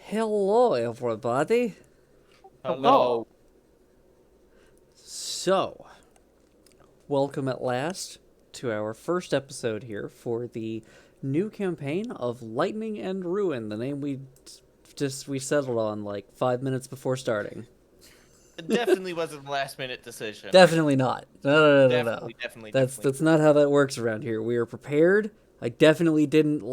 Hello, everybody. Hello. So, welcome at last to our first episode here for the new campaign of Lightning and Ruin, the name we settled on like 5 minutes before starting. It definitely wasn't a last-minute decision. Definitely not. No. Definitely. That's not how that works around here. We are prepared. I definitely didn't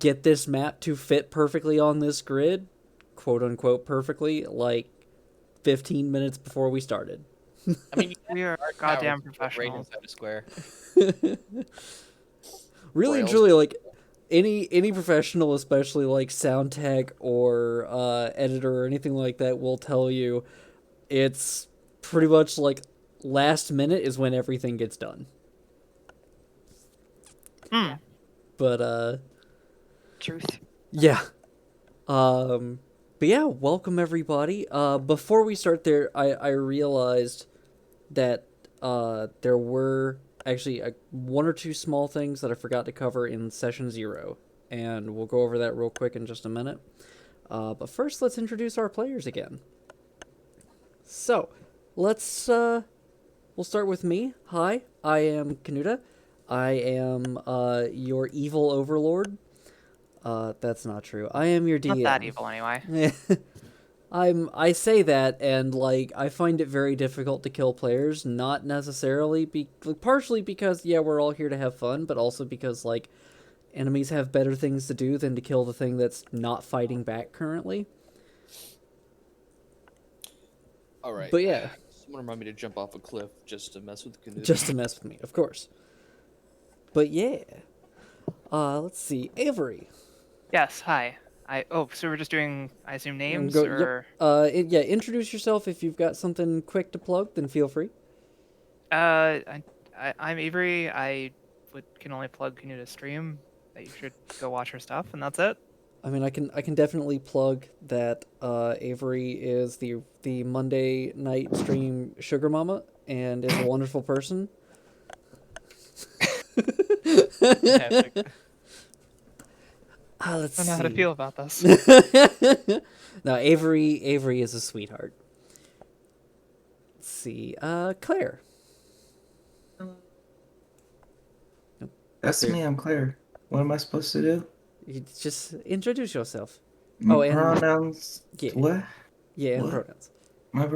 get this map to fit perfectly on this grid, quote unquote perfectly, like 15 minutes before we started. I mean, We are goddamn professionals. Inside a square. Really and Rails. truly, like any professional, especially like sound tech or editor or anything like that, will tell you it's pretty much like last minute is when everything gets done. But Truth. yeah. But yeah, welcome everybody. Before we start there, I realized that there were actually one or two small things that I forgot to cover in session 0, and we'll go over that real quick in just a minute. But first, let's introduce our players again. So, we'll start with me. Hi, I am Kanuta. I am your evil overlord. That's not true. I am your DM. Not that evil, anyway. I say that, and I find it very difficult to kill players. Not necessarily partially because we're all here to have fun, but also because enemies have better things to do than to kill the thing that's not fighting back currently. All right. But yeah, Someone remind me to jump off a cliff just to mess with Canoe. just to mess with me, of course. But yeah, let's see, Avery. Yes, hi. So we're just doing, I assume, names, Go, or... Yep. Introduce yourself. If you've got something quick to plug, then feel free. I'm Avery. I can only plug Kanuta stream. That you should go watch her stuff, and that's it. I mean, I can definitely plug that Avery is the Monday night stream sugar mama and is a wonderful person. Fantastic. Let's I don't know how to see. feel about this. No, Avery is a sweetheart. Let's see. Claire. That's me, I'm Claire. What am I supposed to do? You just introduce yourself. My And pronouns. yeah. What? Yeah, and What? pronouns. My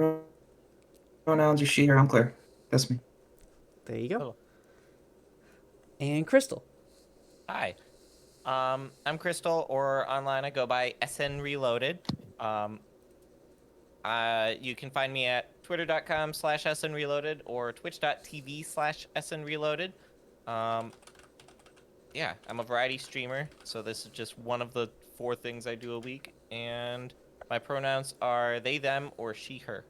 pronouns are she, her. I'm Claire. That's me. There you go. Cool. And Crystal. Hi. I'm Crystal, or online I go by SN Reloaded. You can find me at twitter.com/SN Reloaded or twitch.tv/SN Reloaded. Yeah, I'm a variety streamer, so this is just one of the 4 things I do a week, and my pronouns are they, them, or she, her.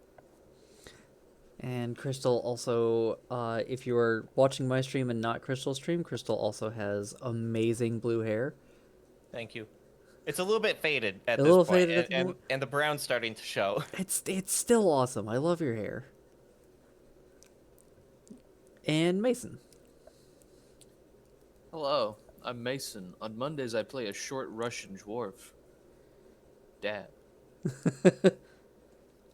And Crystal also, if you are watching my stream and not Crystal's stream, Crystal also has amazing blue hair. Thank you. It's a little bit faded at A this little point, faded at the and moment. the brown's starting to show. It's still awesome. I love your hair. And Mason. Hello, I'm Mason. On Mondays I play a short Russian dwarf. Dad.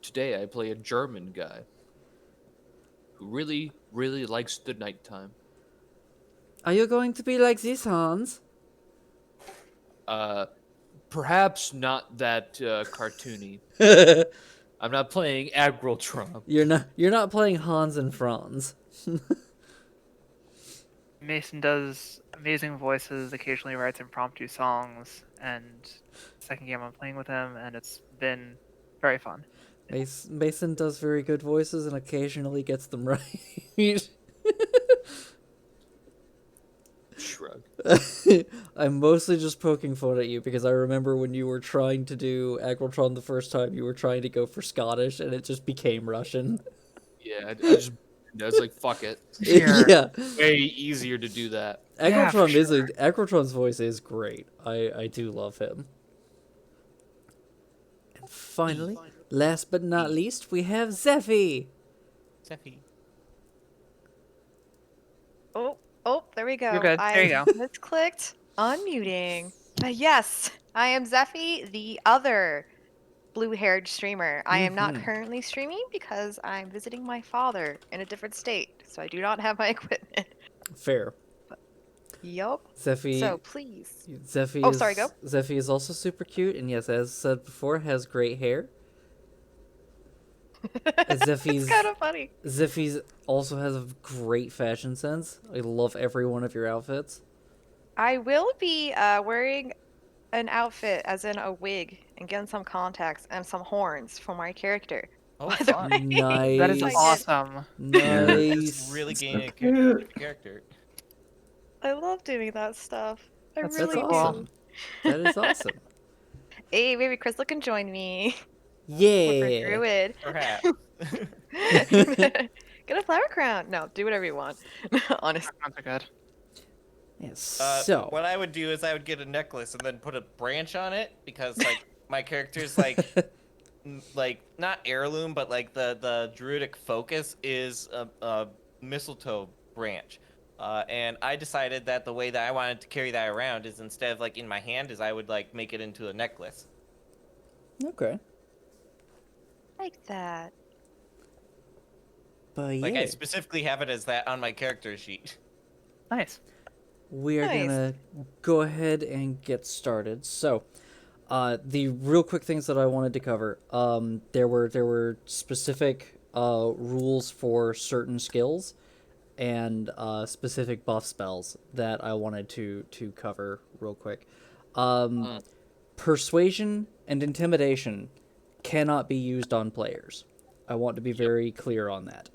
Today I play a German guy who really, really likes the nighttime. Are you going to be like this, Hans? Perhaps not that cartoony. I'm not playing Aggro Trump. You're not playing Hans and Franz. Mason does amazing voices, occasionally writes impromptu songs, and second game I'm playing with him, and it's been very fun. Mason does very good voices and occasionally gets them right. Shrug. I'm mostly just poking fun at you because I remember when you were trying to do Agrotron the first time, you were trying to go for Scottish and it just became Russian. Yeah, I was like, fuck it. Sure. Yeah. Way easier to do that. Yeah, for sure. Agrotron's voice is great. I do love him. And finally, last but not least, we have Zeffy. Steffi. Oh, there we go. You're good. There you go. Misclicked. Unmuting. Yes, I am Zephy, the other blue-haired streamer. I am not Mhm. currently streaming because I'm visiting my father in a different state, so I do not have my equipment. Fair. Yup. Zephy, So please. Zephy Oh, sorry, go. is also super cute, and yes, as said before, has great hair. It's Zephy's kind of funny. Zephy's also has a great fashion sense. I love every one of your outfits. I will be wearing an outfit, as in a wig, and getting some contacts and some horns for my character. Oh, By the fun. way, That is Nice. awesome. Nice. Really It's gaining so a cute. character. I love doing that stuff. I That's really That's cool. awesome. That is awesome. Hey, maybe Crystal can join me with her Yeah. druid. Perhaps. Get a flower crown. No, do whatever you want. Honestly. Sounds good. Yes. So. What I would do is I would get a necklace and then put a branch on it because like my character's like like not heirloom but like the druidic focus is a mistletoe branch. And I decided that the way that I wanted to carry that around is instead of like in my hand is I would like make it into a necklace. Okay. Like that. But Like yeah, I specifically have it as that on my character sheet. Nice. we are Nice. gonna go ahead and get started. So, the real quick things that I wanted to cover. There were specific rules for certain skills and specific buff spells that I wanted to cover real quick. Persuasion and intimidation cannot be used on players. I want to be very clear on that.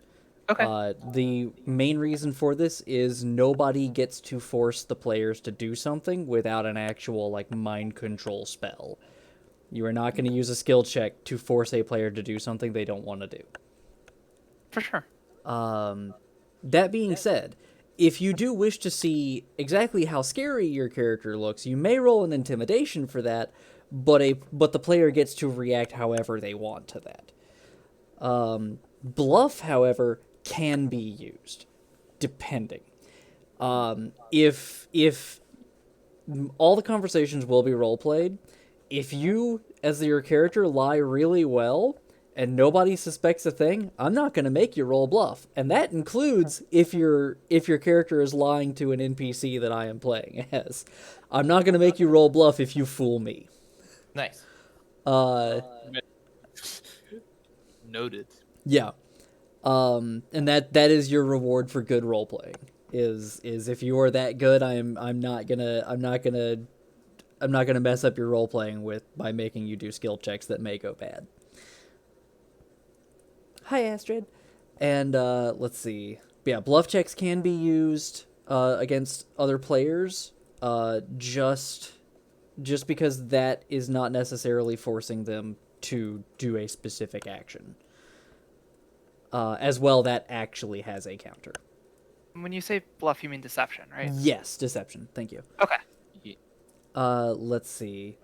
Okay. The main reason for this is nobody gets to force the players to do something without an actual like mind control spell. You are not going to use a skill check to force a player to do something they don't want to do. For sure. That being said, if you do wish to see exactly how scary your character looks, you may roll an intimidation for that, but the player gets to react however they want to that. Bluff, however, can be used, depending. If all the conversations will be role played, if you, as your character, lie really well and nobody suspects a thing, I'm not going to make you roll bluff, and that includes if your character is lying to an NPC that I am playing as. I'm not going to make you roll bluff if you fool me. Nice. Noted. Yeah. And that is your reward for good role playing. Is if you are that good, I'm not gonna mess up your role playing by making you do skill checks that may go bad. Hi, Astrid. And let's see. Yeah, bluff checks can be used against other players. Just because that is not necessarily forcing them to do a specific action. As well, that actually has a counter. When you say bluff, you mean deception, right? Yes, deception. Thank you. Okay. Let's see.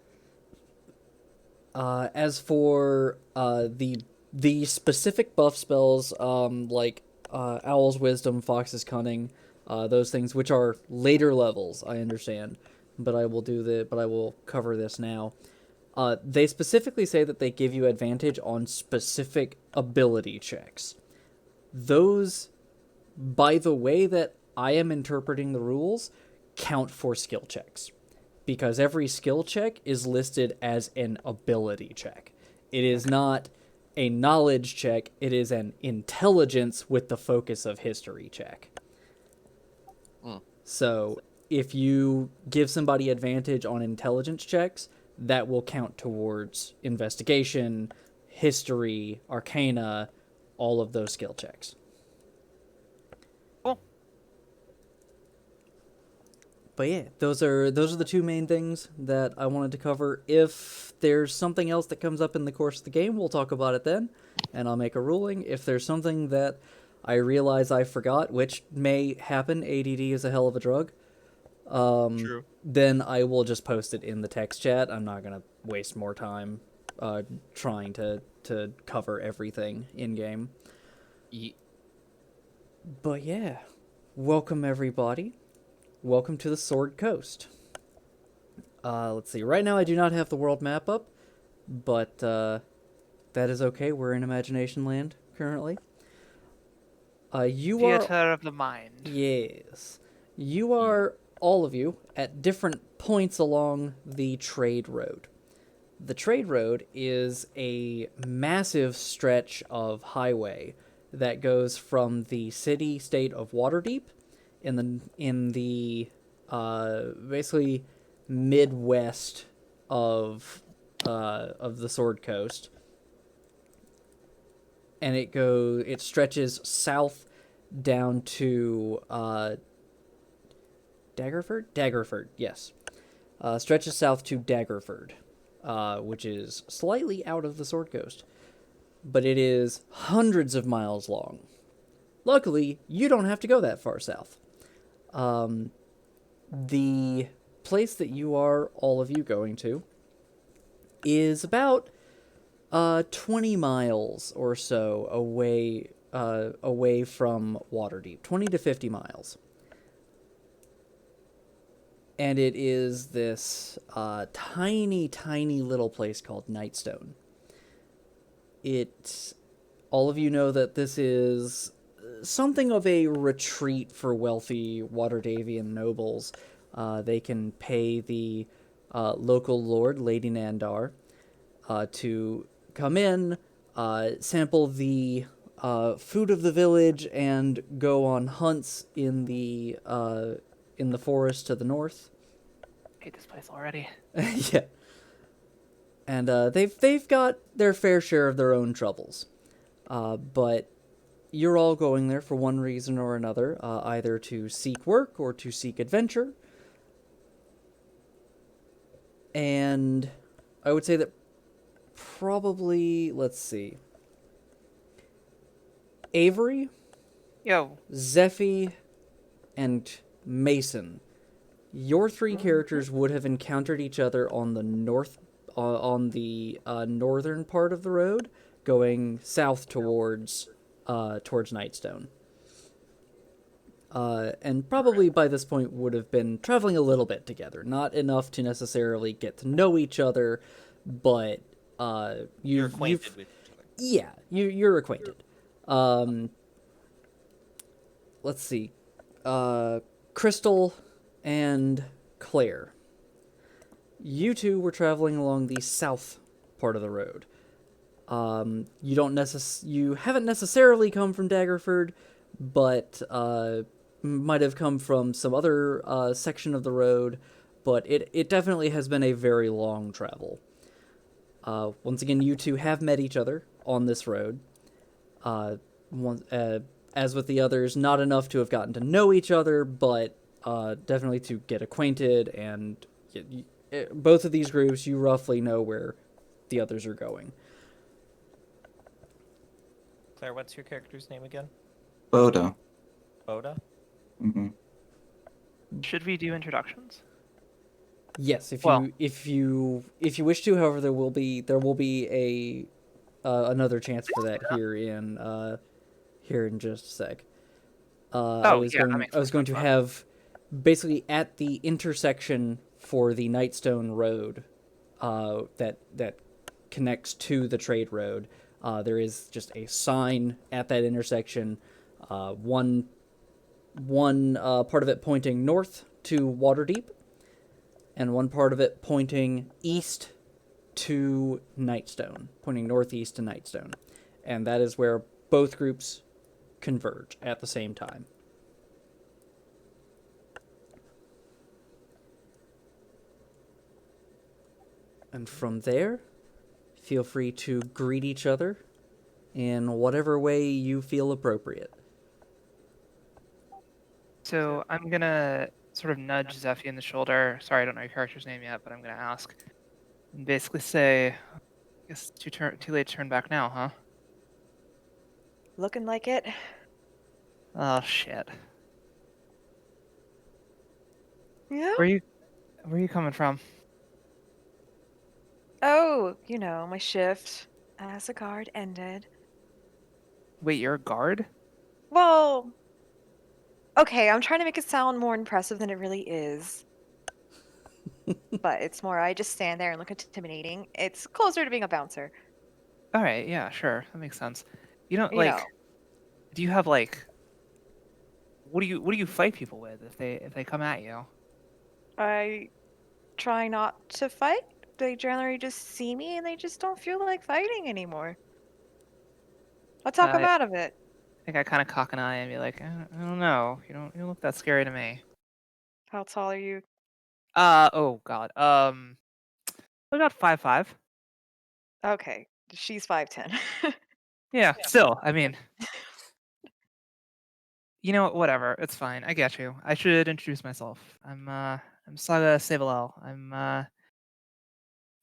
As for the specific buff spells, like Owl's Wisdom, Fox's Cunning, those things, which are later levels, I understand, but I will cover this now. They specifically say that they give you advantage on specific ability checks. Those, by the way that I am interpreting the rules, count for skill checks. Because every skill check is listed as an ability check. It is not a knowledge check, it is an intelligence with the focus of history check. So, if you give somebody advantage on intelligence checks, that will count towards investigation, history, arcana, all of those skill checks. Cool. But yeah, those are the two main things that I wanted to cover. If there's something else that comes up in the course of the game, we'll talk about it then, and I'll make a ruling. If there's something that I realize I forgot, which may happen, ADD is a hell of a drug, True. then I will just post it in the text chat. I'm not going to waste more time trying to cover everything in-game. But yeah, welcome everybody. Welcome to the Sword Coast. Let's see. Right now, I do not have the world map up, but that is okay. We're in Imagination Land currently. You are Theater of the mind. yes, you are all of you at different points along the trade road. The trade road is a massive stretch of highway that goes from the city-state of Waterdeep in the basically Midwest of the Sword Coast, and it stretches south down to Daggerford, yes. Stretches south to Daggerford, which is slightly out of the Sword Coast, but it is hundreds of miles long. Luckily, you don't have to go that far south. The place that you are, all of you, going to is about 20 miles or so away from Waterdeep. 20 to 50 miles. And it is this tiny, tiny little place called Nightstone. All of you know that this is something of a retreat for wealthy Waterdavian nobles. They can pay the local lord, Lady Nandar, to come in, sample the food of the village, and go on hunts in the forest to the north. I hate this place already. Yeah. And they've got their fair share of their own troubles. But you're all going there for one reason or another, either to seek work or to seek adventure. And I would say that probably, let's see, Avery, Yo, Zephy, and Mason. Your three characters would have encountered each other on the northern part of the road, going south towards Nightstone. And probably by this point would have been traveling a little bit together, not enough to necessarily get to know each other, but You're acquainted with each other. yeah, you're acquainted. Let's see. Crystal and Claire. You two were traveling along the south part of the road. You haven't necessarily come from Daggerford, but might have come from some other section of the road, but it definitely has been a very long travel. Once again, you two have met each other on this road. As with the others, not enough to have gotten to know each other, but definitely to get acquainted, and both of these groups, you roughly know where the others are going. Claire, what's your character's name again? Bodo. Boda? Mm-hmm. should we do introductions? Yes, if Well- you wish to. However, there will be a another chance for that here in just a sec. I was going to have basically at the intersection for the Nightstone Road, that connects to the trade road. There is just a sign at that intersection. One part of it pointing north to Waterdeep, and one part of it pointing east to Nightstone, pointing northeast to Nightstone. And that is where both groups converge at the same time. And from there, feel free to greet each other in whatever way you feel appropriate. So I'm gonna sort of nudge Zephy in the shoulder. Sorry, I don't know your character's name yet, but I'm gonna ask. And basically say, I guess too late to turn back now, huh? Looking like it. Oh shit. Yeah. Where you coming from? Oh, my shift as a guard ended. Wait, you're a guard? Well, okay, I'm trying to make it sound more impressive than it really is. but it's more I just stand there and look intimidating. It's closer to being a bouncer. All right, yeah, sure, that makes sense. You don't You know, do you have like what do you fight people with if they come at you? I try not to fight. They generally just see me and they just don't feel like fighting anymore. I'll talk them I out of it. think I kind of cock an eye and be like, I don't know, you don't look that scary to me. How tall are you? Oh God, about 5'5". Okay, she's 5'10". Yeah, still, I mean, you know, whatever, it's fine. I get you. I should introduce myself. I'm Saga Savalel. I'm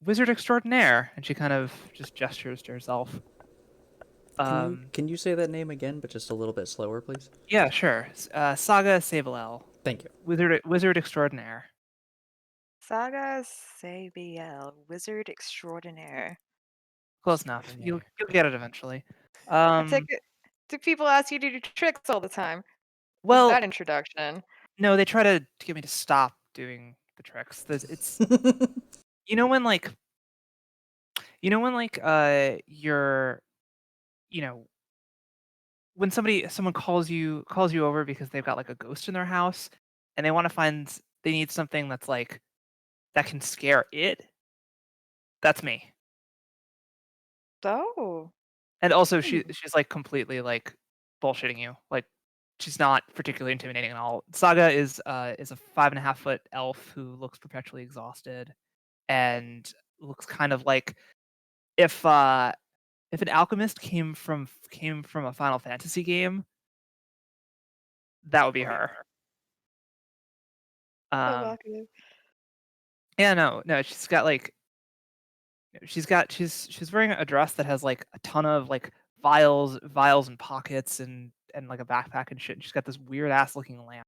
wizard extraordinaire, and she kind of just gestures to herself. Can you say that name again, but just a little bit slower, please? Yeah, sure. Saga Savalel, Thank you. wizard extraordinaire. Saga Sabiel, wizard extraordinaire. Close enough. You'll get it eventually. I take it. Do people ask you to do tricks all the time? What's Well, that introduction? no, they try to get me to stop doing the tricks. It's you know when like you're you know when someone calls you over because they've got like a ghost in their house and they need something that's like that can scare it. That's me. Oh. And also she's like completely like bullshitting you. Like she's not particularly intimidating at all. Saga is a 5.5 foot elf who looks perpetually exhausted and looks kind of like if an alchemist came from a Final Fantasy game, that would be her. Provocative. Yeah, no, she's wearing a dress that has like a ton of like vials and pockets and like a backpack and shit. And she's got this weird ass looking lamp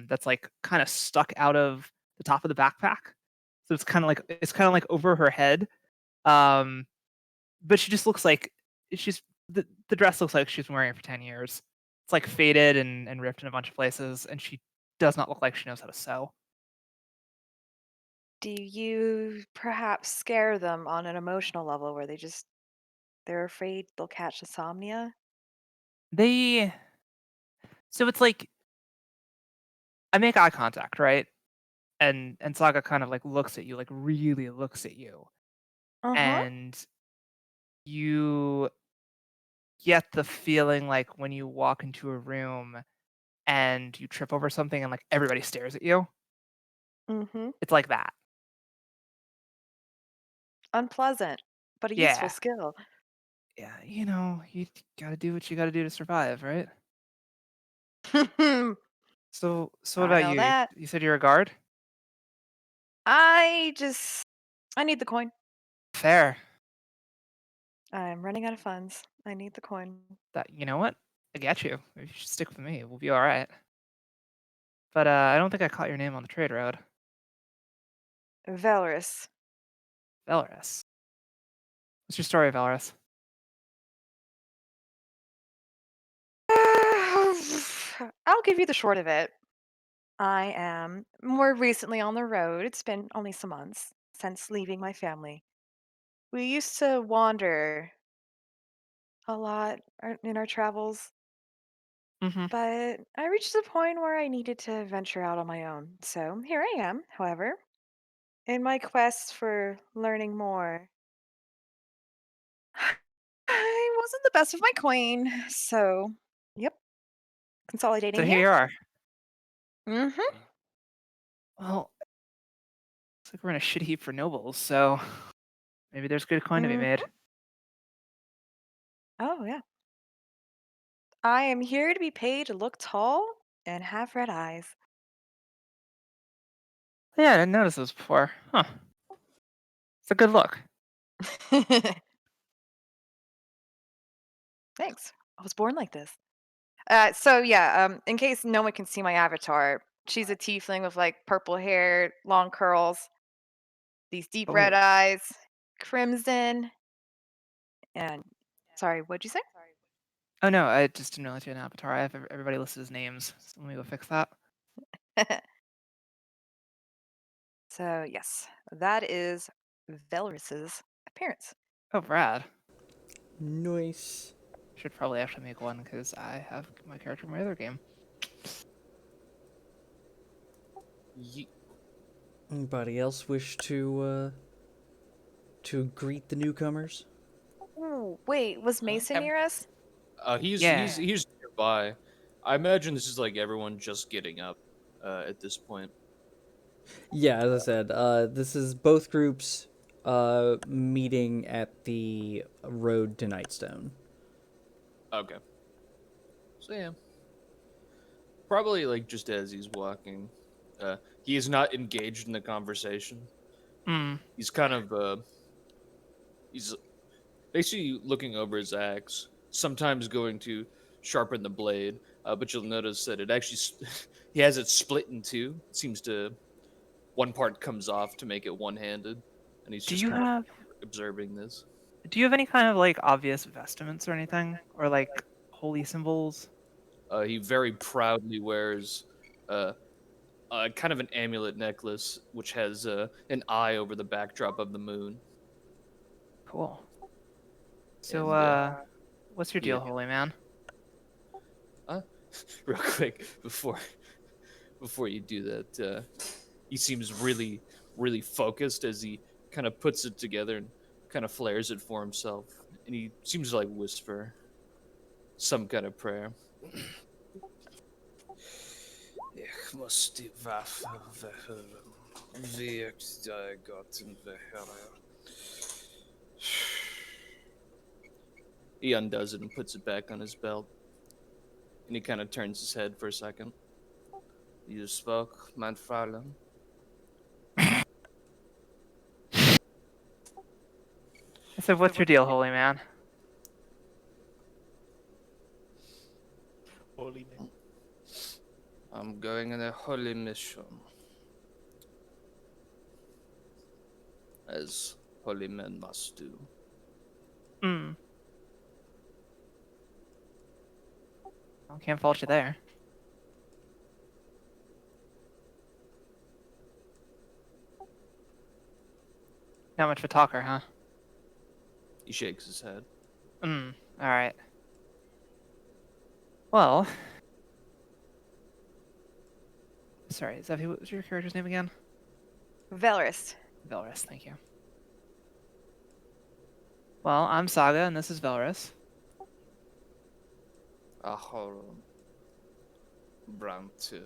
that's like kind of stuck out of the top of the backpack. So it's kind of like over her head. Um but she just looks like she's the dress looks like she's been wearing it for 10 years. It's like faded and ripped in a bunch of places and she does not look like she knows how to sew. Do you perhaps scare them on an emotional level where they're afraid they'll catch insomnia? They so it's like I make eye contact, right? And Saga kind of like looks at you, like really looks at you. Uh-huh. And you get the feeling like when you walk into a room and you trip over something and like everybody stares at you. Mm-hmm. It's like that. Unpleasant, but a useful Yeah. skill. Yeah, you gotta do what you gotta do to survive, right? I So what about know you? that. You said you're a guard? I need the coin. Fair. I'm running out of funds. I need the coin. That you know what? I get you. You should stick with me. We'll be all right. But I don't think I caught your name on the trade road. Valorous. Valorous. What's your story, Valorous? I'll give you the short of it. I am more recently on the road. It's been only some months since leaving my family. We used to wander a lot in our travels, Mm-hmm. but I reached a point where I needed to venture out on my own. So here I am, however, in my quest for learning more. I wasn't the best with my coin, so yep, So consolidating here here. you are. Mm-hmm. Well, looks like we're in a shit heap for nobles, so maybe there's good coin to be Mm. made. Oh yeah. I am here to be paid to look tall and have red eyes. Yeah, I didn't notice this before. Huh. It's a good look. Thanks. I was born like this. In case no one can see my avatar, she's a tiefling with like purple hair, long curls, these deep red Oh. eyes, crimson, and sorry, what'd you say? Oh no, I just didn't realize you had an avatar. I have everybody listed as names. So let me go fix that. So, yes, that is Velris's appearance. Oh, Brad. Nice. Should probably actually make one because I have my character in my other game. Anybody else wish to greet the newcomers? Ooh, wait, was Mason Have- near us? Yeah. He's nearby. I imagine this is like everyone just getting up at this point. Yeah, as I said, this is both groups meeting at the road to Nightstone. Okay. So yeah. Probably like just as he's walking, he is not engaged in the conversation. Hmm. He's kind of he's basically looking over his axe, sometimes going to sharpen the blade, but you'll notice that it actually he has it split in two. It seems to one part comes off to make it one-handed, and he's Do just you kind of have observing this. any kind of like obvious vestments or anything, or like holy symbols? He very proudly wears uh, kind of an amulet necklace, which has an eye over the backdrop of the moon. Cool. So, And, what's your yeah. deal, holy man? Real quick before you do that, he seems really, really focused as he kind of puts it together and kind of flares it for himself, and he seems to like whisper some kind of prayer. Ich muss die Waffe wirkt der Gott in der Hölle. He undoes it and puts it back on his belt. And he kind of turns his head for a second. You spoke, mein Fräulein? I said, what's your deal, holy man? Holy man. I'm going on a holy mission. As holy men must do. Hmm. I can't fault you there. Not much of a talker, huh? He shakes his head. Hmm. All right. Well, sorry. Is that what was your character's name again? Velris. Velris. Thank you. Well, I'm Saga, and this is Velris. Ahorum. Brantu.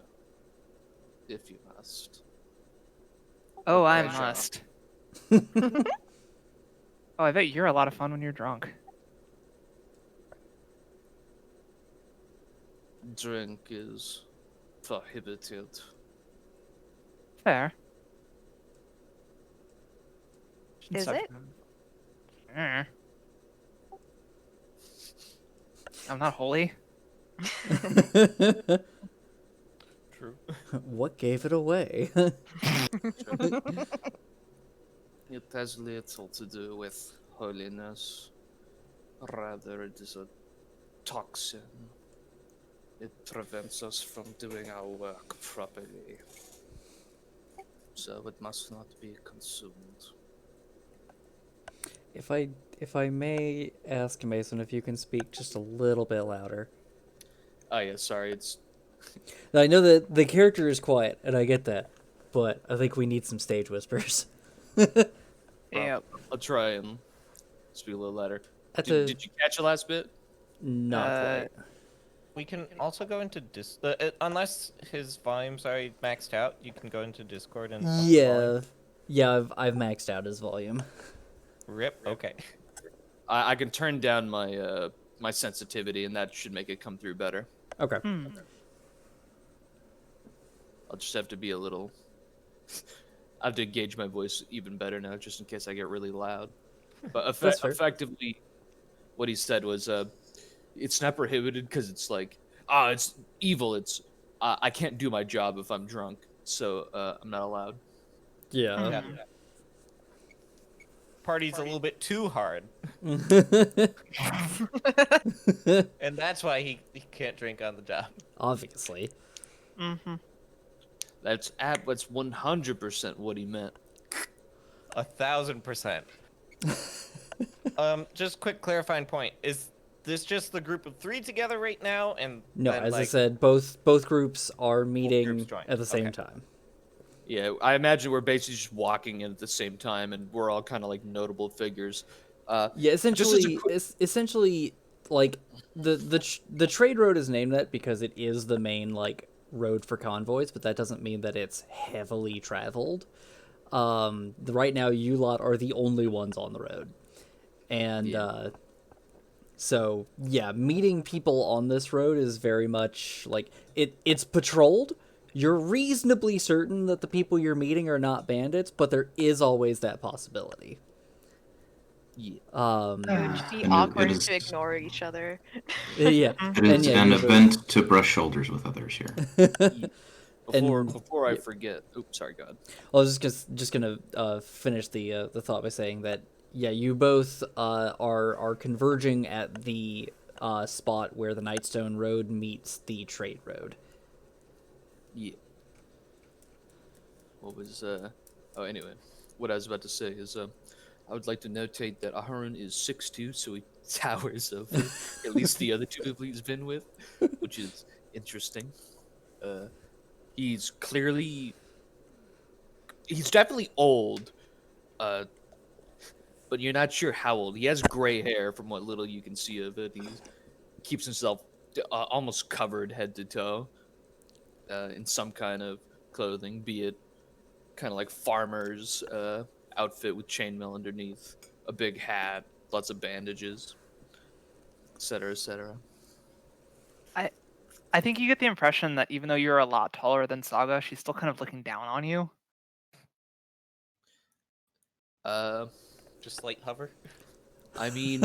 If you must. Oh, I Pleasure. must. Oh, I bet you're a lot of fun when you're drunk. Drink is prohibited. Fair. Is it? Eh. I'm not holy. True. What gave it away? It has little to do with holiness. Rather, it is a toxin. It prevents us from doing our work properly. So it must not be consumed. If I may ask Mason if you can speak just a little bit louder. Oh yeah, sorry, it's Now, I know that the character is quiet, and I get that, but I think we need some stage whispers. Yep. I'll try and speak a little louder. That's Did you catch the last bit? not quite. We can also go into unless his volume's already maxed out, you can go into Discord and up the volume. Yeah, I've maxed out his volume. Rip. Okay. I can turn down my my sensitivity, and that should make it come through better. Okay. Hmm. I'll just have to be a little. I have to gauge my voice even better now, just in case I get really loud. But That's fair. effectively, what he said was, it's not prohibited because it's like, it's evil. It's I can't do my job if I'm drunk, so I'm not allowed. Yeah. Yeah. Party's a little bit too hard, and that's why he can't drink on the job. Obviously. Mm-hmm. That's 100% what he meant. 1,000%. Just quick clarifying point. Is this just the group of 3 together right now? And No, then, as I like, said, both groups are groups meeting join. at the same Okay. time. Yeah, I imagine we're basically just walking in at the same time, and we're all kind of like notable figures. Yeah, Just as a essentially, like the trade road is named that because it is the main like road for convoys, but that doesn't mean that it's heavily traveled. Right now, you lot are the only ones on the road, and Yeah. so yeah, meeting people on this road is very much like it's patrolled. You're reasonably certain that the people you're meeting are not bandits, but there is always that possibility. Yeah. It would be And it awkward is to ignore each other. Yeah, it and is yeah, an you both, event to brush shoulders with others here. Yeah. And- Before I yeah. forget, oops, sorry, God. I was just gonna finish the thought by saying that yeah, you both are converging at the spot where the Nightstone Road meets the Trade Road. Yeah. What was Oh, anyway, what I was about to say is I would like to notate that Aharon is 6'2", so he towers over at least the other 2 people he's been with, which is interesting. He's definitely old, uh, but you're not sure how old. He has gray hair from what little you can see of it. He keeps himself almost covered head to toe in some kind of clothing, be it kind of like farmer's outfit with chainmail underneath, a big hat, lots of bandages, etc., etc. I think you get the impression that even though you're a lot taller than Saga, she's still kind of looking down on you. Just light hover. I mean,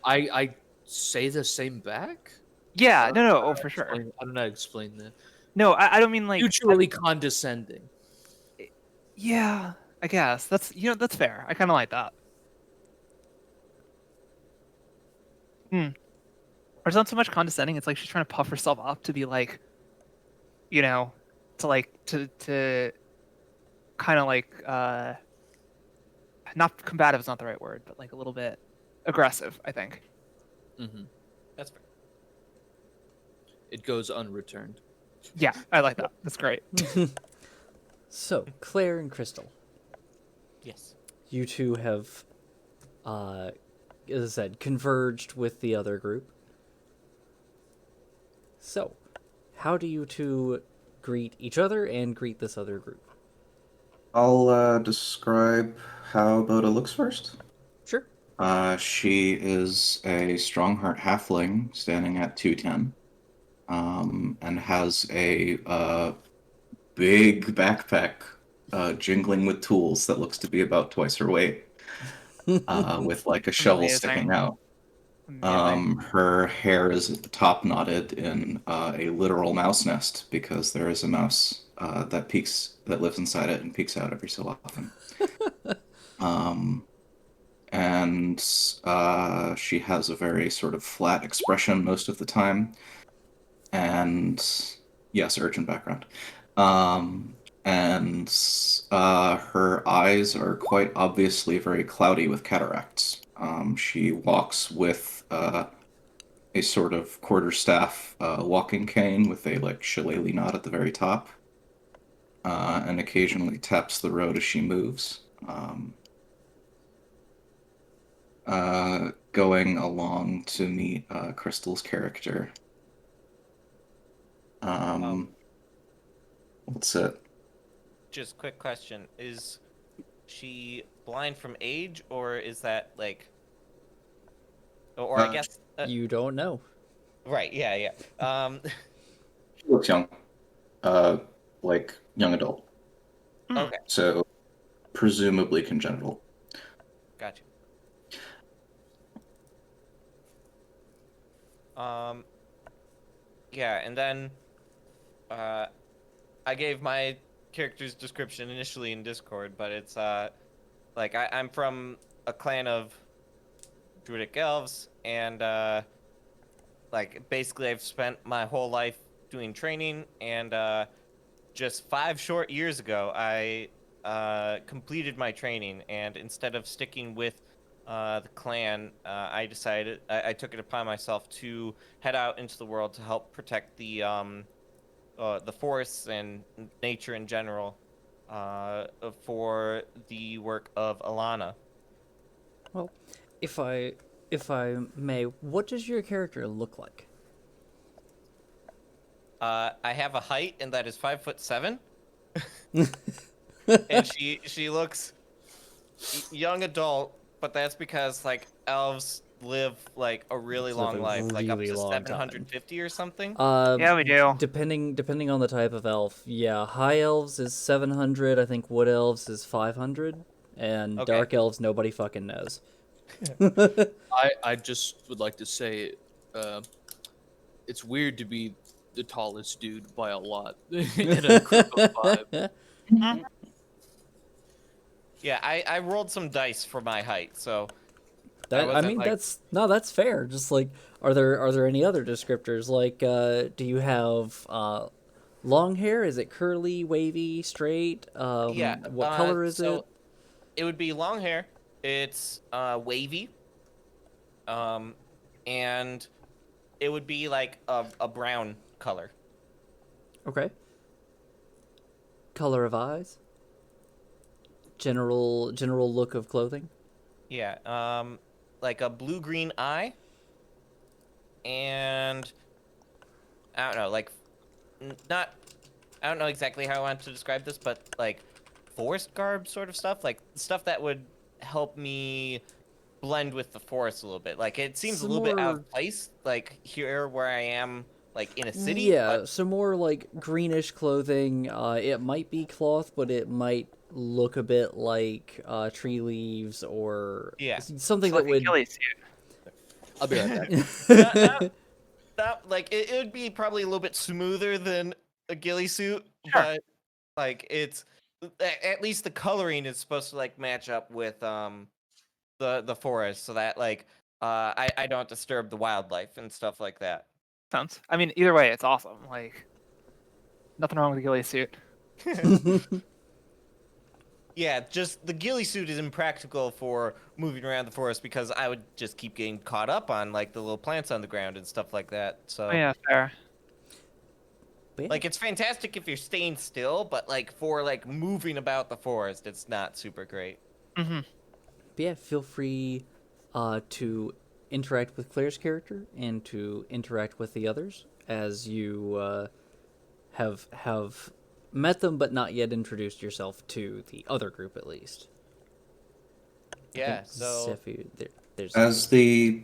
I say the same back. Yeah, no, oh, for sure. I don't know how to explain that. No, I don't mean like. Mutually condescending. Yeah, I guess that's fair. I kind of like that. Or it's not so much condescending. It's like she's trying to puff herself up to be like, to like to kind of like not combative is not the right word, but like a little bit aggressive. I think. Mm-hmm. That's fair. It goes unreturned. Yeah, I like that. That's great. So Claire and Crystal, Yes. you two have, as I said, converged with the other group. So, how do you two greet each other and greet this other group? I'll describe how Boda looks first. Sure. She is a Strongheart halfling standing at 210, and has a big backpack jingling with tools that looks to be about twice her weight, with like a shovel sticking Amazing. out. Amazing. Her hair is top knotted in a literal mouse nest because there is a mouse that lives inside it and peeks out every so often. And she has a very sort of flat expression most of the time. And yes, urchin background. And her eyes are quite obviously very cloudy with cataracts. She walks with a sort of quarterstaff walking cane with a like shillelagh knot at the very top, and occasionally taps the road as she moves. Going along to meet Crystal's character. What's it? Just quick question: is she blind from age, or is that like, or I guess You don't know. right? Yeah, yeah. She looks young, like young adult, Okay, so presumably congenital. gotcha. Yeah, and then, I gave my character's description initially in Discord, but it's like I'm from a clan of druidic elves, and like basically I've spent my whole life doing training, and just 5 short years ago, I completed my training, and instead of sticking with the clan, I decided I took it upon myself to head out into the world to help protect the forests and nature in general for the work of Alana. Well, if I may, what does your character look like? I have a height, and that is 5'7", and she looks young adult, but that's because like elves live like a really Live long a life, like up really to long time. 750 or something. Yeah, we do. Depending on the type of elf, yeah, high elves is 700. I think wood elves is 500, and Okay. dark elves nobody fucking knows. I just would like to say, uh, it's weird to be the tallest dude by a lot in a group of 5. Mhm. Yeah, I rolled some dice for my height, so I That I wasn't mean like that's fair. Just like are there any other descriptors like do you have long hair? Is it curly, wavy, straight? yeah. What color is it? So it would be long hair. It's wavy. And it would be like a brown color. Okay. Color of eyes? General look of clothing? Yeah. Like a blue-green eye, and I don't know, like not. I don't know exactly how I want to describe this, but like forest garb sort of stuff, like stuff that would help me blend with the forest a little bit. Like it seems a Some little bit out more of place, like here where I am, like in a city. Yeah, But some more like greenish clothing. It might be cloth, but it might look a bit like tree leaves or yeah, something It's that like a would. ghillie suit. I'll be right back. not like it would be probably a little bit smoother than a ghillie suit, Sure. but like it's at least the coloring is supposed to like match up with the forest, so that like I don't disturb the wildlife and stuff like that. Sounds. I mean, either way, it's awesome. Like, nothing wrong with a ghillie suit. Yeah, just the ghillie suit is impractical for moving around the forest because I would just keep getting caught up on like the little plants on the ground and stuff like that. So Oh yeah, fair. But yeah, like it's fantastic if you're staying still, but like for like moving about the forest, it's not super great. Hmm. but yeah, feel free to interact with Claire's character and to interact with the others as you have met them but not yet introduced yourself to the other group at least. I Yeah, think so Zephyr, there's As the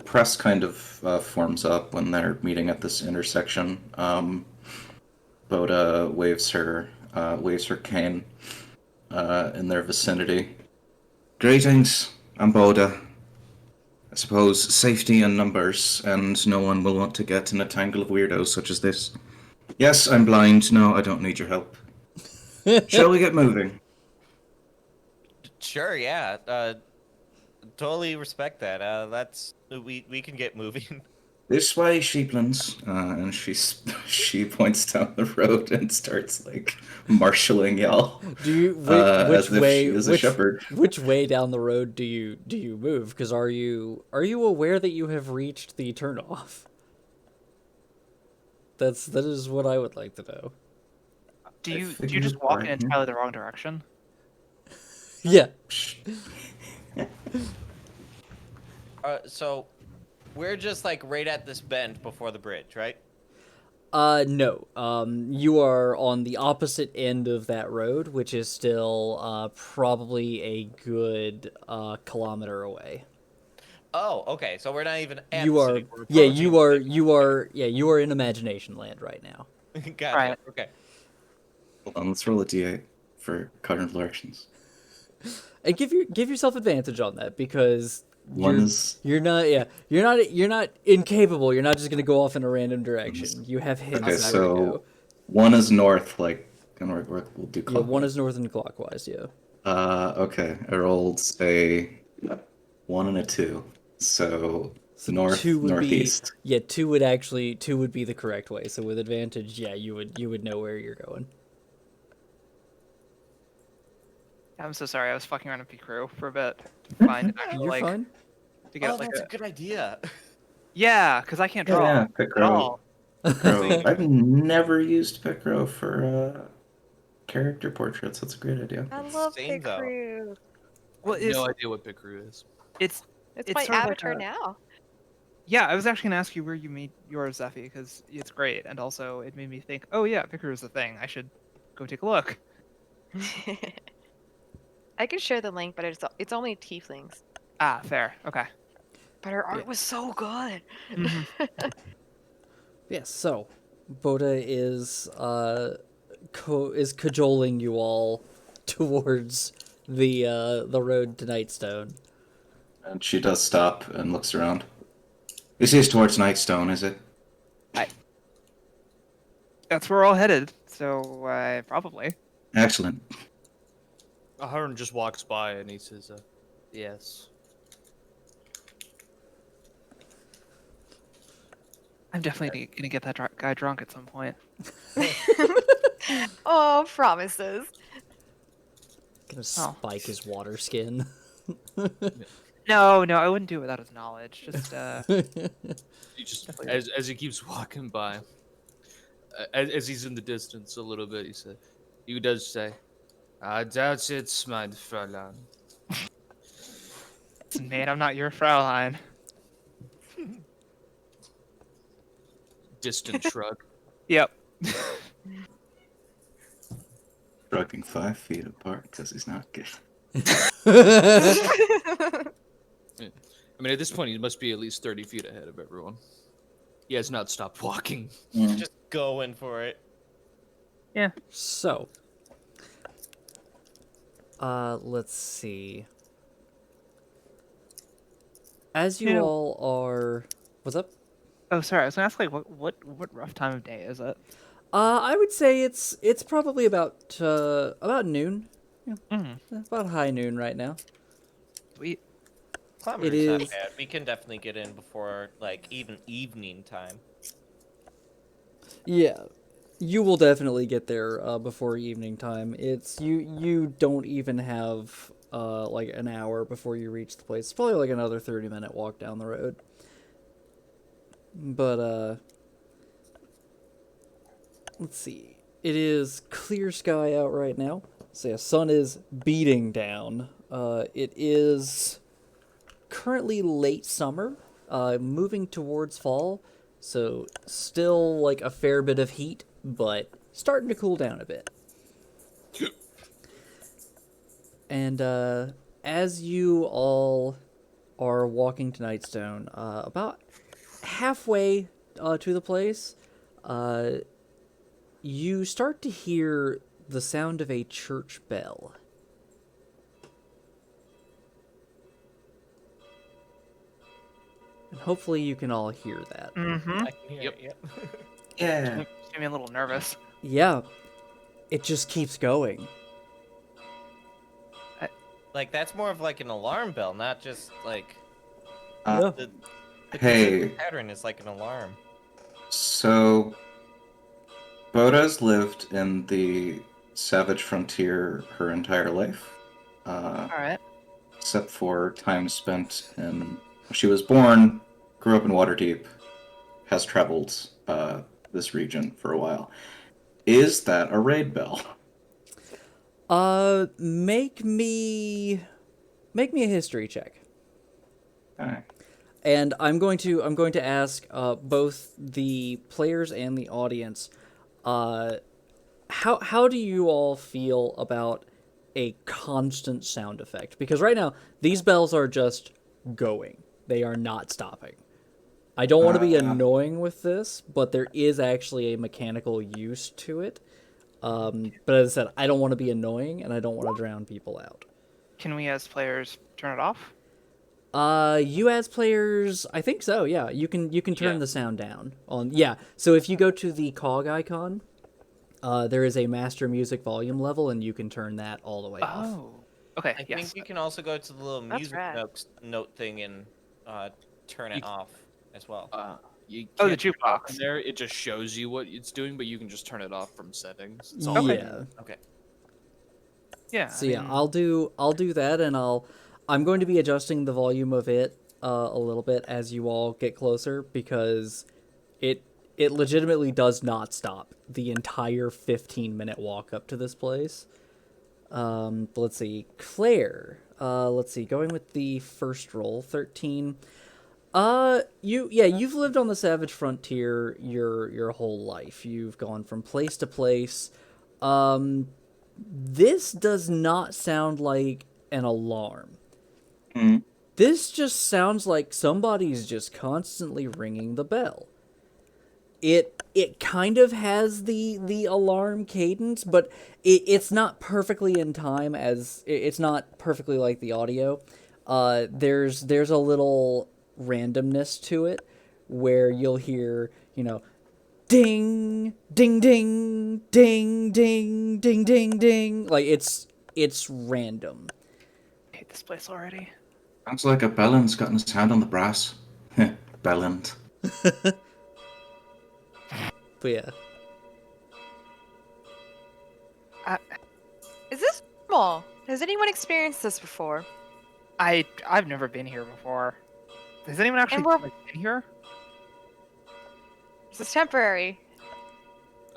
press kind of forms up when they're meeting at this intersection, Boda waves her cane in their vicinity. Greetings, I'm Boda. I suppose safety in numbers, and no one will want to get in a tangle of weirdos such as this. Yes, I'm blind. No, I don't need your help. Shall we get moving? sure, yeah. Totally respect that. That's we can get moving. This way, sheeplands. And she points down the road and starts like marshaling y'all. Do you As if she is a shepherd. which way down the road do you move? Because are you aware that you have reached the turnoff? That is what I would like to know. Do I you figured just walk in right. entirely the wrong direction? Yeah. So we're just like right at this bend before the bridge, right? No. You are on the opposite end of that road, which is still probably a good kilometer away. Oh, okay. So we're not even at You the are city. We're yeah, approaching you are in imagination land right now. Gotcha. Right. Okay. Hold on, let's roll a d8 for cardinal directions. And give yourself advantage on that because One is you're not incapable. You're not just gonna go off in a random direction. You have hints okay. of where to go. So one is north, like, and we'll do Yeah, clockwise. one is north and clockwise. Yeah. Okay. I rolled a 1 and a 2. So So North, two would northeast. be two would be the correct way. So with advantage, yeah, you would know where you're going. I'm so sorry. I was fucking around in P-Crew for a bit to find actual, You're like fine. to get Oh, like that's a good idea. yeah, because I can't draw Yeah, at Picro. all. Picro. I've never used Picro for character portraits. That's a great idea. I love Same, Pit though. Crew. Well, I have no idea what Pickaroo is. it's It's It's my sort of like avatar a- now. yeah. I was actually gonna ask you where you made yours, Zephy, because it's great, and also it made me think, oh yeah, Pickeroo is a thing. I should go take a look. I can share the link, but it's only tieflings. Ah, fair. Okay. But her art Yeah. was so good. Mhm. Yes. So, Boda is is cajoling you all towards the road to Nightstone. And she does stop and looks around. This is towards Nightstone, is it? That's where we're all headed. So probably. Excellent. Aharon just walks by and he says, "Yes." I'm definitely gonna get that guy drunk at some point. Oh, promises. Gonna spike his water skin. No, I wouldn't do it without his knowledge. Just You just Definitely. as he keeps walking by, as he's in the distance a little bit, he does say, "I doubt it's my Fräulein." mate, I'm not your Fraulein. Distant shrug. Yep. Shrugging 5 feet apart because he's not good. I mean, at this point, he must be at least 30 feet ahead of everyone. He has not stopped walking. Just going for it. So, let's see. As you Yeah. all are, what's up? Oh, sorry. I was gonna ask, like, what rough time of day is it? I would say it's probably about noon. Mm, About high noon right now. sweet. Kilometers It not is- bad. We can definitely get in before like even evening time. Yeah, you will definitely get there before evening time. It's you don't even have like an hour before you reach the place. It's probably like another 30-minute walk down the road. But let's see. It is clear sky out right now. So yeah, sun is beating down. It is currently late summer, moving towards fall. So still like a fair bit of heat, but starting to cool down a bit. And as you all are walking to Nightstone, about halfway to the place, you start to hear the sound of a church bell. And hopefully you can all hear that. Mm-hmm. I can hear Yep. it, yep. Yeah. Makes me a little nervous. Yeah, it just keeps going. Like that's more of like an alarm bell, not just like Uh, the Hey. consistent pattern is like an alarm. So, Boda's lived in the savage frontier her entire life, All right. except for time spent in. She was born, grew up in Waterdeep, has traveled this region for a while. Is that a raid bell? Make me a history check. Okay. And I'm going to ask both the players and the audience, how do you all feel about a constant sound effect? Because right now these bells are just going; they are not stopping. I don't want to be annoying with this, but there is actually a mechanical use to it. But as I said, I don't want to be annoying, and I don't want to drown people out. Can we, as players, turn it off? You as players, I think so. Yeah, you can turn Yeah. the sound down on. Yeah, so if you go to the cog icon, there is a master music volume level, and you can turn that all the way off. Oh. Okay. I yes. think you can also go to the little That's music rad. note thing and turn it off as well? You Oh, the can't turn it off jukebox. in there. It just shows you what it's doing, but you can just turn it off from settings. It's all Okay. Yeah. Okay. Yeah. So yeah, I'll do that, and I'm going to be adjusting the volume of it a little bit as you all get closer, because it legitimately does not stop the entire 15-minute walk up to this place. Let's see, Claire. Let's see, going with the first roll, 13. You've lived on the Savage Frontier your whole life. You've gone from place to place. This does not sound like an alarm. Mm. This just sounds like somebody's just constantly ringing the bell. It kind of has the alarm cadence, but it's not perfectly in time, as it's not perfectly like the audio. There's a little randomness to it, where you'll hear, ding, ding, ding, ding, ding, ding, ding, ding. Like it's random. I hate this place already. Sounds like a bellend's gotten his hand on the brass. Bellend. But yeah. Is this normal? Has anyone experienced this before? I've never been here before. Has anyone actually we're- been here? Is this temporary?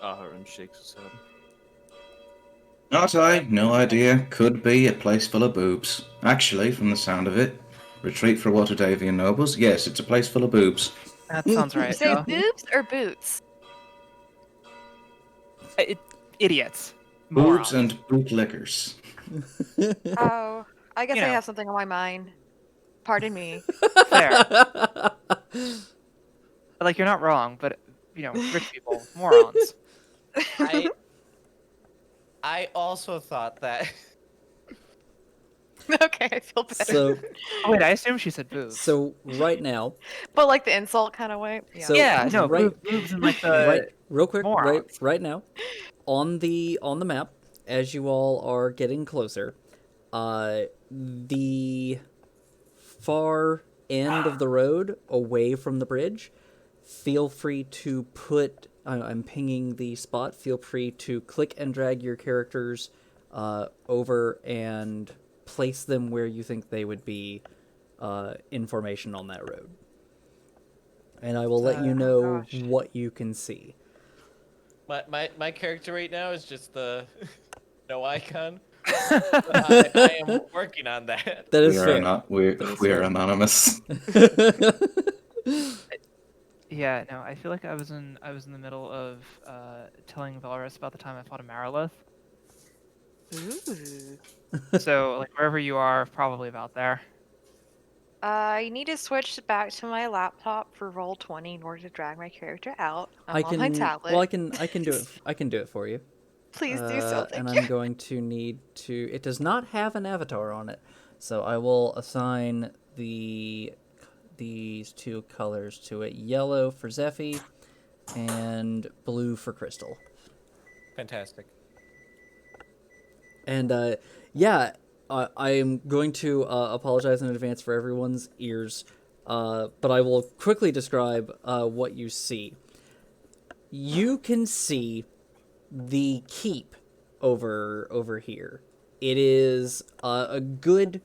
Aharon shakes his head. Not I, no idea. Could be a place full of boobs. Actually, from the sound of it, retreat for Waterdhavian nobles. Yes, it's a place full of boobs. That sounds You right. say though. boobs or boots? Idiots. Boobs Morons. and bootlickers. Oh, I guess You I know. have something on my mind. Pardon me. Fair. Like, you're not wrong, but rich people, morons. I also thought that. Okay, I feel better. So Oh, wait, I assume she said boobs. right now, But like the insult kind of way. Yeah. So- yeah, no, right- boobs and like the right, real quick, morons. right now, on the map, as you all are getting closer, the far end of the road away from the bridge, feel free to put. I'm pinging the spot. Feel free to click and drag your characters over and place them where you think they would be in formation on that road. And I will let you know gosh. what you can see. My character right now is just the no icon. I am working on that. That is We are fair. not. We are anonymous. Yeah, no, I feel like I was in the middle of telling Valorous about the time I fought a Marilith. Ooh. So like wherever you are, probably about there. I need to switch back to my laptop for Roll20 in order to drag my character out. I'm on my tablet. Well, I can do it. I can do it for you. Please do so. And Thank you. I'm going to need to. It does not have an avatar on it, so I will assign these two colors to it: yellow for Zephy, and blue for Crystal. Fantastic. And yeah, I am going to apologize in advance for everyone's ears, but I will quickly describe what you see. You can see the keep over here. It is a good.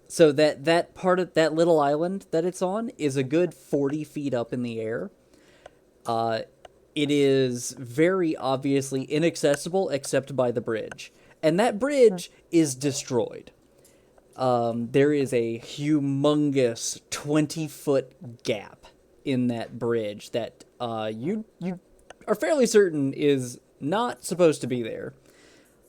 So that part of that little island that it's on is a good 40 feet up in the air. It is very obviously inaccessible except by the bridge. And that bridge is destroyed. There is a humongous 20-foot gap in that bridge that you are fairly certain is not supposed to be there.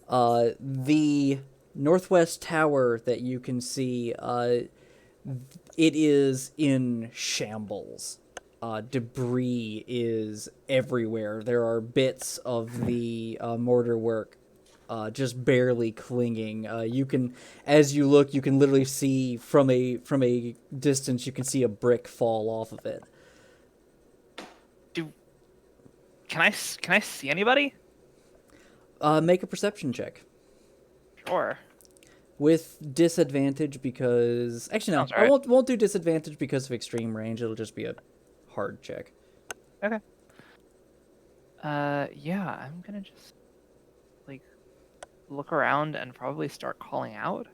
The northwest tower that you can see, it is in shambles. Debris is everywhere. There are bits of the mortar work just barely clinging. You can, as you look, you can literally see from a distance. You can see a brick fall off of it. Can I see anybody? Make a perception check. Sure. with disadvantage because actually no, Sounds I right. won't do disadvantage because of extreme range. It'll just be a hard check. Okay. Yeah, I'm gonna just like look around and probably start calling out.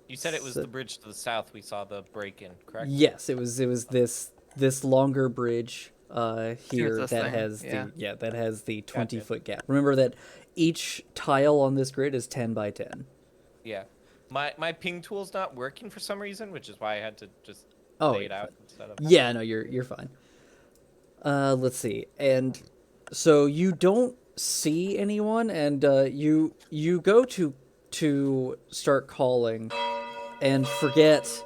You said it was So- the bridge to the south we saw the break-in, correct? Yes, it was this longer bridge here this that thing, has yeah. that has the 20 Gotcha. foot gap. Remember that each tile on this grid is 10 by 10. Yeah. My ping tool's not working for some reason, which is why I had to just Oh, lay it you're out fine. instead of... Yeah, no, you're fine. Let's see. And so you don't see anyone, and you go to start calling, and forget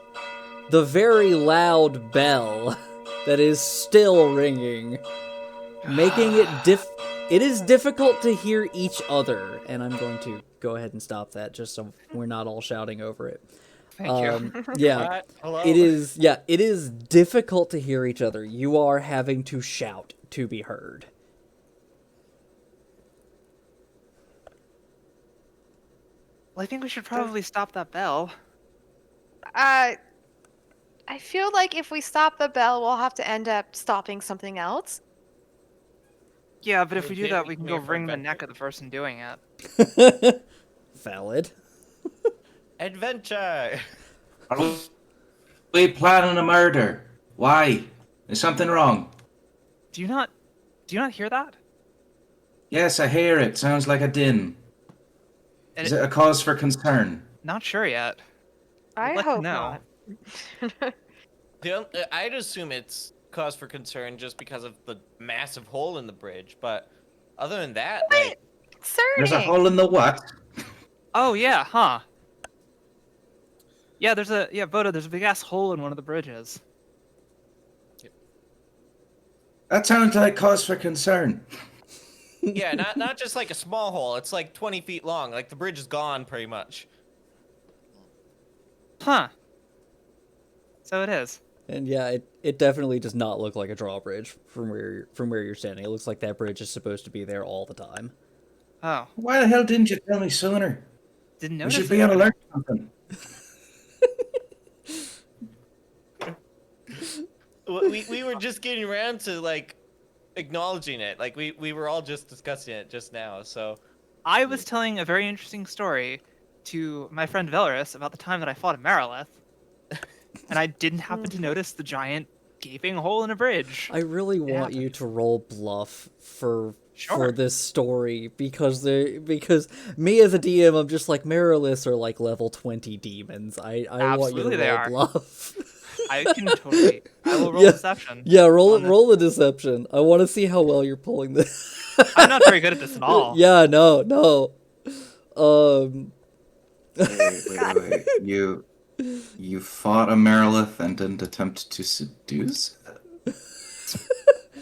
the very loud bell that is still ringing, making it It is difficult to hear each other, and I'm going to go ahead and stop that just so we're not all shouting over it. Thank you. Yeah. What? Hello? It is difficult to hear each other. You are having to shout to be heard. Well, I think we should probably stop that bell. I feel like if we stop the bell, we'll have to end up stopping something else. Yeah, but if we do that, We we can came go here for wring the adventure. neck of the person doing it. Valid. Adventure! Are we planning a murder? Why? Is something wrong? Do you not hear that? Yes, I hear it. Sounds like a din. And Is it a cause for concern? Not sure yet. I let you hope know. not. I'd assume it's cause for concern just because of the massive hole in the bridge, but other than that, like... There's a Concerning. hole in the what? Oh yeah, huh? Yeah, Voda, there's a big ass hole in one of the bridges. That sounds like cause for concern. Yeah, not just like a small hole. It's like 20 feet long. Like the bridge is gone pretty much. Huh. So it is. And yeah, it definitely does not look like a drawbridge from where you're standing. It looks like that bridge is supposed to be there all the time. Oh, Why the hell didn't you tell me sooner? didn't We notice should it. be on alert for something. We were just getting around to like acknowledging it. Like we were all just discussing it just now. So I was telling a very interesting story to my friend Velaris about the time that I fought a Marilith, and I didn't happen to notice the giant gaping hole in a bridge. I really want you happened. to roll bluff for Sure. this story because me as a DM, I'm just like Mariliths are like level 20 demons. I want you to Absolutely they roll are. bluff. I can totally. I will roll Yeah. deception. Yeah, roll on this. roll the deception. I want to see how well you're pulling this. I'm not very good at this at all. Yeah, no. Wait. You fought a Marilith and didn't attempt to seduce it?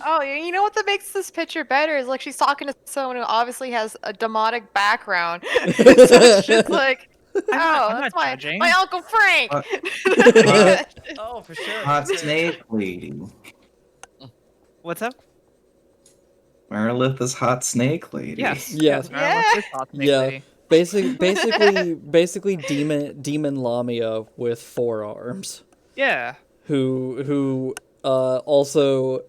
Oh, you know what that makes this picture better is like she's talking to someone who obviously has a demonic background. So it's just like, I'm that's not judging. my Uncle Frank. oh, for sure. Hot snake lady. What's up? Marilith is hot snake lady. Yes. Yeah. Yes, Marilith is hot snake Yeah. lady. Basically demon Lamia with 4 arms. Yeah. Who also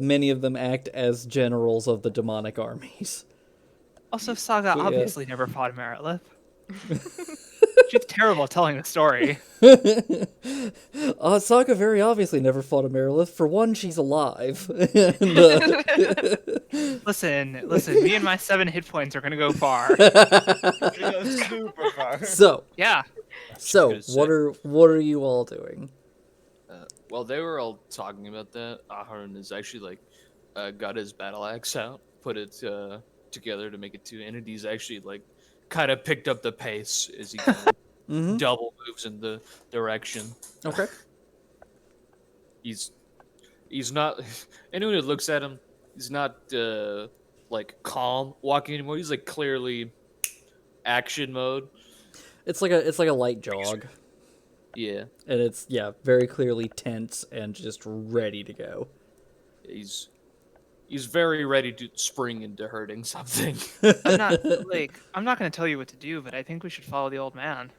many of them act as generals of the demonic armies. Also, Saga Yeah. obviously never fought a Marilith. She's terrible at telling the story. Sokka very obviously never fought a Marilith. For one, she's alive. And, Listen, me and my 7 hit points are gonna go far. We go super far. so Yeah. so Just what gonna are you all doing? While they were all talking about that, Aharon is actually like got his battle axe out, put it together to make it 2 entities. Actually, like kind of picked up the pace as he kind of Mm-hmm. double moves in the direction. Okay. He's not anyone who looks at him. He's not like calm walking anymore. He's like clearly action mode. It's like a light jog. Yeah, And it's very clearly tense and just ready to go. he's He's very ready to spring into hurting something. I'm not I'm not going to tell you what to do, but I think we should follow the old man.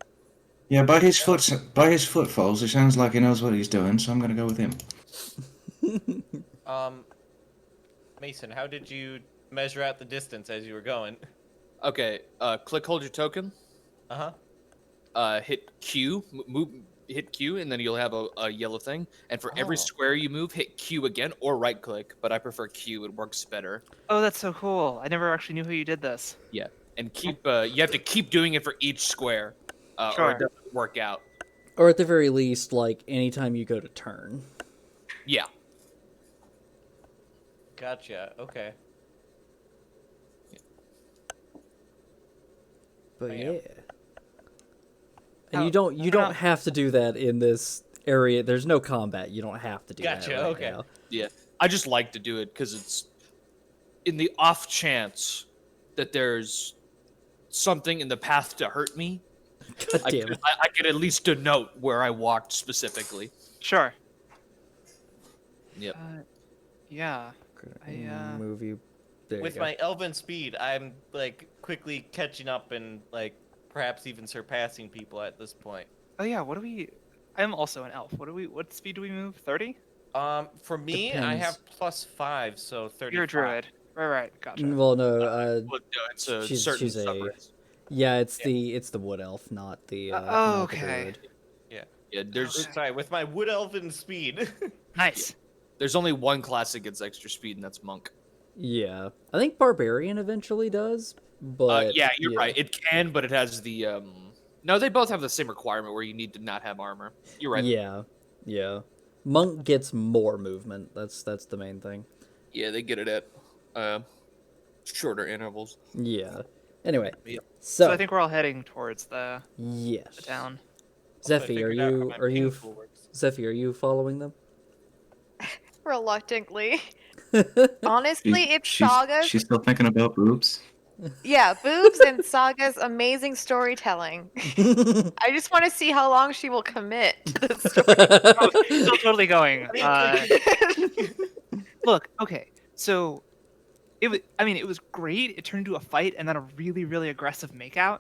Yeah, by his footfalls, it sounds like he knows what he's doing, so I'm gonna go with him. Mason, how did you measure out the distance as you were going? Okay, click hold your token. Hit Q, hit Q, and then you'll have a yellow thing. And for every square you move, hit Q again or right click. But I prefer Q; it works better. Oh, that's so cool. I never actually knew how you did this. Yeah, and keep. You have to keep doing it for each square, or Sure. it doesn't work out. Or at the very least, like, anytime you go to turn. Yeah. Gotcha. Okay. But Yeah. yeah. And Oh, you don't have to do that in this area. There's no combat. You don't have to do Gotcha, that right okay. now. Yeah, I just like to do it because it's in the off chance that there's something in the path to hurt me. God damn it. I could at least denote where I walked specifically. Sure. Yep. Yeah. Move you. There With you go. my elven speed, I'm like quickly catching up and like perhaps even surpassing people at this point. Oh yeah. What do we? I'm also an elf. What speed do we move? 30? For me, I Depends. have +5, so 35. You're a druid. Right. Gotcha. Well, no. Well, no, it's a certain she's a. subrace. Yeah, it's the wood elf, not the. Oh, not the okay. druid. Yeah, there's Sorry, with my wood elven speed. Nice. there's only one class that gets extra speed, and that's monk. Yeah, I think barbarian eventually does, but Yeah, you're right. It can, but it has the No, they both have the same requirement where you need to not have armor. You're right. Yeah. Monk gets more movement. That's the main thing. Yeah, they get it at shorter intervals. Yeah. Anyway, Yeah. So I think we're all heading towards the yes. town. Zephy, Zephy, are you following them? Reluctantly. Honestly, it's she's, Saga's. she's still thinking about boobs. Yeah, boobs and Saga's amazing storytelling. I just want to see how long she will commit to the story. Still totally going. Look, okay, so it was great. It turned into a fight and then a really, really aggressive makeout.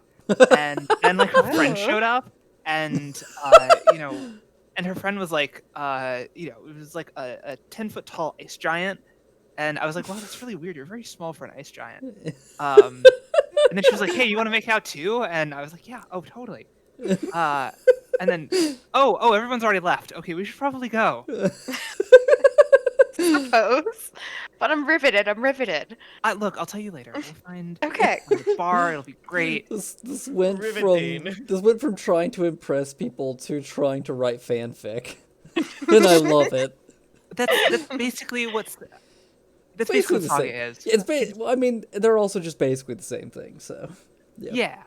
And then like her friend showed up and and her friend was like it was like a 10-foot tall ice giant. And I was like, wow, that's really weird. You're very small for an ice giant. And then she was like, hey, you want to make out too? And I was like, yeah, oh, totally. And then, oh, everyone's already left. Okay, we should probably go. Suppose. But I'm riveted. Look, I'll tell you later. We'll find Okay. a bar. It'll be great. This went Riveting. from trying to impress people to trying to write fanfic, and I love it. That's basically That's basically what Saga is. It's I mean, they're also just basically the same thing. So, yeah.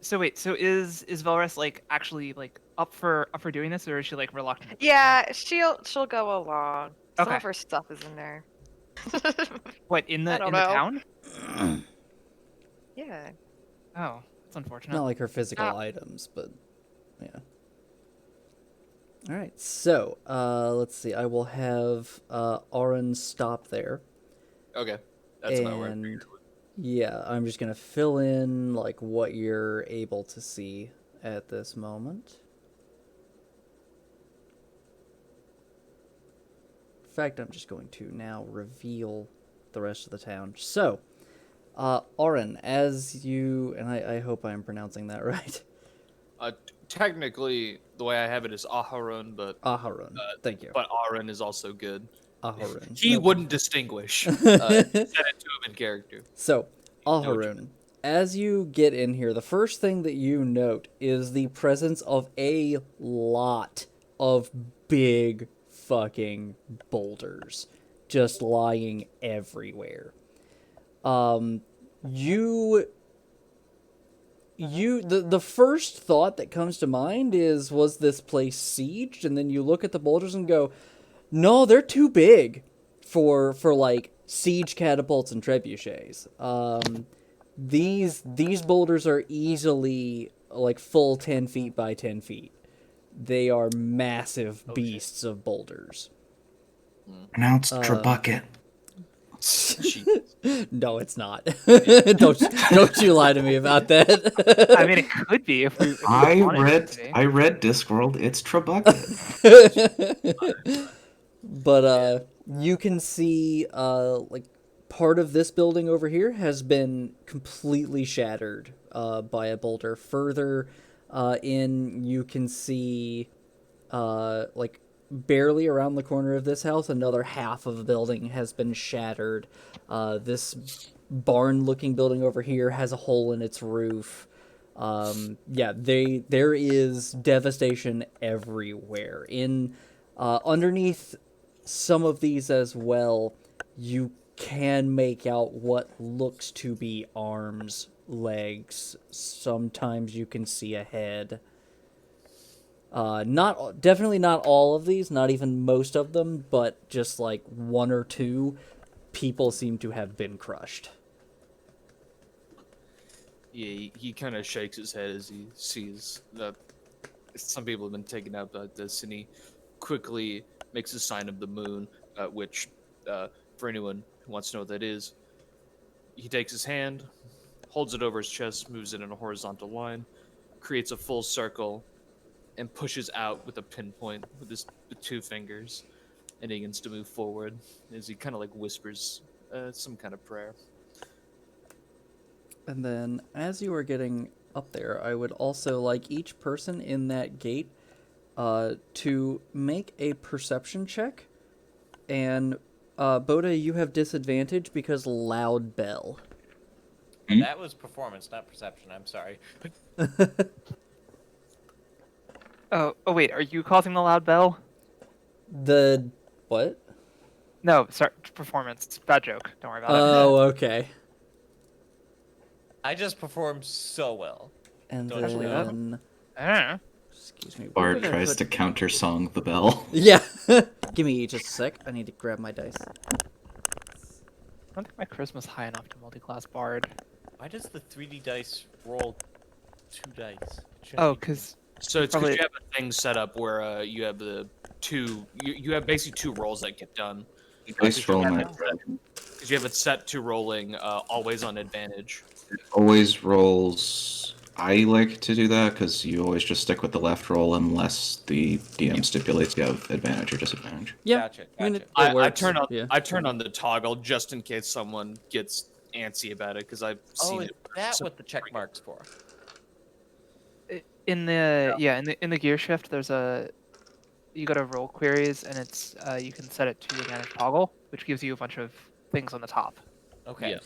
So wait, so is Velrus like actually like up for doing this, or is she like reluctant? Yeah, she'll go along. Some Okay. of her stuff is in there. What in the I don't the know. town? Yeah. Oh, that's unfortunate. not like her physical items, but yeah. All right, so let's see. I will have Auron stop there. Okay, that's not where. And yeah, I'm just gonna fill in like what you're able to see at this moment. In fact, I'm just going to now reveal the rest of the town. So, Auron, as you and I hope I'm pronouncing that right. Technically, the way I have it is Aharon, but Aharon. Thank you. but Auron is also good. Aharon. He Nope. wouldn't distinguish. Said it to him in character. So, Aharon, as you get in here, the first thing that you note is the presence of a lot of big fucking boulders just lying everywhere. The first thought that comes to mind is, was this place sieged? And then you look at the boulders and go, no, they're too big for like siege catapults and trebuchets. These boulders are easily like full 10 feet by 10 feet. They are massive Oh, shit. beasts of boulders. Pronounced Trabucket. No, it's not. don't you lie to me about that. I mean, it could be if we I wanted it to be. read Discworld. It's Trabucket. But you can see like part of this building over here has been completely shattered by a boulder. Further in, you can see like barely around the corner of this house, another half of the building has been shattered. This barn-looking building over here has a hole in its roof. Yeah, there is devastation everywhere. In underneath some of these as well, you can make out what looks to be arms, legs. Sometimes you can see a head. Definitely not all of these, not even most of them, but just like one or two people seem to have been crushed. Yeah, he kind of shakes his head as he sees that some people have been taken out by this, and he quickly makes a sign of the moon, which, for anyone who wants to know what that is, he takes his hand, holds it over his chest, moves it in a horizontal line, creates a full circle, and pushes out with a pinpoint with his two fingers, and he begins to move forward as he kind of like whispers some kind of prayer. And then, as you are getting up there, I would also like each person in that gate to make a perception check. And, Boda, you have disadvantage because loud bell. That was performance, not perception. I'm sorry. Oh, wait, are you causing the loud bell? The... what? No, sorry, performance. Bad joke. Don't worry about it. Oh, okay. I just performed so well. And Don't believe that. then... I don't know. Excuse me. where Bart did I tries put- to counter-song the bell. Yeah. Give me just a sec. I need to grab my dice. I don't think my charisma's high enough to multi-class bard. Why does the 3D dice roll 2 dice? It shouldn't Oh, be- because So it's Probably- because you have a thing set up where you have the two, you have basically two rolls that get done. Dice roll my Because you have it set to rolling always on advantage. always rolls. I like to do that because you always just stick with the left roll unless the DM stipulates you have advantage or disadvantage. Yeah. Gotcha. I mean, Gotcha. it I works. turn on Yeah. I turn on the toggle just in case someone gets antsy about it because I've Oh, seen is it. that so- what the check mark's for? in the gear shift, there's a you go to roll queries and it's you can set it to advantage toggle, which gives you a bunch of things on the top, Okay. Yeah.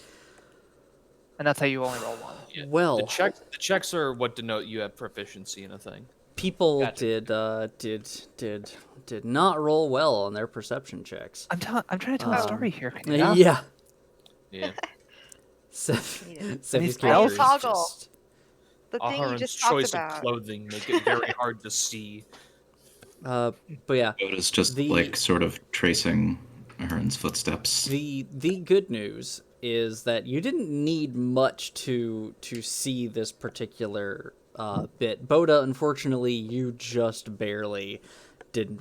and that's how you only roll one. Yeah. Well, The checks are what denote you have proficiency in a thing. people Gotcha. did not roll well on their perception checks. I'm trying to tell a story here. Can you Yeah. Yeah. Needed. Seffi's spells? character is Toggle. just- The thing you Aharon's just talked choice about. of clothing make it very hard to see. but yeah, Yoda's just The- like sort of tracing Ahern's footsteps. the good news is that you didn't need much to see this particular bit. Boda, unfortunately, you just barely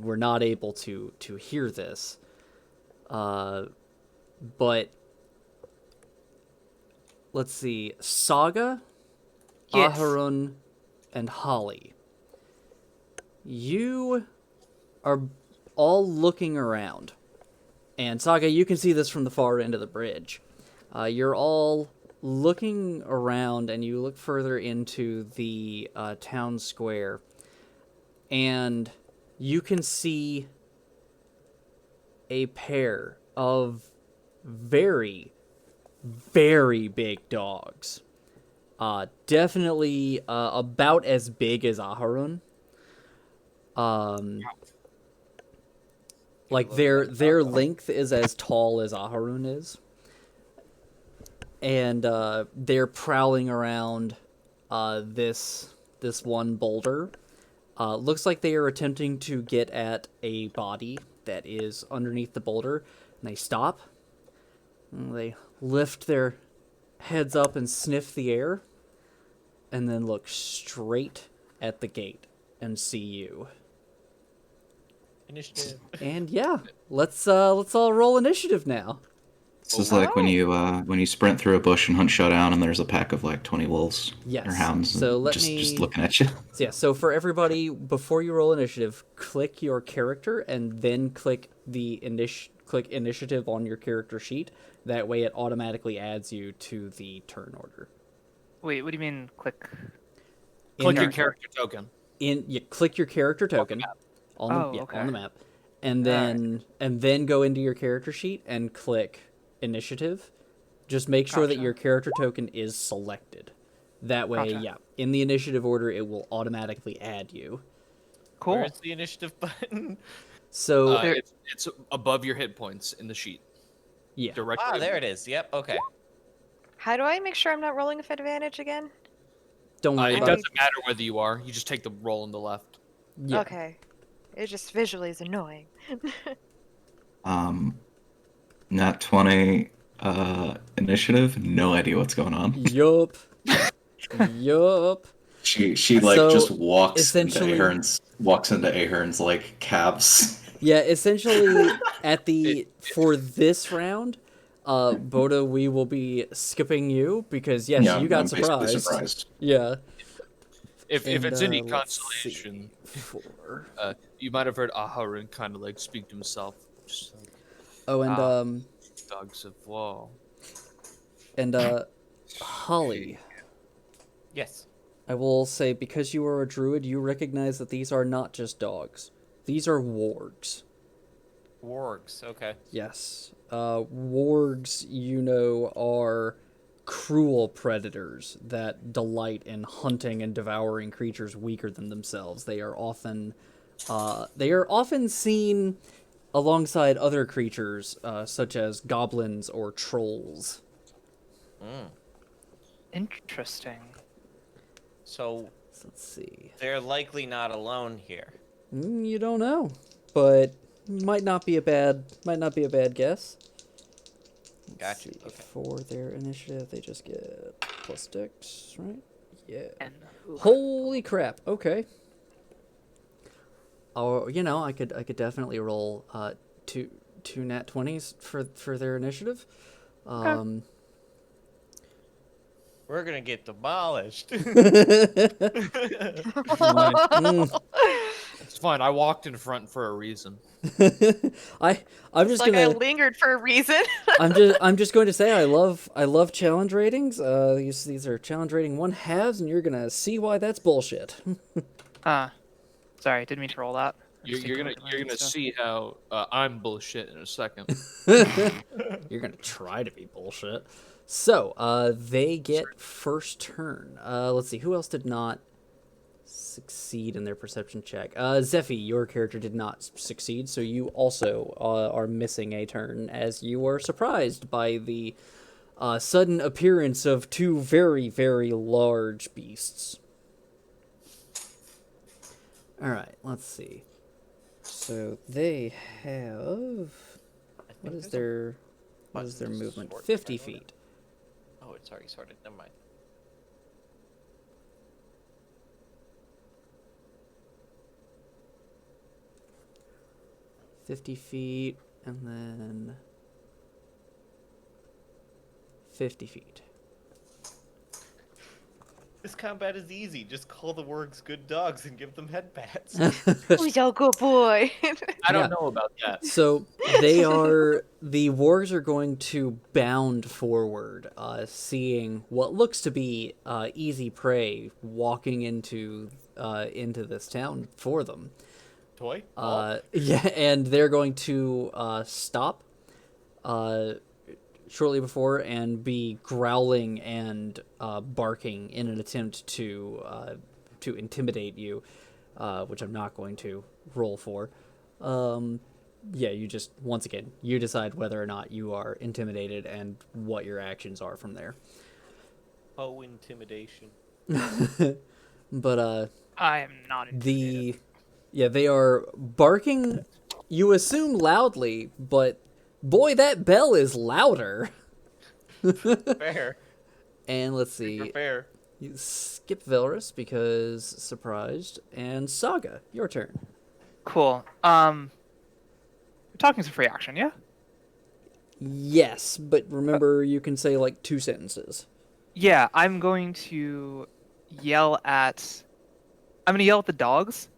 were not able to hear this. But let's see, Saga, Yes. Aharon, and Holly. You are all looking around. And Saga, you can see this from the far end of the bridge. You're all looking around, and you look further into the town square, and you can see a pair of very, very big dogs. Definitely about as big as Aharon. Like their length is as tall as Aharon is. And they're prowling around this one boulder. Looks like they are attempting to get at a body that is underneath the boulder, and they stop. And they lift their heads up and sniff the air, and then look straight at the gate and see you. Initiative. And yeah, let's all roll initiative now. This is like when you sprint through a bush and hunt showdown, and there's a pack of like 20 wolves Yes. or hounds, So let just me looking at you. So yeah, so for everybody, before you roll initiative, click your character and then click the initiative on your character sheet. That way, it automatically adds you to the turn order. Wait, what do you mean? Click. Click your In- character token. You click your character token on the Oh, okay. on the map, and then go into your character sheet and click initiative. Just make sure that Gotcha. your character token is selected. That way, Gotcha. yeah, in the initiative order, it will automatically add you. Cool. Where's the initiative button? So It's above your hit points in the sheet. yeah, Directly. Ah, there it is. Yep. Okay. How do I make sure I'm not rolling with advantage again? don't worry It about doesn't matter whether you are. You just take the roll on the left. Yeah. Okay. It just visually is annoying. Nat 20 initiative. No idea what's going on. Yup. Yup. She like So, just walks into essentially- Ahern's like cabs. Yeah, essentially for this round, Boda, we will be skipping you because yes, Yeah, you got I'm basically surprised. surprised. Yeah. If And, it's any let's consolation, see. 4. you might have heard Aharon kind of like speak to himself, just like Oh, and dogs of war. Holly, Yes. I will say because you are a druid, you recognize that these are not just dogs. These are wargs. Wargs. Okay. Yes. Wargs, are cruel predators that delight in hunting and devouring creatures weaker than themselves. They are often seen alongside other creatures, such as goblins or trolls. Interesting. So Let's see. they're likely not alone here. You don't know, but might not be a bad guess. Let's Gotcha, see. okay. For their initiative, they just get plus dex, right? Yeah. And Holy crap! Okay. Oh, I could definitely roll two nat 20s for their initiative. We're gonna get demolished. It's fine. I walked in front for a reason. I'm It's just like I gonna lingered for a reason. I'm just going to say I love challenge ratings. These are challenge rating 1/2, and you're gonna see why that's bullshit. sorry, didn't mean to roll that. I was You're taking a gonna look at my you're own gonna stuff. see how I'm bullshit in a second. You're gonna try to be bullshit. So, they get first turn. Let's see, who else did not succeed in their perception check? Zephy, your character did not succeed, so you also are missing a turn, as you are surprised by the sudden appearance of two very, very large beasts. Alright, let's see. So, they have... What is their movement? Sword 50 turn order. feet. Oh, it's already sorted. Never mind. feet, and then 50 feet. This combat is easy. Just call the wargs good dogs and give them head pats. Who's your good boy? I don't Yeah. know about that. So the wargs are going to bound forward, seeing what looks to be easy prey walking into this town for them. Toy? Yeah, and they're going to stop shortly before and be growling and barking in an attempt to intimidate you, which I'm not going to roll for. Yeah, you just, once again, you decide whether or not you are intimidated and what your actions are from there. Oh, intimidation. But I am not intimidated. they are barking, you assume loudly, but boy, that bell is louder. Fair. And let's see. Fair. You skip Velrus because surprised, and Saga, your turn. Cool. Talking's a free action, yeah? Yes, but remember you can say like 2 sentences. Yeah, I'm going to yell at the dogs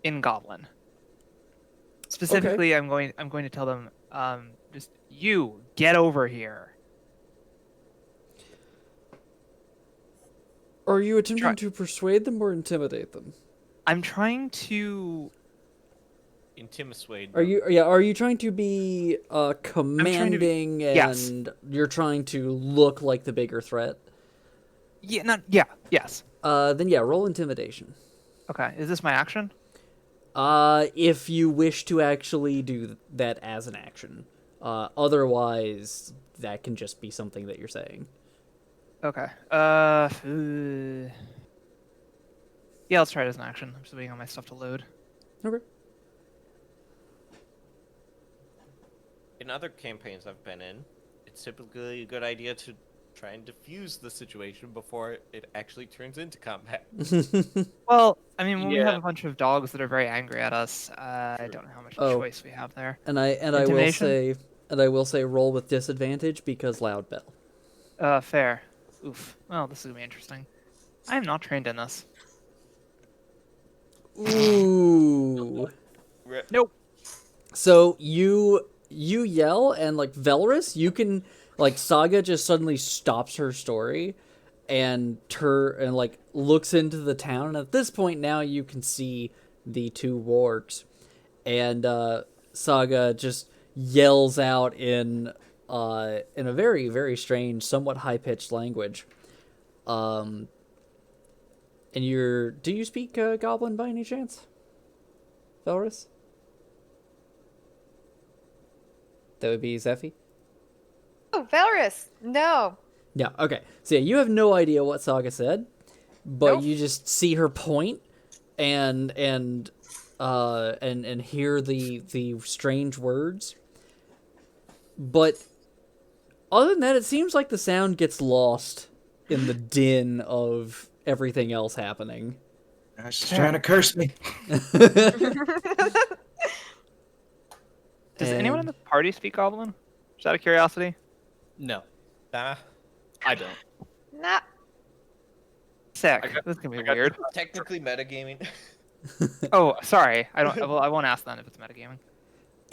in Goblin. Specifically, I'm going to tell them, just you get over here. Are you attempting to persuade them or intimidate them? I'm trying to Intimidate. Are you trying to be commanding yes. and you're trying to look like the bigger threat? Yes. Then yeah, roll intimidation. Okay, is this my action? If you wish to actually do that as an action. Otherwise, that can just be something that you're saying. Okay. Yeah, let's try it as an action. I'm just waiting on my stuff to load. Okay. In other campaigns I've been in, it's typically a good idea to try and diffuse the situation before it actually turns into combat. Well, I mean, when we have Yeah. a bunch of dogs that are very angry at us, I don't know how much choice we have there. And I will say roll with disadvantage because loud bell. Fair. Oof. Well, this is gonna be interesting. I am not trained in this. Ooh. Nope. So you yell and like Velrus, you can like Saga just suddenly stops her story and like looks into the town, and at this point now you can see the 2 wargs, and Saga just yells out in a very, very strange, somewhat high pitched language. And do you speak Goblin by any chance, Velrus? That would be Zephy? Oh, Valrus! No. Yeah, okay. So yeah, you have no idea what Saga said, but Nope. you just see her point and hear the strange words. But other than that, it seems like the sound gets lost in the din of everything else happening. She's trying to curse me. Does anyone in the party speak Goblin? Just out of curiosity. No, Nah. I don't. Nah. Sick. I got- This is gonna I be got- weird. Technically metagaming. Oh, sorry. I don't. Well, I won't ask then if it's metagaming.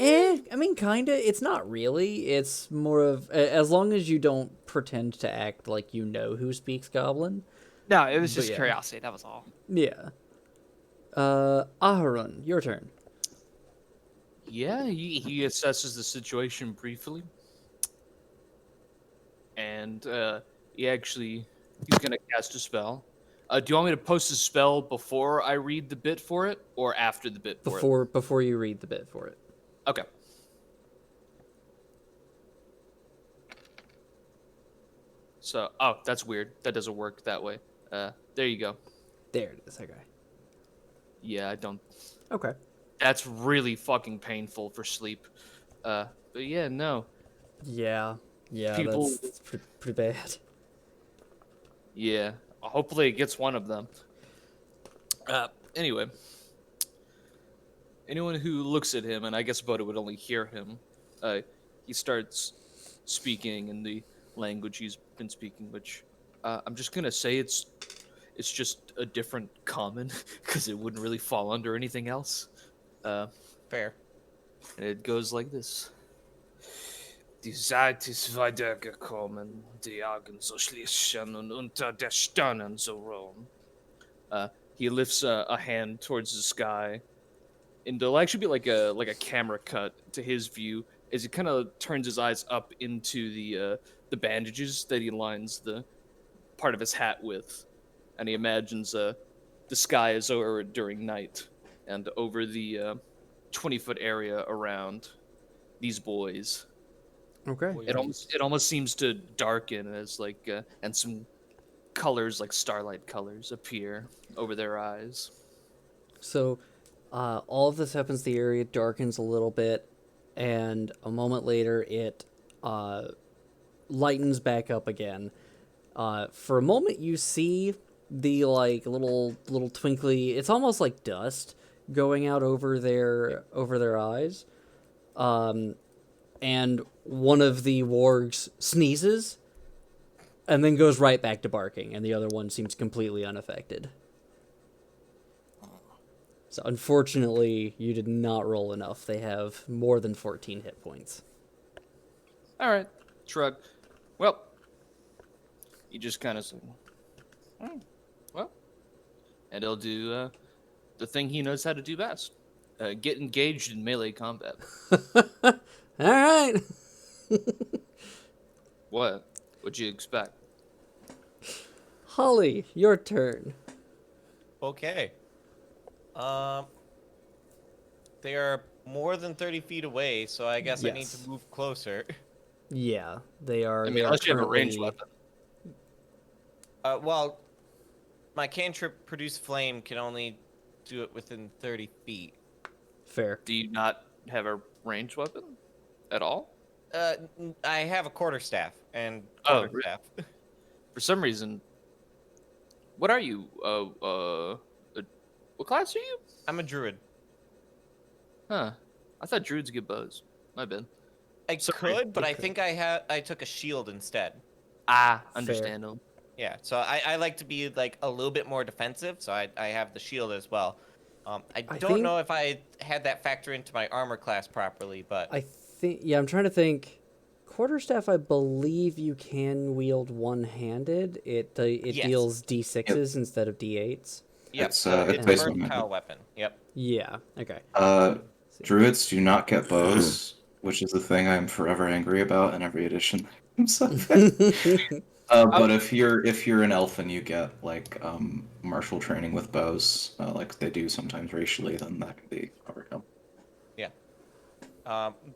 I mean, kinda. It's not really. It's more of as long as you don't pretend to act like you know who speaks Goblin. No, it was But just yeah. curiosity. That was all. Yeah. Aharon, your turn. Yeah, he assesses the situation briefly, and he's gonna cast a spell. Do you want me to post a spell before I read the bit for it, or after the bit for it? Before you read the bit for it. Okay. So, that's weird. That doesn't work that way. There you go. There it is. Okay. Yeah, I don't. Okay. That's really fucking painful for sleep. But yeah, no. Yeah. Yeah. People- That's pretty bad. Yeah. Hopefully it gets one of them. Anyway. Anyone who looks at him, and I guess Boda would only hear him, he starts speaking in the language he's been speaking, which I'm just gonna say it's just a different common, because it wouldn't really fall under anything else. Fair. And it goes like this. Die Zeit ist weitergekommen, die Augen so schließen und unter der Sternen so ruhen. He lifts a hand towards the sky, and it'll actually be like a camera cut to his view as he kind of turns his eyes up into the bandages that he lines the part of his hat with, and he imagines the sky is over during night, and over the 20-foot area around these boys. Okay. It almost seems to darken as like and some colors like starlight colors appear over their eyes. So, all of this happens. The area darkens a little bit, and a moment later, it lightens back up again. For a moment, you see the like little twinkly. It's almost like dust going out over their eyes. And one of the wargs sneezes and then goes right back to barking, and the other one seems completely unaffected. So unfortunately, you did not roll enough. They have more than 14 hit points. All right. Shrug. Well, you just kind of say, well, and he'll do the thing he knows how to do best: get engaged in melee combat. All right. What? What'd you expect? Holly, your turn. Okay. They are more than 30 feet away, so I guess I need Yes. to move closer. Yeah, they are. I they mean, are unless you have a ranged currently- weapon. Well, my cantrip produce flame can only do it within 30 feet. Fair. Do you not have a ranged weapon at all? I have a quarterstaff and Oh, quarterstaff. For some reason, what are you? What class are you? I'm a druid. Huh. I thought druids get bows. My bad. I Sorry, could, but they I could. think I took a shield instead. Ah, Fair. understandable. Yeah, so I like to be like a little bit more defensive, so I have the shield as well. I don't think- know if I had that factor into my armor class properly, but I think. Yeah, I'm trying to think. Quarterstaff, I believe you can wield one-handed. It Yes. deals d6s instead of d8s. yep, It's, so it's it's a based on versatile magic. weapon. Yep. Yeah. Okay. Druids do not get bows, which is the thing I'm forever angry about in every edition. But if you're an elf and you get like martial training with bows, like they do sometimes racially, then that can be overcome. Yeah.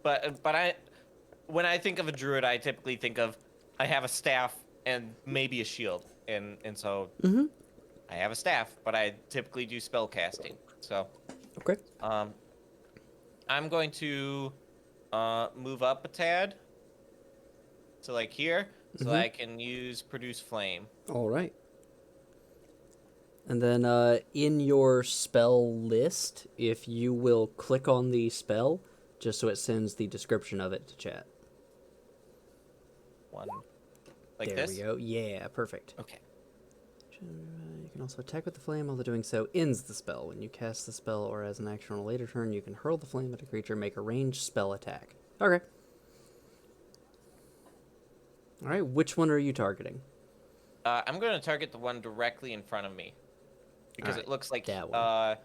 But when I think of a druid, I typically think of I have a staff and maybe a shield, and so I have a staff, but I typically do spell casting. So Okay. I'm going to move up a tad to like here, so I can use produce flame. All right. And then in your spell list, if you will click on the spell, just so it sends the description of it to chat. One, like there this. we go. Yeah, perfect. Okay. You can also attack with the flame, although doing so ends the spell. When you cast the spell or as an action on a later turn, you can hurl the flame at a creature, make a ranged spell attack. Okay. All right, which one are you targeting? I'm going to target the one directly in front of me because Alright, it looks like that one.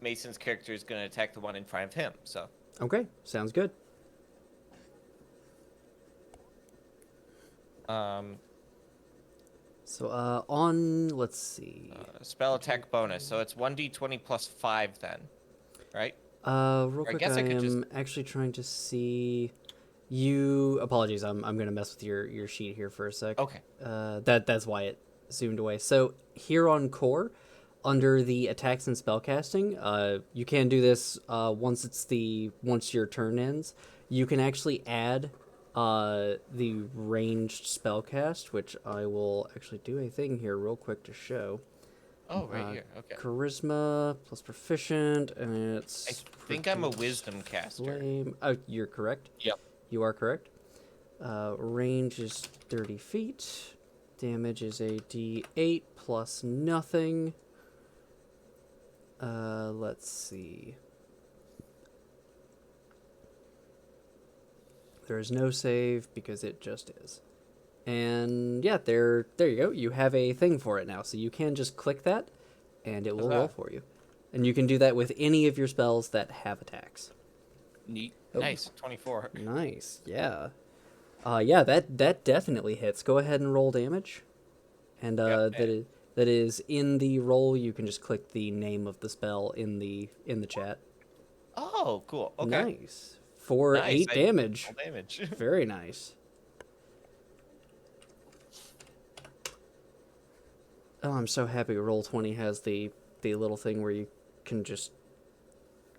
Mason's character is going to attack the one in front of him. So Okay, sounds good. So on, let's see. spell attack bonus. So it's 1d20 plus 5 then, right? Real I quick, guess I I could just- am actually trying to see. You apologies. I'm gonna mess with your sheet here for a sec. Okay. That's why it zoomed away. So here on core, under the attacks and spellcasting, you can do this once your turn ends. You can actually add the ranged spellcast, which I will actually do a thing here real quick to show. Oh, right here. Okay. Charisma plus proficient, and I it's. think I'm a produce wisdom caster. flame. Oh, you're correct. Yep. You are correct. Range is 30 feet. Damage is a d8 plus nothing. Let's see. There is no save because it just is. And yeah, there you go. You have a thing for it now. So you can just click that and it will roll Huzzah. for you. And you can do that with any of your spells that have attacks. Neat. Oh, Nice. 24. Nice. Yeah. Yeah, that definitely hits. Go ahead and roll damage. And Yep, that is in the roll. You can just click the name of the spell in the chat. Oh, cool. Okay. Nice. For Nice, 8 damage. Full damage. Very nice. Oh, I'm so happy Roll20 has the little thing where you can just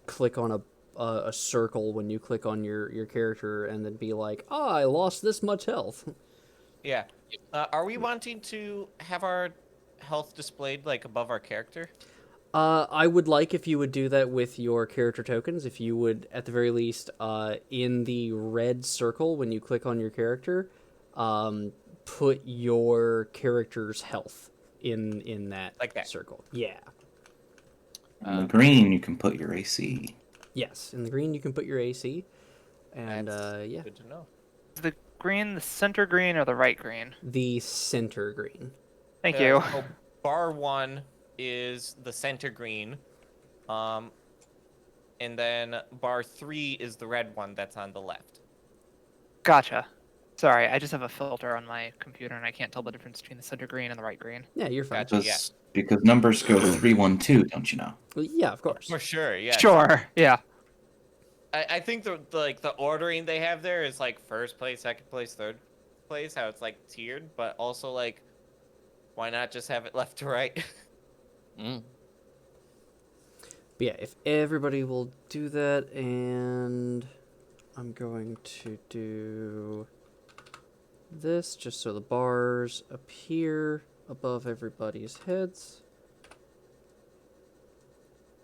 click on a circle when you click on your character and then be like, "Oh, I lost this much health." Yeah. Are we wanting to have our health displayed like above our character? I would like if you would do that with your character tokens. If you would, at the very least, in the red circle when you click on your character, put your character's health in that Like that. circle. Yeah. In the green, you can put your AC. Yes. In the green, you can put your AC, and That's yeah, good to know. Is the green the center green or the right green? the center green. Thank you. So bar 1 is the center green, and then bar 3 is the red one that's on the left. Gotcha. Sorry, I just have a filter on my computer and I can't tell the difference between the center green and the right green. Yeah, you're fine. Gotcha. Because numbers go 3, 1, 2, don't you know? Well, yeah, of course. For sure, yeah. Sure. Yeah. I think the ordering they have there is like first place, second place, third place, how it's like tiered, but also like, why not just have it left to right? Mm. But yeah, if everybody will do that, and I'm going to do this just so the bars appear above everybody's heads.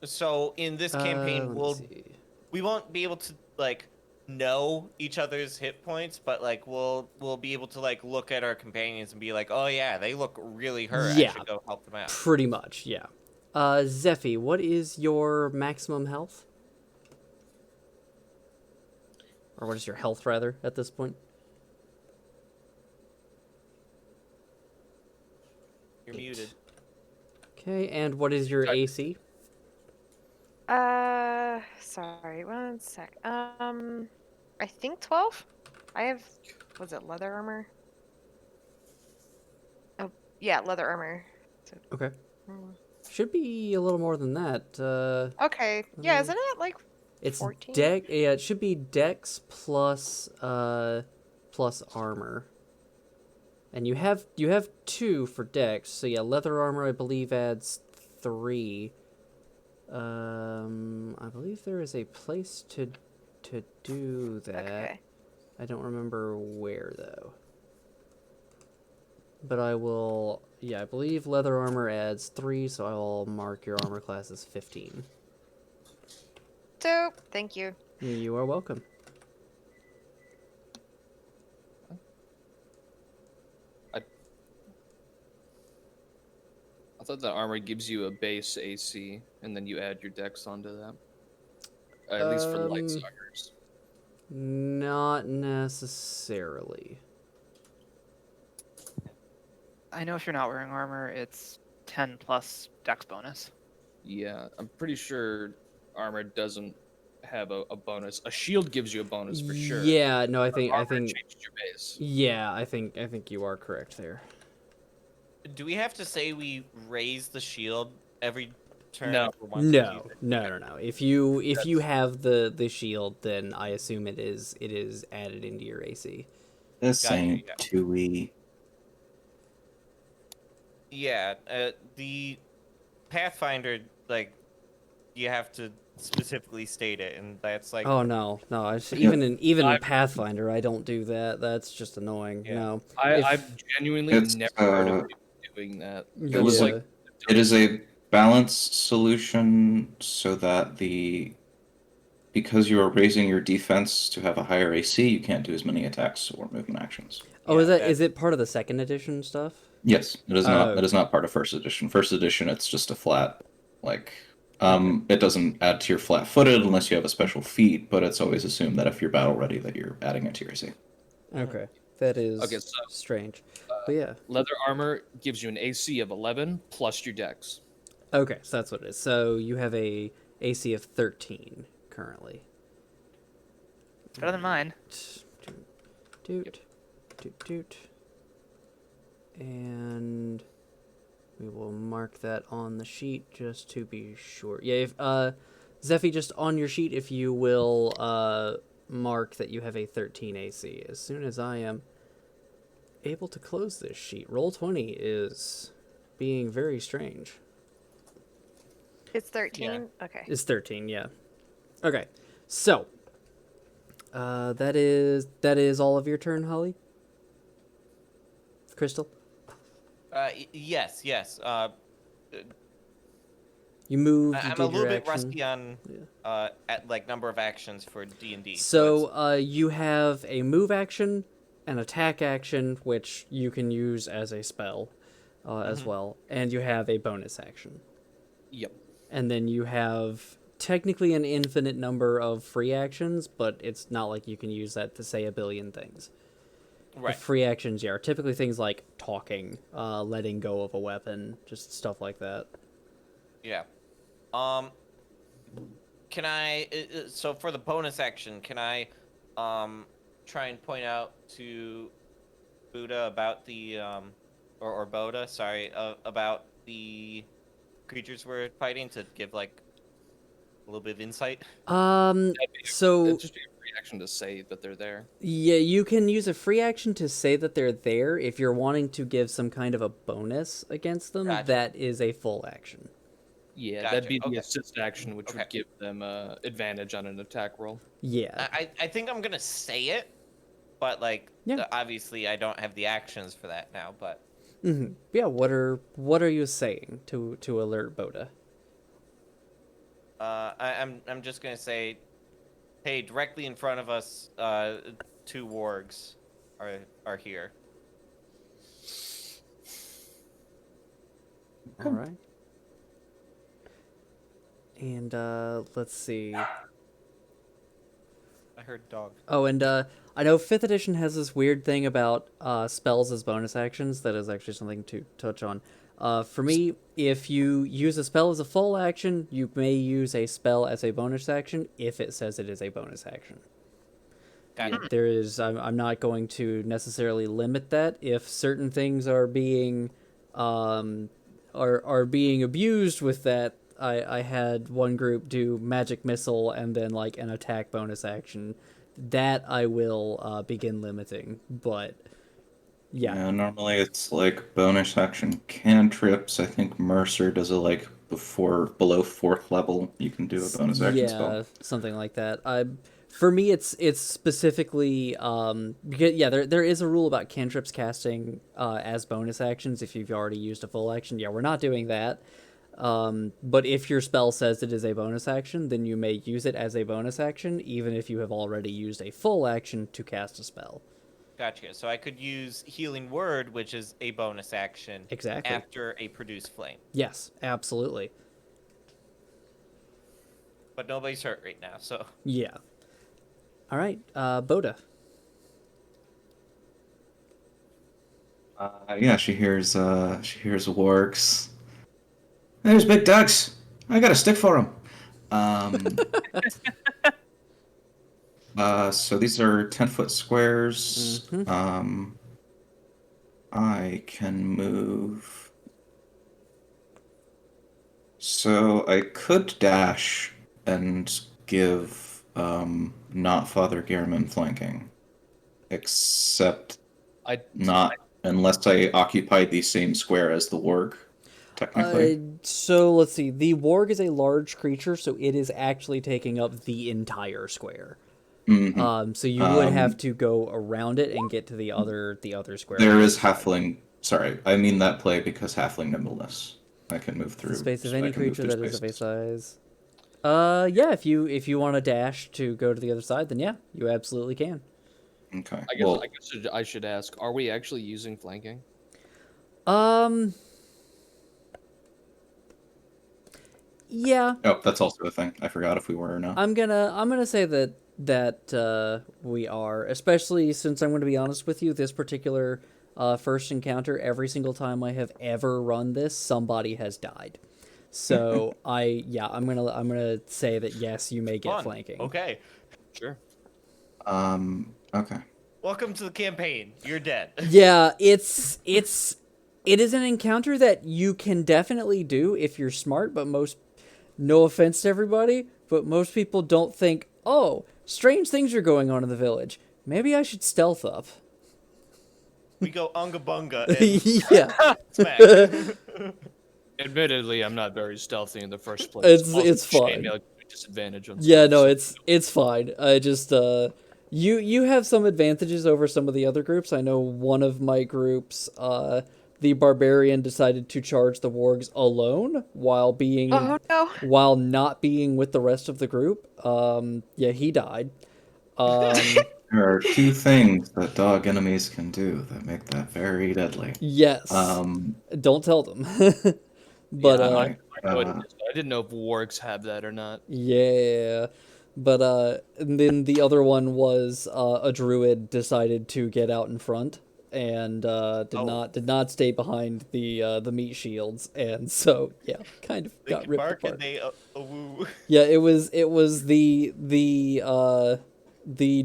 So in this campaign, Let me see. we won't be able to like know each other's hit points, but like we'll be able to like look at our companions and be like, oh yeah, they look really hurt. Yeah. I should go help them out. Pretty much, yeah. Zephy, what is your maximum health? Or what is your health, rather, at this point? You're 8. muted. Okay, and what is your AC? Sorry, one sec. I think 12? I have, was it leather armor? Oh, yeah, leather armor. So, Okay. mm. Should be a little more than that. Okay, yeah, isn't it like It's 14? dex. Yeah, it should be dex plus plus armor. And you have 2 for dex. So yeah, leather armor I believe adds 3. I believe there is a place to do that. Okay. I don't remember where though. But I will. Yeah, I believe leather armor adds 3, so I'll mark your armor class as 15. Dope, thank you. You are welcome. I thought that armor gives you a base AC, and then you add your dex onto that. At least for light suckers. Not necessarily. I know if you're not wearing armor, it's 10 plus dex bonus. Yeah, I'm pretty sure armor doesn't have a bonus. A shield gives you a bonus for sure. Yeah, no, I think Changes your base. yeah, I think you are correct there. Do we have to say we raise the shield every turn? No. for once we use No. it? If you have the shield, then I assume it is added into your AC. This Gotcha, ain't yeah. 2E. Yeah, the Pathfinder, like, you have to specifically state it, and that's like, Oh no, even in Pathfinder, I don't do that. That's just annoying. Yeah. No, I've genuinely It's, never heard of people doing that. Yeah. It was like like it is a balanced solution so that because you are raising your defense to have a higher AC, you can't do as many attacks or movement actions. Oh, Yeah, is it part of the second edition stuff? Yes, it is not. Oh. It is not part of first edition. First edition, it's just a flat, like, it doesn't add to your flat-footed unless you have a special feat. But it's always assumed that if you're battle ready, that you're adding it to your AC. Okay, that is Okay, so, strange. But yeah, leather armor gives you an AC of 11 plus your dex. okay, so that's what it is. So you have a AC of 13 currently. It's better than mine. Doot. And we will mark that on the sheet just to be sure. Yeah, if Zephy, just on your sheet, if you will mark that you have a 13 AC. As soon as I am able to close this sheet, Roll20 is being very strange. It's 13? Okay. It's 13, yeah. Okay, so that is all of your turn, Holly. Crystal. Yes, yes. You moved, you I'm a did your little bit action. rusty on Yeah. at like number of actions for D&D. So you have a move action, an attack action, which you can use as a spell as well, and you have a bonus action. Yep. And then you have technically an infinite number of free actions, but it's not like you can use that to say a billion things. right. The free actions, yeah, are typically things like talking, letting go of a weapon, just stuff like that. Yeah. Can I? So for the bonus action, can I, try and point out to Buddha about the or Boda, sorry, about the creatures we're fighting to give like a little bit of insight? So It'd just be a reaction to say that they're there. yeah, you can use a free action to say that they're there. If you're wanting to give some kind of a bonus against them, Gotcha. that is a full action. Yeah, Gotcha, that'd be the okay. assist action, which Okay. would give them advantage on an attack roll. Yeah. I think I'm gonna say it, but like Yeah. obviously I don't have the actions for that now. But Yeah, what are you saying to alert Boda? I'm just gonna say, hey, directly in front of us, 2 wargs are here. All right. And let's see. I heard dog. Oh, and I know 5th edition has this weird thing about spells as bonus actions that is actually something to touch on. For me, if you use a spell as a full action, you may use a spell as a bonus action if it says it is a bonus action. Gotcha. There is, I'm not going to necessarily limit that. If certain things are being are being abused with that, I had one group do magic missile and then like an attack bonus action. That I will begin limiting, but yeah. Normally it's like bonus action cantrips. I think Mercer does it like below 4th level. You can do a bonus action spell. Something like that. For me, it's specifically because there is a rule about cantrips casting as bonus actions if you've already used a full action. Yeah, we're not doing that. But if your spell says it is a bonus action, then you may use it as a bonus action, even if you have already used a full action to cast a spell. Gotcha. So I could use Healing Word, which is a bonus action. Exactly. After a Produce Flame. Yes, absolutely. But nobody's hurt right now, so. Yeah. All right, Boda. Yeah, she hears wargs. There's big dogs. I got a stick for him. So these are 10-foot squares. I can move. So I could dash and give not Father Gehrman flanking, except not unless I occupied the same square as the warg. Technically. So let's see. The warg is a large creature, so it is actually taking up the entire square. So you would have to go around it and get to the other square. There is halfling. Sorry, I mean that play because halfling nimbleness. I can move through The space of so I any can move creature through that is of a spaces. size. Yeah. If you want to dash to go to the other side, then yeah, you absolutely can. Okay. I guess I should ask: are we actually using flanking? Yeah. Oh, that's also a thing. I forgot if we were or not. I'm gonna say that we are, especially since I'm going to be honest with you. This particular first encounter, every single time I have ever run this, somebody has died. So I'm gonna say that yes, you may get Fun. flanking. Okay. Sure. Okay. Welcome to the campaign. You're dead. Yeah, it is an encounter that you can definitely do if you're smart, but no offense to everybody, but most people don't think, oh, strange things are going on in the village. Maybe I should stealth up. We go unga bunga and Yeah. smack. Admittedly, I'm not very stealthy in the first place. It's fine. Chainmail gives me disadvantage on Yeah, stealth, no, so- it's fine. I just you have some advantages over some of the other groups. I know one of my groups, the barbarian decided to charge the wargs alone Oh no. while not being with the rest of the group. Yeah, he died. Um, There are two things that dog enemies can do that make that very deadly. yes. Don't tell them. But yeah, I, I know it is, but I didn't know if wargs have that or not. yeah. But and then the other one was a druid decided to get out in front and did not stay behind the meat shields, and so yeah, kind of They got can ripped bark apart. and they woo. Yeah, it was the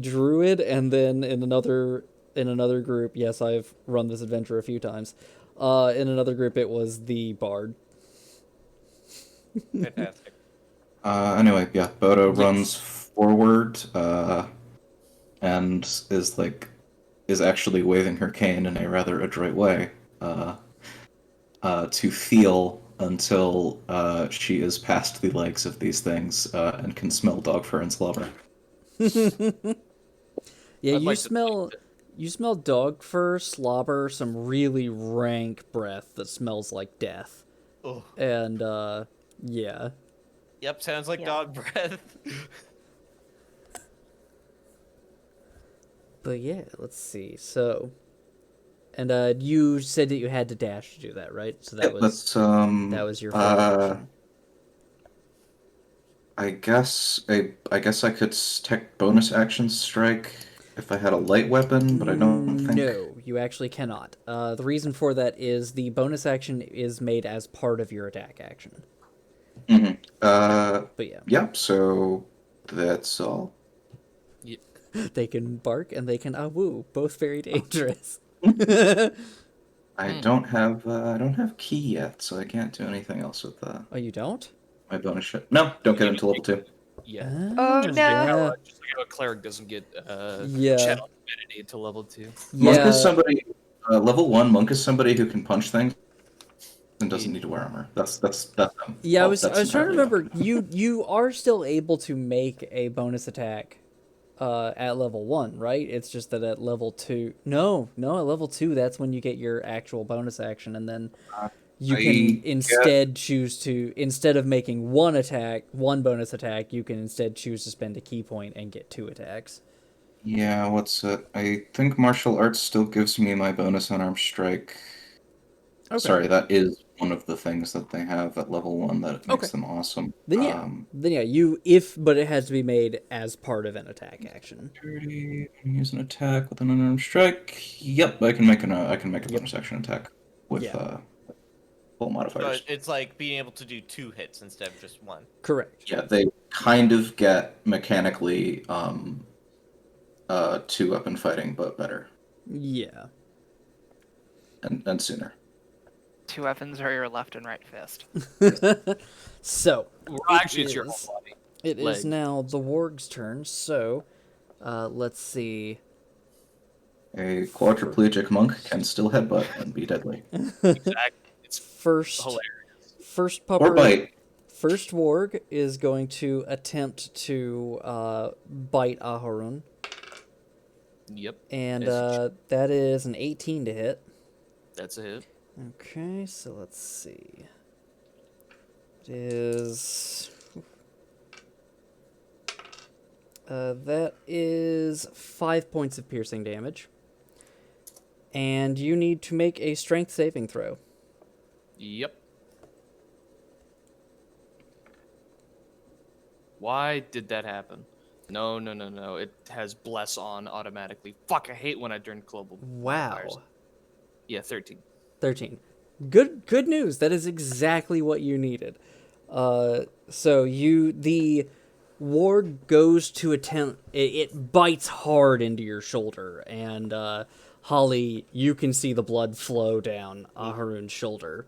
druid, and then in another group. Yes, I've run this adventure a few times. In another group, it was the bard. Fantastic. Anyway, yeah, Bodo Yes. runs forward, and is actually waving her cane in a rather adroit way, to feel until she is past the legs of these things, and can smell dog fur and slobber. Yeah, I'd like to think you smell dog fur, slobber, some really rank breath that smells like death. Oh, And yeah. yep, sounds like Yeah. dog breath. But yeah, let's see. So and you said that you had to dash to do that, right? So that was your full action. I guess I could take bonus action strike if I had a light weapon, but I don't think. No, you actually cannot. The reason for that is the bonus action is made as part of your attack action. Mhm. But yeah, Yeah. So that's all. they can bark and they can woo, both very dangerous. I don't have key yet, so I can't do anything else with Oh, you don't? my bonus shit. No, don't get until level 2. Yeah. Oh Ah, no. Yeah. Just like how a cleric doesn't get Yeah. channel divinity until level 2. Monk Yeah. is somebody. Level 1 monk is somebody who can punch things and doesn't need to wear armor. That's them. Yeah, I Well, was that's trying to entirely remember. You are still able to make a bonus attack at level 1, right? It's just that at level 2. No, at level 2 that's when you get your actual bonus action, and then you I can get- instead choose to, instead of making one bonus attack, you can instead choose to spend a key point and get 2 attacks. Yeah, what's it? I think martial arts still gives me my bonus unarmed strike. Okay. Sorry, that is one of the things that they have at level 1 that makes Okay. them awesome. Then yeah, but it has to be made as part of an attack action. Use an attack with an unarmed strike. Yep, I can make a bonus action attack with Yeah. full modifiers. But it's like being able to do 2 hits instead of just 1. Correct. Yeah, they kind of get mechanically 2 up in fighting, but better Yeah. and sooner. 2 weapons are your left and right fist. So Well, it actually, it's your whole is- body. It is leg. now the warg's turn. So let's see. A quadriplegic monk can still headbutt and be deadly. Exactly. It's First hilarious. first Or pupper. bite. First warg is going to attempt to bite Aharun, Yep. and As that is an 18 to hit. That's a hit. Okay, so let's see. It is. That is 5 points of piercing damage. And you need to make a strength saving throw. Yep. Why did that happen? No. It has bless on automatically. Fuck, I hate when I turn global modifiers. Wow. Yeah, 13. 13. Good news. That is exactly what you needed. So the warg goes to attempt. It bites hard into your shoulder, and Holly, you can see the blood flow down Aharun's shoulder.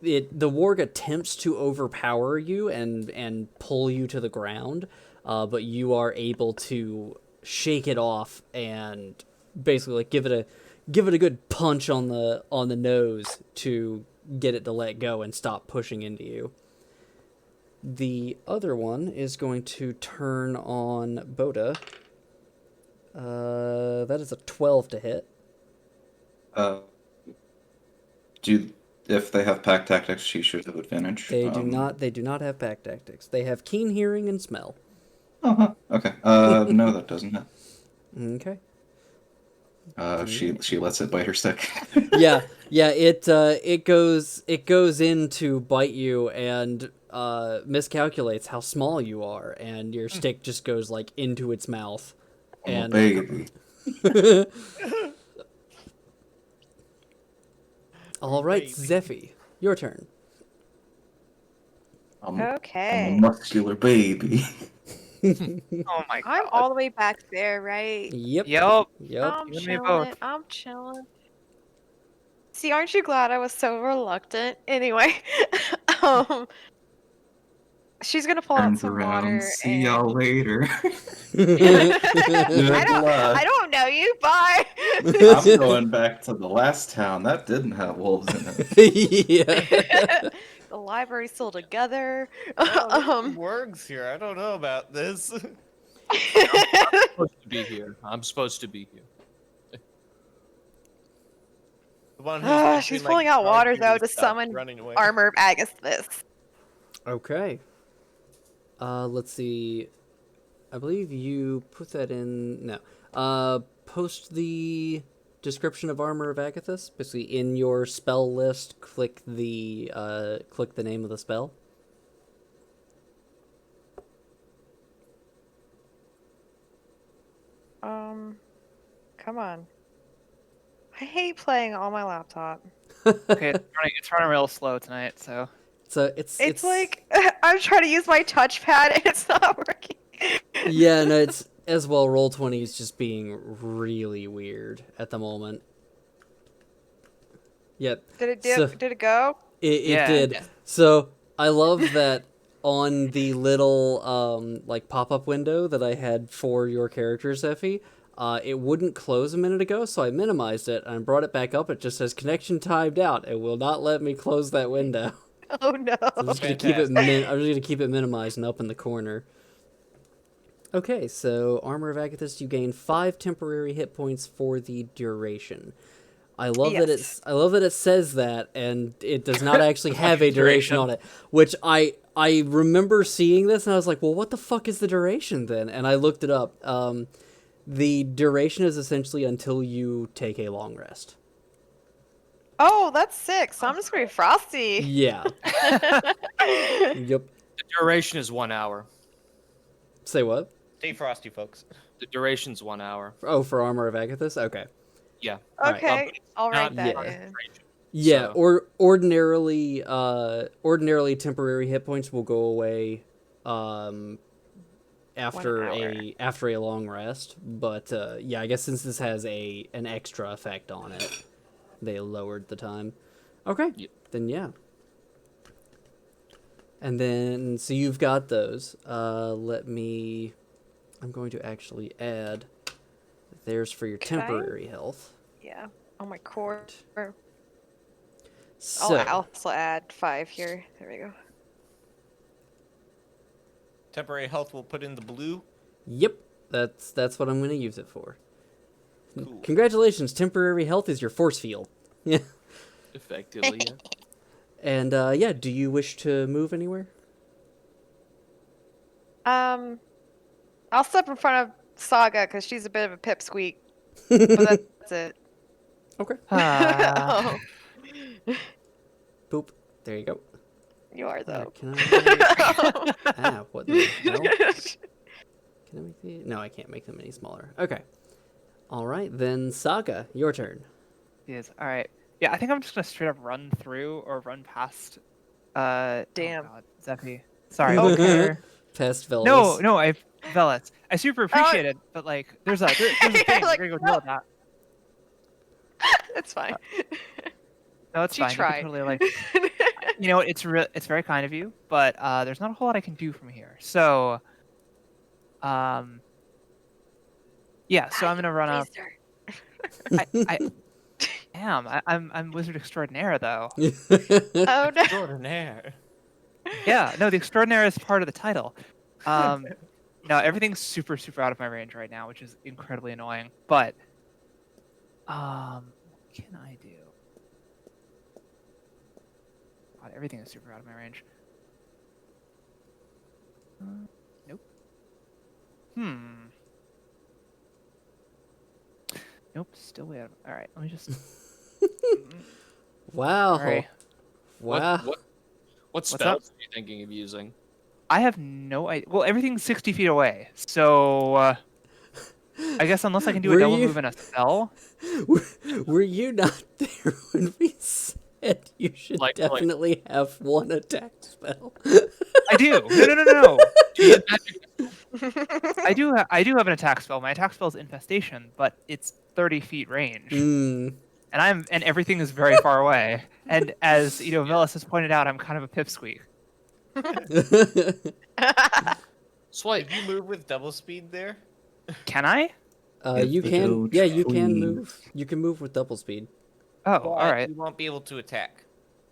The warg attempts to overpower you and pull you to the ground, but you are able to shake it off and basically like give it a good punch on the nose to get it to let go and stop pushing into you. The other one is going to turn on Boda. That is a 12 to hit. Uh, do if they have pack tactics, she should have advantage. They do not. They do not have pack tactics. They have keen hearing and smell. Uh-huh. Okay. No, that doesn't hit. Okay. She lets it bite her stick. Yeah. It goes in to bite you and miscalculates how small you are, and your stick just goes like into its mouth. I'm a And baby. all right, Baby. Zephy, your turn. I'm a Okay. muscular baby. Oh my I'm god. all the way back there, right? Yep. Yep. Yep. I'm You and me both. chilling. I'm chilling. See, aren't you glad I was so reluctant? Anyway, um, she's gonna pull out Turns some around. water See and. y'all later. I don't know you. Bye. I'm going back to the last town. That didn't have wolves in it. Yeah. The library's still together. Oh, there's some wargs here. I don't know about this. Supposed to be here. I'm supposed to be here. The one who's She's between, pulling out water though sharpshooter to stuff, summon running away. armor of Agathis. Okay. Let's see. I believe you put that in. No. Post the description of Armor of Agathis. Basically, in your spell list, click the name of the spell. Come on. I hate playing on my laptop. Okay, it's running real slow tonight, so. So It's like I'm trying to use my touchpad and it's not working. Yeah, no, it's as well. Roll20 is just being really weird at the moment. Yep. Did So- it go? It Yeah. did. Yeah. So I love that on the little like pop-up window that I had for your character, Zephy, it wouldn't close a minute ago, so I minimized it and brought it back up. It just says connection timed out. It will not let me close that window. Oh no. So I'm just gonna keep it. I'm just gonna keep it minimized and up in the corner. Okay, so Armor of Agathis, you gain 5 temporary hit points for the duration. I love that Yes. I love that it says that, and it does not actually have a duration on it. Which I remember seeing this, and I was like, well, what the fuck is the duration then? And I looked it up. The duration is essentially until you take a long rest. Oh, that's sick. So I'm just gonna be frosty. Yeah. Yep. The duration is 1 hour. Say what? Stay frosty, folks. The duration's 1 hour. Oh, for Armor of Agathis? Okay. Yeah. Alright, Okay, I'll write Not that yeah. in. Yeah, So- or ordinarily temporary hit points will go away after 1 a long rest, but yeah, I guess since this has an extra effect on it, they lowered the time. Okay. Yep. Then yeah. And then so you've got those. I'm going to actually add theirs for your Can I? temporary health. Yeah. On my core. So I'll also add 5 here. There we go. Temporary health will put in the blue. yep, that's what I'm going to use it for. Cool. Congratulations, temporary health is your force field. Yeah. Effectively, yeah. And yeah, do you wish to move anywhere? I'll step in front of Saga because she's a bit of a pipsqueak. But that's it. Okay. Ah. Boop. There you go. You are though. Can I? What the hell? Can I make the? No, I can't make them any smaller. Okay. All right, then Saga, your turn. Yes. All right. Yeah, I think I'm just gonna straight up run through or run past. Damn. Oh God, Zephy. Sorry. Okay. Past Velas. No, Velas. I super appreciate it, but like, there's a thing. You're like, We're gonna go no. deal with that. It's fine. No, it's She fine. You can tried. totally like. You know, it's very kind of you, but there's not a whole lot I can do from here. So, yeah. So I'm gonna run up. I am. I'm wizard extraordinaire though. Oh no. Extraordinaire. Yeah. No, the extraordinaire is part of the title. No, everything's super out of my range right now, which is incredibly annoying. But, can I do? God, everything is super out of my range. Nope. Nope, still way out of... Alright, let me just... Wow. Sorry. Wow. What What's spells up? are you thinking of using? I have no idea. Well, everything's 60 feet away, so... I guess unless I can do a Were double you- move and a spell... Were you not there when we said you should Like- definitely have one attack spell? I do! No! I do have an attack spell. My attack spell is Infestation, but it's 30 feet range. Mm. And everything is very far away. And as Velis has pointed out, I'm kind of a pipsqueak. Swipe. Did you move with double speed there? Can I? You can. Yeah, you can move. You can move with double speed. Oh, But alright. You won't be able to attack.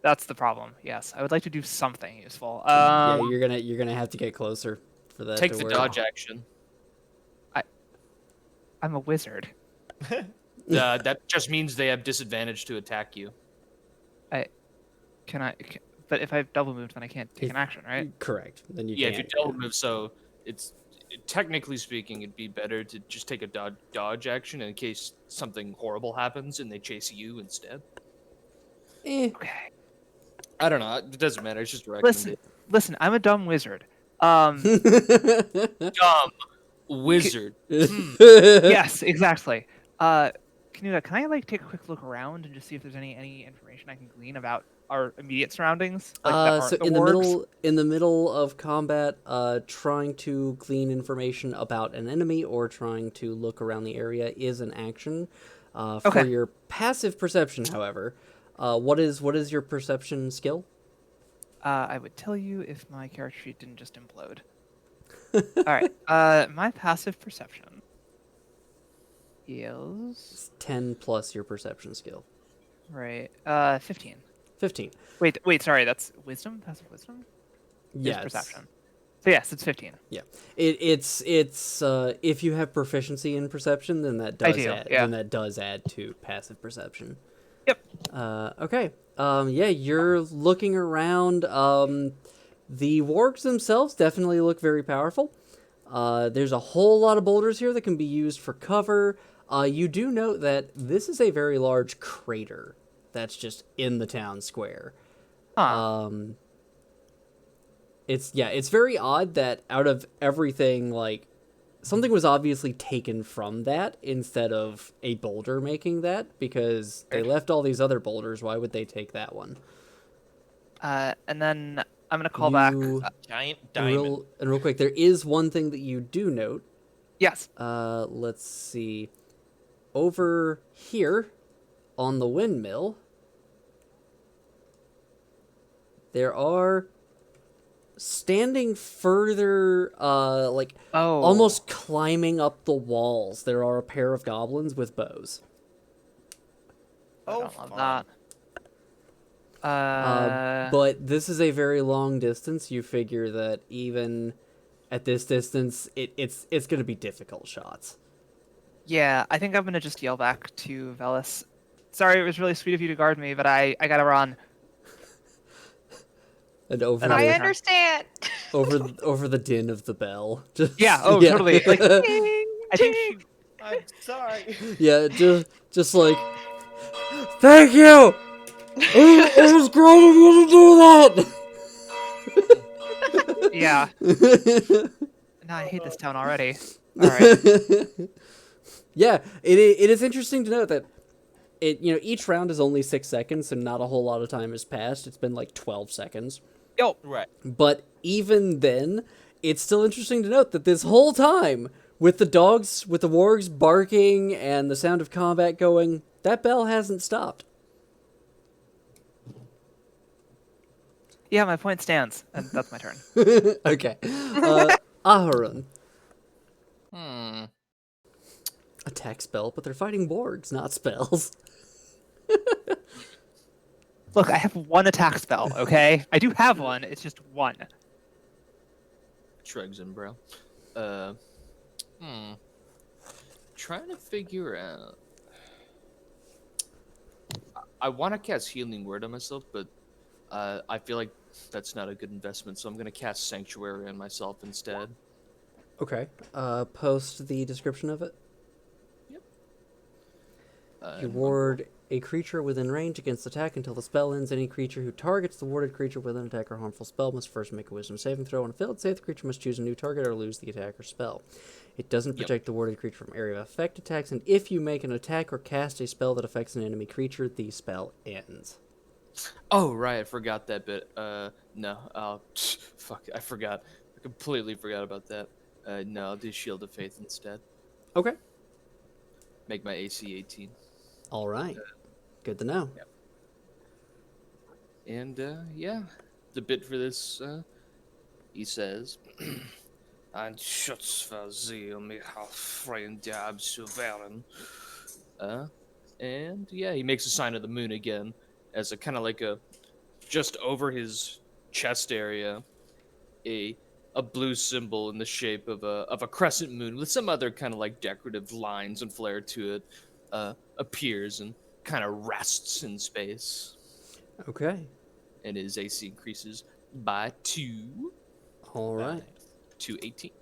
That's the problem. Yes, I would like to do something useful. Yeah, you're gonna have to get closer for that Take to the work. dodge action. I'm a wizard. That just means they have disadvantage to attack you. But if I've double moved, then I can't take an action, right? Correct. Then you Yeah, can. if you double move, so technically speaking, it'd be better to just take a dodge action in case something horrible happens and they chase you instead. Okay. I don't know. It doesn't matter. It's just a recommendation. Listen, I'm a dumb wizard. Dumb wizard. Yes, exactly. Canuta, can I take a quick look around and just see if there's any information I can glean about our immediate surroundings? So in the middle of combat, trying to glean information about an enemy or trying to look around the area is an action. For Okay. your passive perception, however, what is your perception skill? I would tell you if my character sheet didn't just implode. All right. My passive perception is It's 10 plus your perception skill. right. 15. 15. Wait. Sorry, that's wisdom. Passive wisdom. Yes. Is perception. So yes, it's 15. Yeah. It's if you have proficiency in perception, then that does add to passive perception. Yep. Okay. Yeah, you're looking around. The wargs themselves definitely look very powerful. There's a whole lot of boulders here that can be used for cover. You do note that this is a very large crater that's just in the town square. Huh. It's very odd that out of everything, something was obviously taken from that instead of a boulder making that, because they left all these other boulders. Why would they take that one? And then I'm gonna call back. Giant diamond. Real quick, there is one thing that you do note. Yes. Let's see. Over here on the windmill, there are standing further, almost climbing up the walls. There are a pair of goblins with bows. I Oh, don't love fun. that. But this is a very long distance. You figure that even at this distance, it's going to be difficult shots. Yeah, I think I'm gonna just yell back to Velis. Sorry, it was really sweet of you to guard me, but I gotta run. And over And I Okay. understand. over the din of the bell. Just, Yeah. Oh, totally. Like, I think she. I'm sorry. yeah, just like, thank you. It was great of you to do that. Yeah. No, I hate this town already. All right. Yeah, it is interesting to note that each round is only 6 seconds, so not a whole lot of time has passed. It's been 12 seconds. Yo. Right. But even then, it's still interesting to note that this whole time, with the dogs, with the wargs barking and the sound of combat going, that bell hasn't stopped. Yeah, my point stands, and that's my turn. Okay. Aharon. Attack spell, but they're fighting wargs, not spells. Look, I have one attack spell. Okay, I do have one. It's just one. Shrugs and brow. Trying to figure out. I want to cast Healing Word on myself, but I feel like that's not a good investment, so I'm going to cast Sanctuary on myself instead. Okay. Post the description of it. Yep. You And ward a creature within range against attack until the spell ends. Any creature who targets the warded creature with an attack or harmful spell must first make a wisdom saving throw. On a failed save, the creature must choose a new target or lose the attack or spell. It doesn't Yep. protect the warded creature from area of effect attacks, and if you make an attack or cast a spell that affects an enemy creature, the spell ends. Oh, right, I forgot that bit. No, fuck, I forgot. I completely forgot about that. No, I'll do Shield of Faith instead. Okay. Make my AC 18. All right. Good to know. Yep. And, yeah, the bit for this, he says, Ein Schutz für sie und mich auf Freunde abzuwehren. And, yeah, he makes a sign of the moon again as a kind of like a, just over his chest area, a blue symbol in the shape of a crescent moon with some other kind of like decorative lines and flair to it appears and kind of rests in space. Okay. And his AC increases by 2 All right. to 18.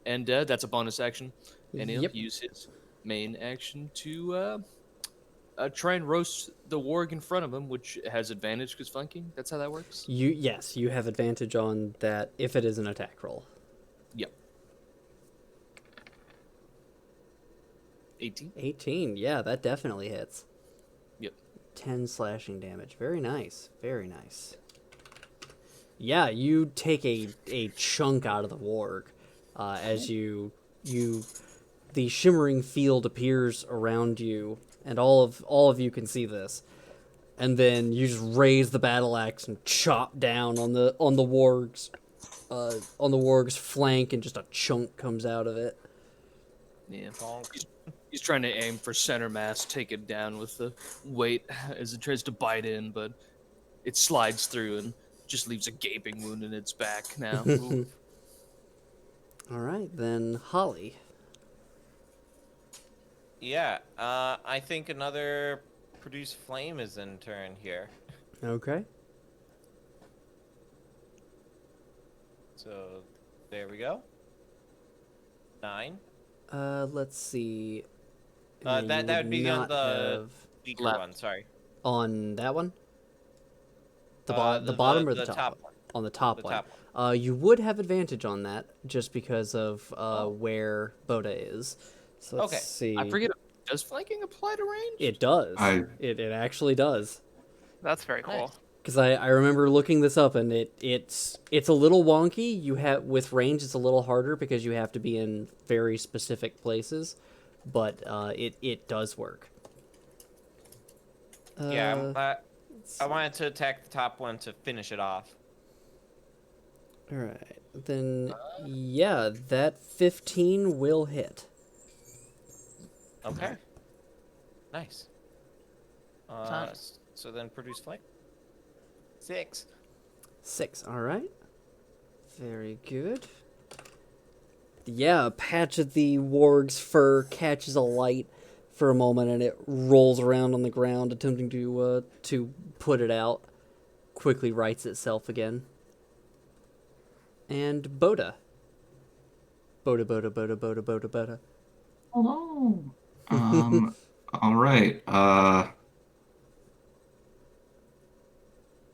And that's a bonus action. And he'll Yep. use his main action to try and roast the warg in front of him, which has advantage because flanking. That's how that works? Yes, you have advantage on that if it is an attack roll. Yep. 18? 18. Yeah, that definitely hits. Yep. 10 slashing damage. Very nice. Very nice. Yeah, you take a chunk out of the warg as the shimmering field appears around you, and all of you can see this. And then you just raise the battle axe and chop down on the warg's flank, and just a chunk comes out of it. Yeah. He's trying to aim for center mass, take it down with the weight as it tries to bite in, but it slides through and just leaves a gaping wound in its back now. Ooh. All right, then Holly. Yeah, I think another produce flame is in turn here. Okay. So there we go. 9. Let's see. That You would be on not the have weaker left. one. Sorry. on that one. The The bottom or the, the top? top one. On the top The one. top You would have advantage on that just because of where Boda is. So let's Okay. see. I forget, does flanking apply to range? It does. I- It actually does. That's very cool. Nice. Because I remember looking this up, and it's a little wonky. You have with range, it's a little harder because you have to be in very specific places, but it does work. Yeah, I wanted to attack the top one to finish it off. All right, then yeah, that 15 will hit. Okay. Nice. Nice. So then produce flame. 6. 6. All right. Very good. Yeah, a patch of the warg's fur catches a light for a moment, and it rolls around on the ground, attempting to put it out. Quickly rights itself again. And Boda. Boda. Hello. All right.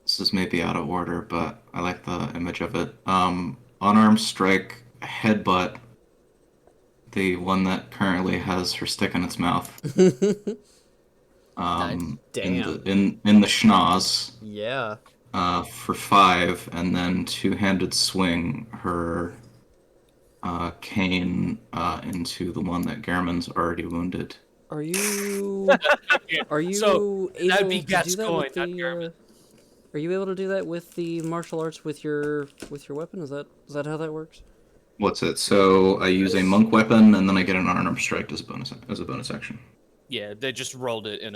This is maybe out of order, but I like the image of it. Unarmed strike, headbutt, the one that currently has her stick in its mouth. In Damn. the schnoz, Yeah. for 5, and then two-handed swing her cane into the one that Garmin's already wounded. Are you So, able that'd be to do that Gascoigne, with not the Garmin. Are you able to do that with the martial arts with your weapon? Is that how that works? What's it? So I use a monk weapon, and then I get an unarmed strike as a bonus action. Yeah, they just rolled it in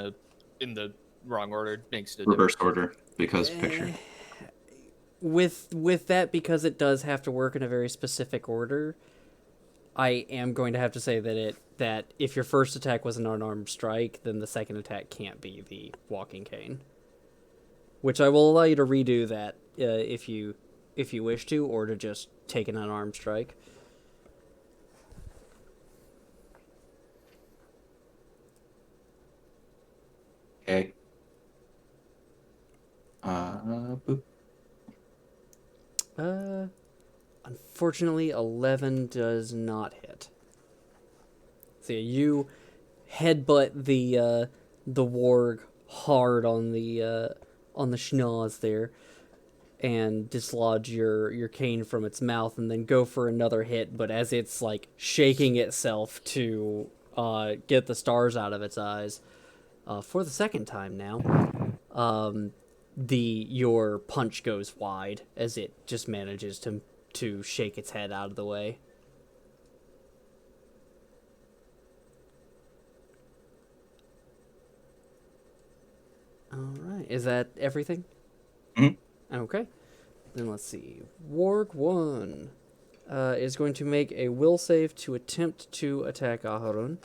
the wrong order. Makes it Reverse order because picture. With that, because it does have to work in a very specific order, I am going to have to say that that if your first attack was an unarmed strike, then the second attack can't be the walking cane. Which I will allow you to redo that if you wish to, or to just take an unarmed strike. Okay. Boop. Unfortunately, 11 does not hit. So you headbutt the warg hard on the schnoz there, and dislodge your cane from its mouth, and then go for another hit. But as it's like shaking itself to get the stars out of its eyes, for the second time now, your punch goes wide as it just manages to shake its head out of the way. All right, is that everything? Mhm. Okay, then let's see. Warg 1 is going to make a will save to attempt to attack Aharun.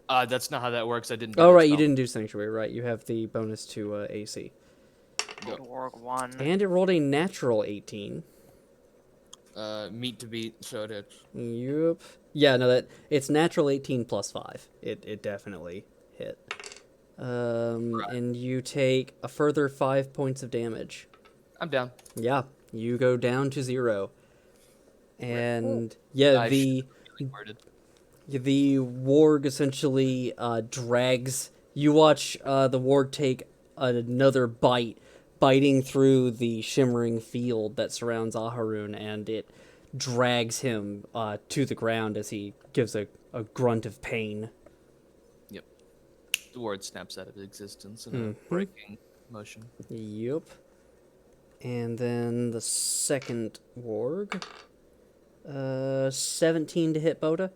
That's not how that works. I didn't. Do Oh, that right, you spell. didn't do Sanctuary, right? You have the bonus to AC. Good Warg 1. And it rolled a natural 18. Meat to beat, so it hits. Yep. Yeah, no, it's natural 18 plus 5. It definitely hit. And you take a further 5 points of damage. I'm down. Yeah, you go down to 0. And yeah, I the Worded. warg essentially drags. You watch the warg take another bite, biting through the shimmering field that surrounds Aharun, and it drags him to the ground as he gives a grunt of pain. Yep. The word snaps out of existence in a breaking motion. Yep. And then the second warg, 17 to hit Boda.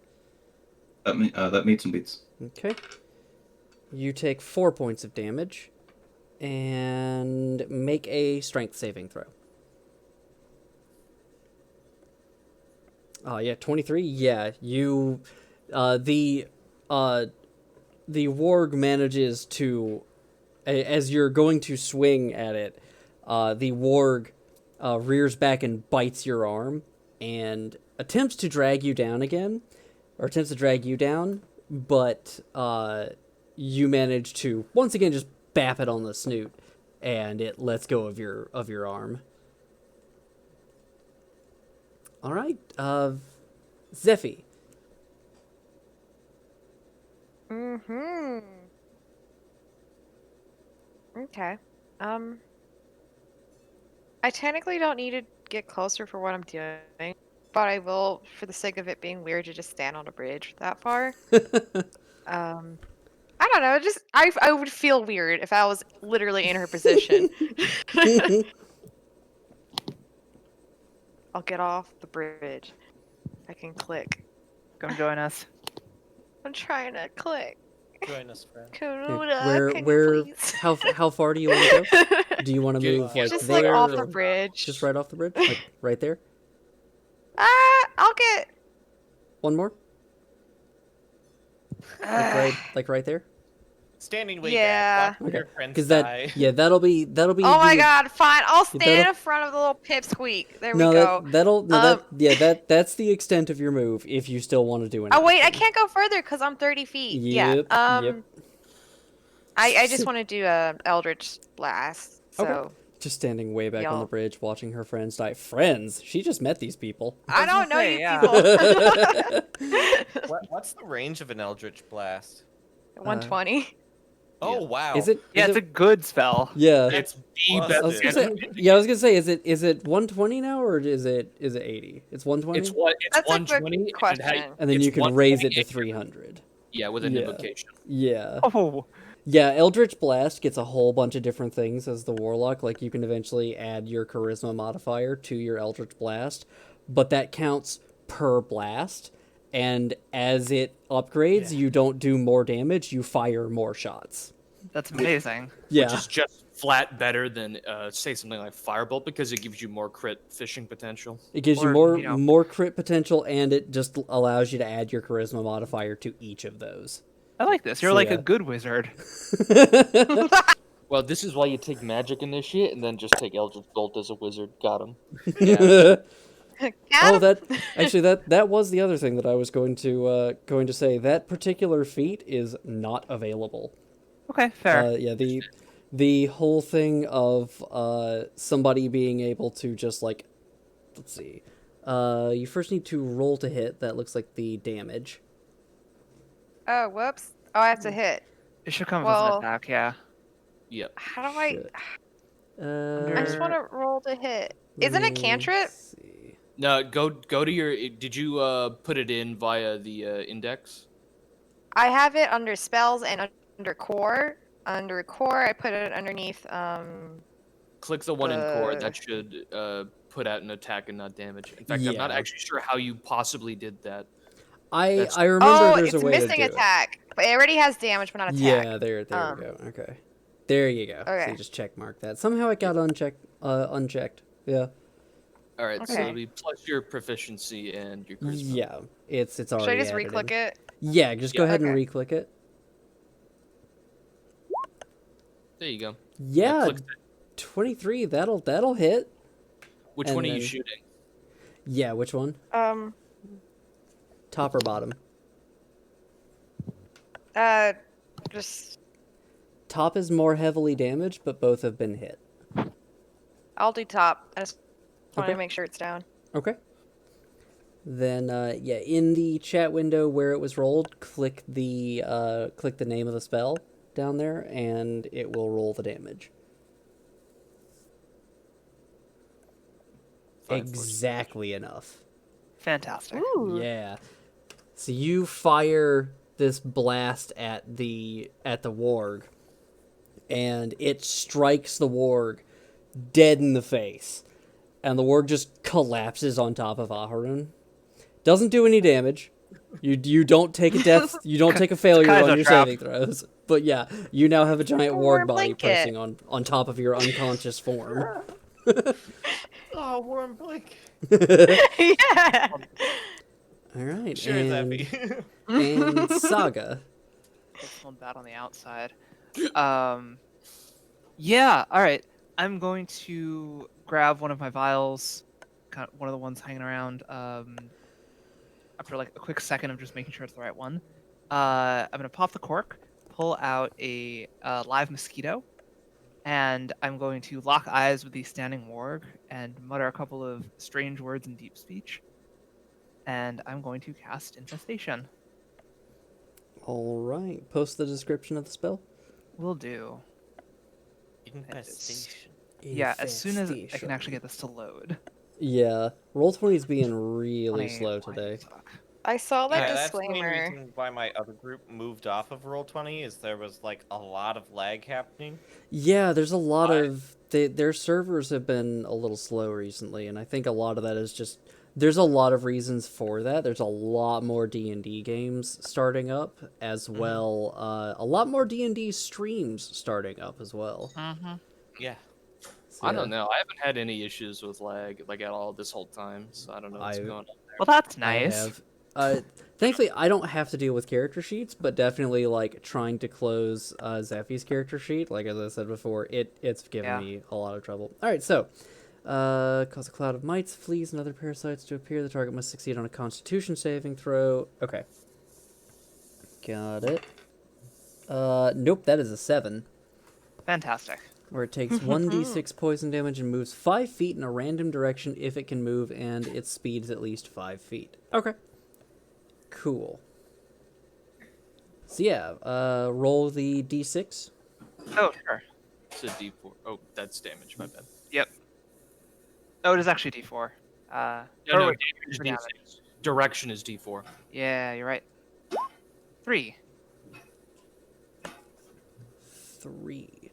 That meets and beats. Okay. You take 4 points of damage, and make a strength saving throw. Oh, yeah, 23? Yeah, you... the warg manages to... As you're going to swing at it, the warg rears back and bites your arm, and attempts to drag you down again, or attempts to drag you down, but you manage to, once again, just bap it on the snoot, and it lets go of your arm. All right, Zephy. Mm-hmm. Okay. I technically don't need to get closer for what I'm doing, but I will, for the sake of it being weird, to just stand on a bridge that far. I don't know. Just I would feel weird if I was literally in her position. I'll get off the bridge. I can click. Come join us. I'm trying to click. Join us, friend. Karuna, can you please? How far do you want to go? Do you want to move like just there, like off the or bridge. just right off the bridge, like right there? I'll get. One more, like right there. Standing way Yeah. back. Watch your friends Because die. that'll be. Oh my god! Fine, I'll stand that'll- in front of the little pipsqueak. There No, we go. that's the extent of your move. If you still want to do it. Oh wait, I can't go further because I'm 30 feet. Yep, Yeah. yep. I just want to do a Eldritch Blast. So Okay. Just standing way back on the Y'all. bridge, watching her friends die. Friends? She just met these people. I don't know say, you yeah. people. What's the range of an Eldritch Blast? 120. Oh wow. Is it? Yeah, is it's a it- good spell. Yeah. It's the busted. best I was gonna say, yeah, I was gonna say, is it 120 now, or is it 80? It's 120, It's what? It's That's a 120. good question. and then it's you can raise it to 120. 300. Yeah, with an Yeah. invocation. Yeah. Oh, Yeah, Eldritch Blast gets a whole bunch of different things as the Warlock. Like, you can eventually add your Charisma modifier to your Eldritch Blast, but that counts per blast, and as it upgrades, you don't do more damage, you fire more shots. that's amazing. Yeah. Which is just flat better than say something like Firebolt because it gives you more crit fishing potential. It gives you Or, more you know- more crit potential, and it just allows you to add your charisma modifier to each of those. I like this. You're So, like yeah. a good wizard. Well, this is why you take Magic Initiate and then just take Eldritch Bolt as a wizard. Got him. Yeah. Oh, that was the other thing that I was going to say. That particular feat is not available. Okay, fair. Yeah, the whole thing of somebody being able to just like, let's see, you first need to roll to hit. That looks like the damage. Oh, whoops. Oh, I have to hit. It should come as well- an attack, yeah. Yep. How do I? Shit. I just want to roll to hit. let Isn't it me cantrip? see. No, go to your. Did you put it in via the index? I have it under spells and under core. Under core, I put it underneath. Click the one in core. The- That should put out an attack and not damage. In fact, I'm not Yeah. actually sure how you possibly did that. I That's- remember Oh, there's it's a way to missing do it. attack, but it already has damage but not attack. Yeah, there we Um, go. Okay, there you go. So okay. you just check mark that. Somehow it got unchecked. Yeah, All right, so Okay. it'll be plus your proficiency and your charisma. yeah. It's Should already. I just added re-click in. it? Yeah, just go Yeah. ahead and Okay. re-click it. There you go. Yeah, click that. 23. That'll hit. Which and one are you then- shooting? Yeah, which one? Top or bottom? Just Top is more heavily damaged, but both have been hit. I'll do top. I just wanted Okay. to make sure it's down. Okay. Then yeah, in the chat window where it was rolled, click the name of the spell down there, and it will roll the damage. 5 force. Exactly enough. Fantastic. Ooh. Yeah. So you fire this blast at the warg, and it strikes the warg dead in the face, and the warg just collapses on top of Aharun. Doesn't do any damage. You don't take a death. You don't take a failure Kinda on your trap. saving throws. But yeah, you now have a giant Warm warg body blanket. pressing on top of your unconscious form. Oh, warm blink. Yeah. All right, Sure is and, happy. and Saga. This one bad on the outside. Yeah, alright. I'm going to grab one of my vials, kind of one of the ones hanging around, after like a quick second of just making sure it's the right one. I'm gonna pop the cork, pull out a live mosquito, and I'm going to lock eyes with the standing warg and mutter a couple of strange words in deep speech. And I'm going to cast Infestation. All right, post the description of the spell. Will do. Infestation. Yeah, as soon as I can Infestation. actually get this to load. Yeah, Roll20's being really 20 slow might today. suck. I saw that Yeah, that's the main disclaimer. reason why my other group moved off of Roll20 is there was like a lot of lag happening. Yeah, there's a lot Why? of their servers have been a little slow recently, and I think a lot of that is just there's a lot of reasons for that. There's a lot more D&D games starting up as well. A lot more D&D streams starting up as well. Yeah. So, I don't know. I haven't had any issues with lag like at all this whole time, so I don't know what's I- going on. Well, that's I nice. have. Thankfully, I don't have to deal with character sheets, but definitely like trying to close Zephy's character sheet, like as I said before, it's given Yeah. me a lot of trouble. All right, so cause a cloud of mites, fleas, and other parasites to appear. The target must succeed on a Constitution saving throw. Okay, got it. Nope, that is a 7. Fantastic. Where it takes 1d6 poison damage and moves 5 feet in a random direction if it can move, and its speed is at least 5 feet. Okay. Cool. So yeah, roll the d6. Oh, sure. It's a D4. Oh, that's damage. My bad. Yep. Oh, it is actually D4. No, or no, wait, damage is for damage. D6. Direction is D4. Yeah, you're right. 3. 3.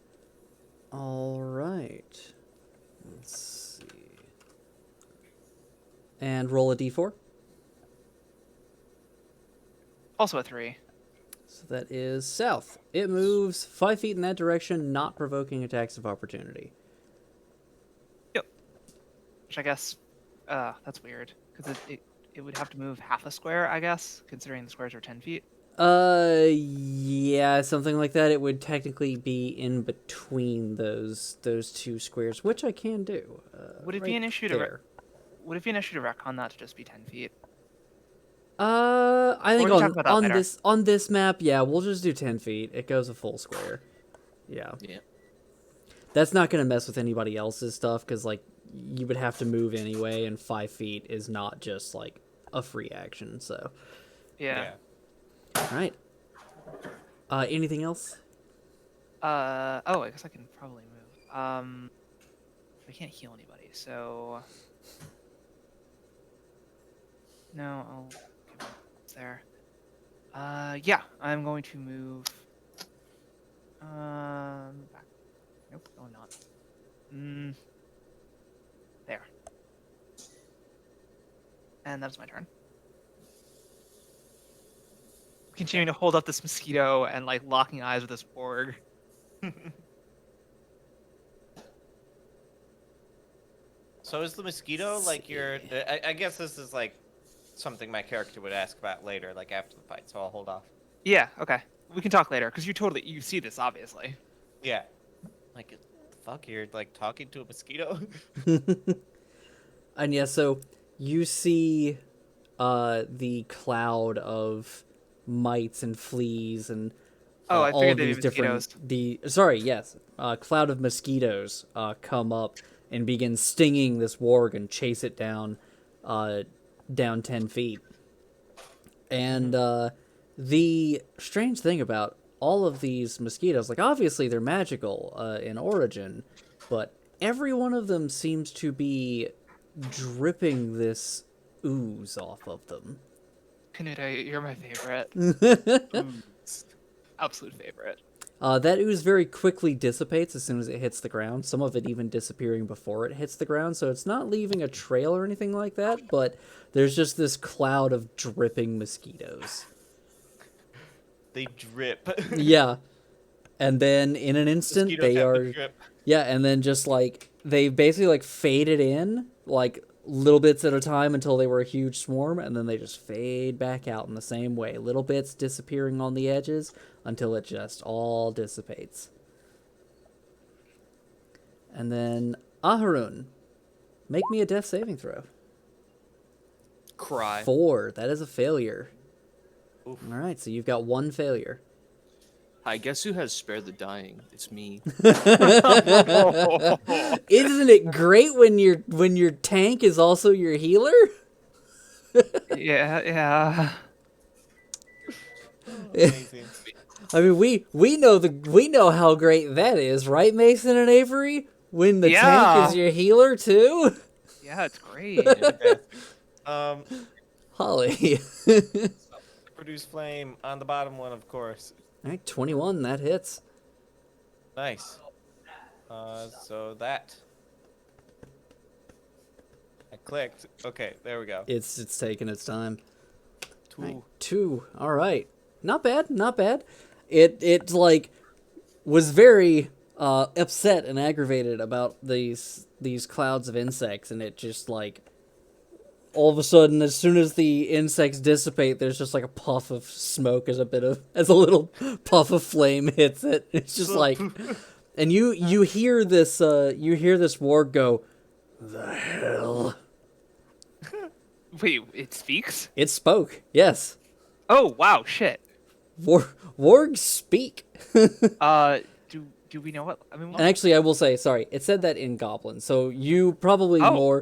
All right. Let's see. And roll a d4. Also a 3. So So that is south. It moves 5 feet in that direction, not provoking attacks of opportunity. Yep. Which I guess, that's weird because it would have to move half a square, I guess, considering the squares are 10 feet. Yeah, something like that. It would technically be in between those two squares, which I can do. Would it be an issue there. Would it be an issue to retcon that to just be 10 feet? I think we can talk about that on later. this map, yeah, we'll just do 10 feet. It goes a full square. Yeah. Yeah. That's not gonna mess with anybody else's stuff because like you would have to move anyway, and 5 feet is not just like a free action. So, Yeah. all right. Anything else? Oh, I guess I can probably move. I can't heal anybody, so no, I'll give it there. Yeah, I'm going to move. Back. Nope, no, I'm not. There. And that's my turn. Continuing to hold up this mosquito and like locking eyes with this org. So is the mosquito like your? I guess this is like something my character would ask about later, like after the fight. So I'll hold off. Yeah, okay. We can talk later because you see this obviously. Yeah. Like, the fuck, you're like talking to a mosquito. And yeah, so you see the cloud of mites and fleas and I all figured of they'd be these different mosquitoes. cloud of mosquitoes come up and begin stinging this warg and chase it down 10 feet. And the strange thing about all of these mosquitoes, like obviously they're magical in origin, but every one of them seems to be dripping this ooze off of them. Canuta, you're my favorite. Absolute favorite. That ooze very quickly dissipates as soon as it hits the ground, some of it even disappearing before it hits the ground, so it's not leaving a trail or anything like that, but there's just this cloud of dripping mosquitoes. They drip. Yeah. And then in an instant, Mosquitoes they have to are... drip. Yeah, and then just like, they basically like faded in, like little bits at a time until they were a huge swarm, and then they just fade back out in the same way. Little bits disappearing on the edges until it just all dissipates. And then, Aharun, make me a death saving throw. Cry. 4, that is a failure. Oof. Alright, so you've got 1 failure. Hi, guess who has spared the dying? It's me. Isn't it great when your tank is also your healer? Yeah. Amazing. I mean, we know how great that is, right, Mason and Avery? When the tank Yeah. is your healer too. Yeah, it's great. Holly. Produce flame on the bottom one, of course. All right, 21. That hits. Nice. So that. I clicked. Okay, there we go. It's taking its time. 2. Right, 2. All right. Not bad. Not bad. It like was very upset and aggravated about these clouds of insects, and it just like all of a sudden, as soon as the insects dissipate, there's just like a puff of smoke as a little puff of flame hits it. It's just like, and you hear this warg go, "The hell." Wait, it speaks? It spoke. Yes. Oh wow, shit. Wargs speak. Do we know what? I mean, And actually, I will say, sorry, it said that in Goblin, so you probably Oh.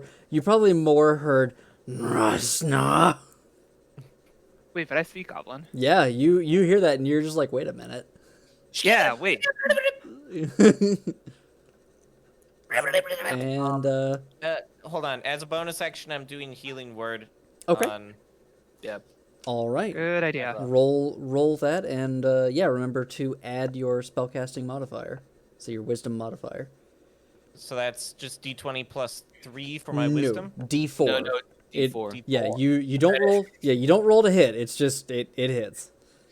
more heard Rasna. wait, but I speak Goblin. Yeah, you hear that and you're just like, wait a minute. Yeah, wait. And Hold on. As a bonus action, I'm doing healing word. Okay. On... Yeah. all right, Good idea. roll that, and yeah, remember to add your spellcasting modifier, so your wisdom modifier. So that's just D20 plus 3 for my No, wisdom. D4. No, It- D4. Yeah, you don't roll. Yeah, you don't roll to hit. It's just it hits.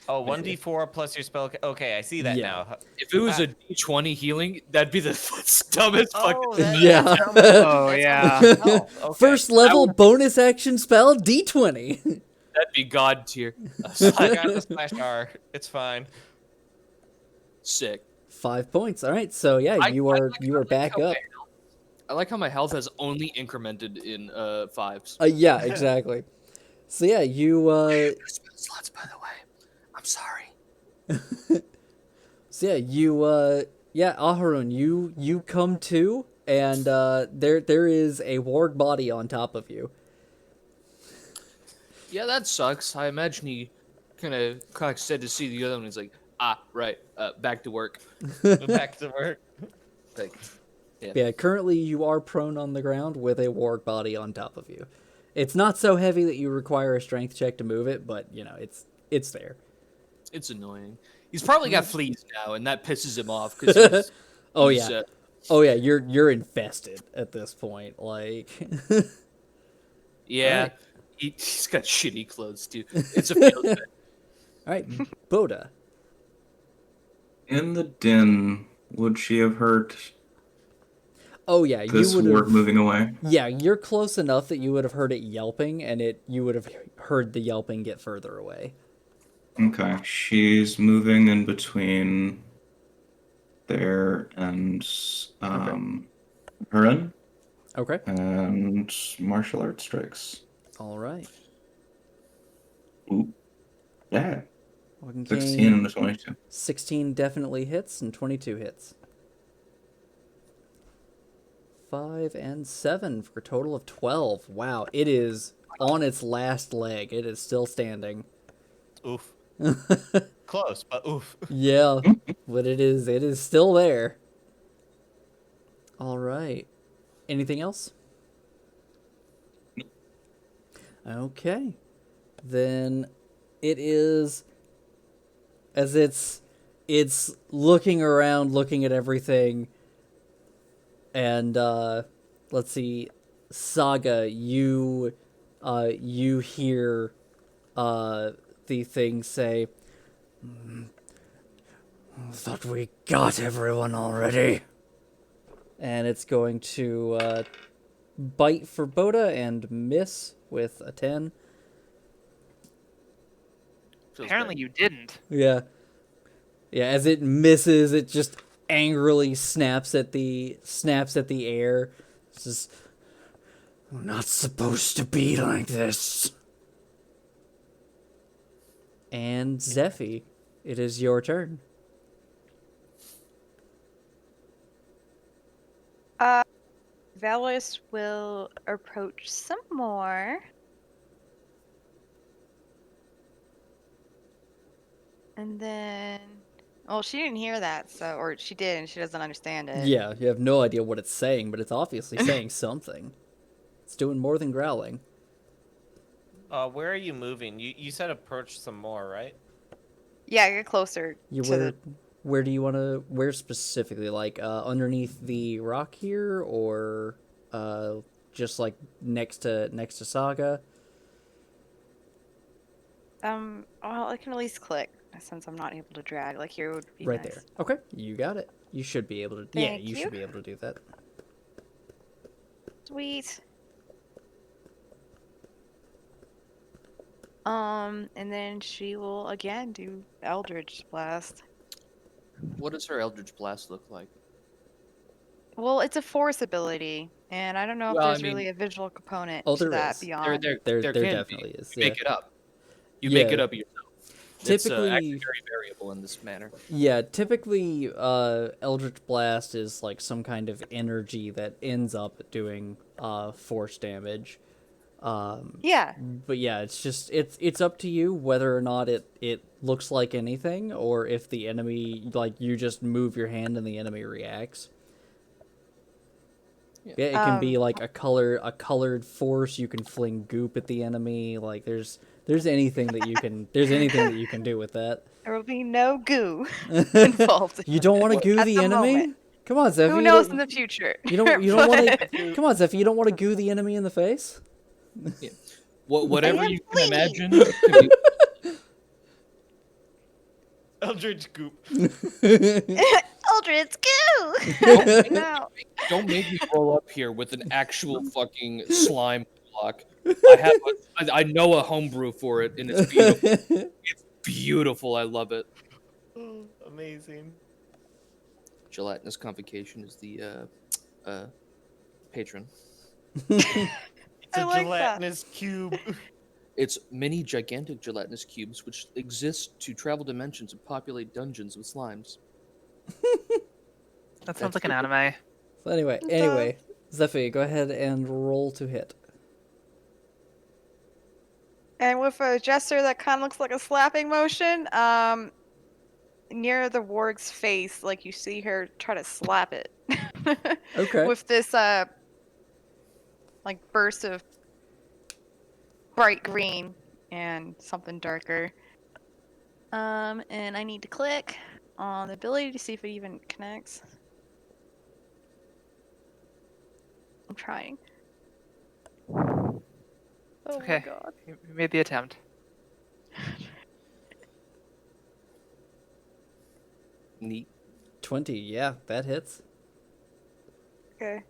Oh, 1d4 plus your spell. Okay, I see that Yeah. now. If it was Ah. a D20 healing, that'd be the dumbest fucking. Oh, that, Yeah. that's how much, Oh, that's yeah. how much health. Okay. First level bonus action spell D20. That'd be god tier. I got the slash R. It's fine. Sick. 5 points. All right. So yeah, you are back up. I like how my health has only incremented in fives. Yeah, exactly. So yeah, you Slots, by the way. I'm sorry. so yeah, Aharun, you come to, and there is a warg body on top of you. Yeah, that sucks. I imagine he kind of cocks said to see the other one. He's like, right, back to work. Back to work. Like, Yeah, currently you are prone on the ground with a warg body on top of you. It's not so heavy that you require a strength check to move it, but you know, it's there. it's annoying. He's probably got fleas now, and that pisses him off because Oh yeah. Oh yeah, you're infested at this point. Like yeah, Alright. he's got shitty clothes too. It's a field day. all right, Boda. In the den, would she have heard Oh yeah, this you would warg have. moving away? Yeah, you're close enough that you would have heard it yelping, and you would have heard the yelping get further away. Okay, she's moving in between there and Hurin Okay. and martial arts strikes. All right. Ooh, yeah, Okay. 16 and a 22. 16 definitely hits, and 22 hits. 5 and 7 for a total of 12. Wow, it is on its last leg. It is still standing. Oof. Close, but oof. Yeah, but it is still there. All right. Anything else? Okay. Then it is as it's looking around, looking at everything, and let's see, Saga, you hear the thing say, "Thought we got everyone already." And it's going to bite for Boda and miss with a 10. Feels Apparently bad. you didn't. Yeah. Yeah, as it misses, it just angrily snaps at the air. It's just, "We're not supposed to be like this." And Zephy, it is your turn. Valis will approach some more. And then, well, she didn't hear that, so, or she did, and she doesn't understand it. Yeah, you have no idea what it's saying, but it's obviously saying something. It's doing more than growling. Where are you moving? You said approach some more, right? Yeah, get closer You to where the. where do you want to, where specifically, like underneath the rock here, or just like next to Saga? Well, I can at least click since I'm not able to drag. Like here would be Right nice. there. Okay, you got it. You should be able to. Yeah, Thank you you. should be able to do that. Sweet. And then she will again do Eldritch Blast. What does her Eldritch Blast look like? Well, it's a force ability, and I don't know if Well, I there's mean- really a visual component Oh, to there that is. beyond. There can definitely be. is, You make yeah. it up. You make Yeah. it up yourself. It's Typically- actually very variable in this manner. Yeah, typically, Eldritch Blast is like some kind of energy that ends up doing force damage. Yeah. But yeah, it's just it's up to you whether or not it looks like anything, or if the enemy, like, you just move your hand and the enemy reacts. Yeah, it can be like a colored force. You can fling goop at the enemy. Like there's anything that you can do with that. There will be no goo involved. You don't want to goo At the the enemy? moment. Come on, Zephy. Who knows in the future? You don't want But- to. Come on, Zephy. You don't want to goo the enemy in the face? Whatever am you can pleased. imagine. Could be... Eldritch goop. Eldritch goo! Don't, No. don't make me roll up here with an actual fucking slime block. I know a homebrew for it, and it's beautiful. It's beautiful. I love it. Oh, amazing. Gelatinous Convocation is the patron. It's I a like that. gelatinous cube. It's many gigantic gelatinous cubes which exist to travel dimensions and populate dungeons with slimes. That sounds like an anime. So anyway, Zephy, go ahead and roll to hit. And with a gesture that kind of looks like a slapping motion, near the warg's face, like you see her try to slap it. Okay. With this like burst of bright green and something darker. And I need to click on the ability to see if it even connects. I'm trying. Oh Okay. my god. You made the attempt. Neat. 20, yeah, that hits. Okay.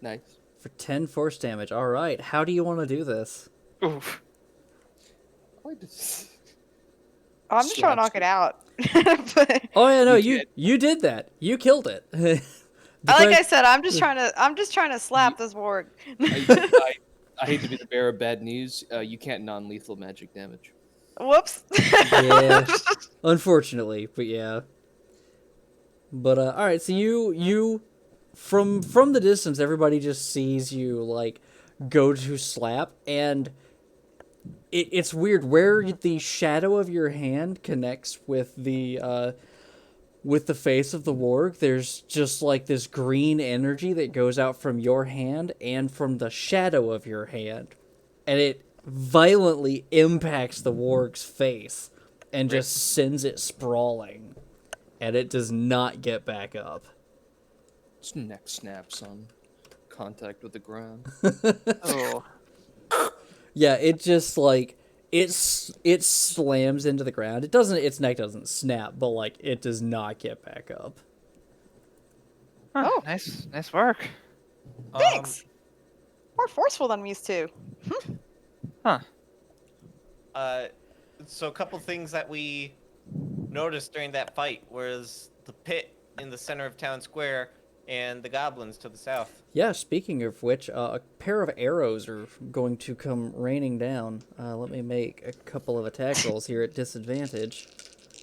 Nice. For 10 force damage. All right, how do you want to do this? Oof. Oh, I'm just trying to knock it out. But, Oh yeah, no, You you did that. You killed it. like I said, I'm just trying to slap this warg. I hate to be the bearer of bad news. You can't non-lethal magic damage. Whoops. Yeah, unfortunately, but yeah. But all right, so you from the distance, everybody just sees you like go to slap, and it's weird where the shadow of your hand connects with the face of the warg. There's just like this green energy that goes out from your hand and from the shadow of your hand, and it violently impacts the warg's face and just sends it sprawling, and it does not get back up. Its neck snaps on contact with the ground. Oh. Yeah, it just like it slams into the ground. It doesn't. Its neck doesn't snap, but like it does not get back up. Huh, Oh. nice work. Thanks. More forceful than I'm used to. Huh. So a couple things that we noticed during that fight was the pit in the center of town square and the goblins to the south. Yeah. Speaking of which, a pair of arrows are going to come raining down. Let me make a couple of attack rolls here at disadvantage.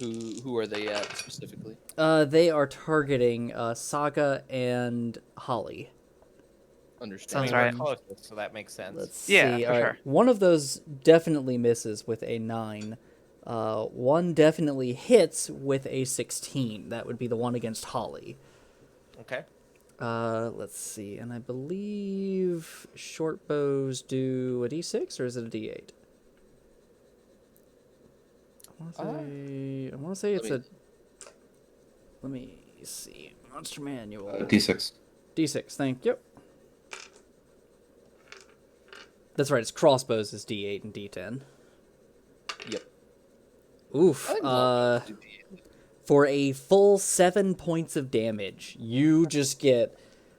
Who are they at specifically? They are targeting Saga and Holly. Understand. Sounds We're right. closest, so that makes sense. Let's Yeah, see. for All right. sure. One of those definitely misses with a 9. One definitely hits with a 16. That would be the one against Holly. Okay. Let's see. And I believe short bows do a d6, or is it a d8? I want to say it's a... Let me see. Monster Manual. D6. D6, thank you. That's right, it's crossbows is D8 and D10. Yep. Oof. I think longbows do For a full 7 points of damage, you just get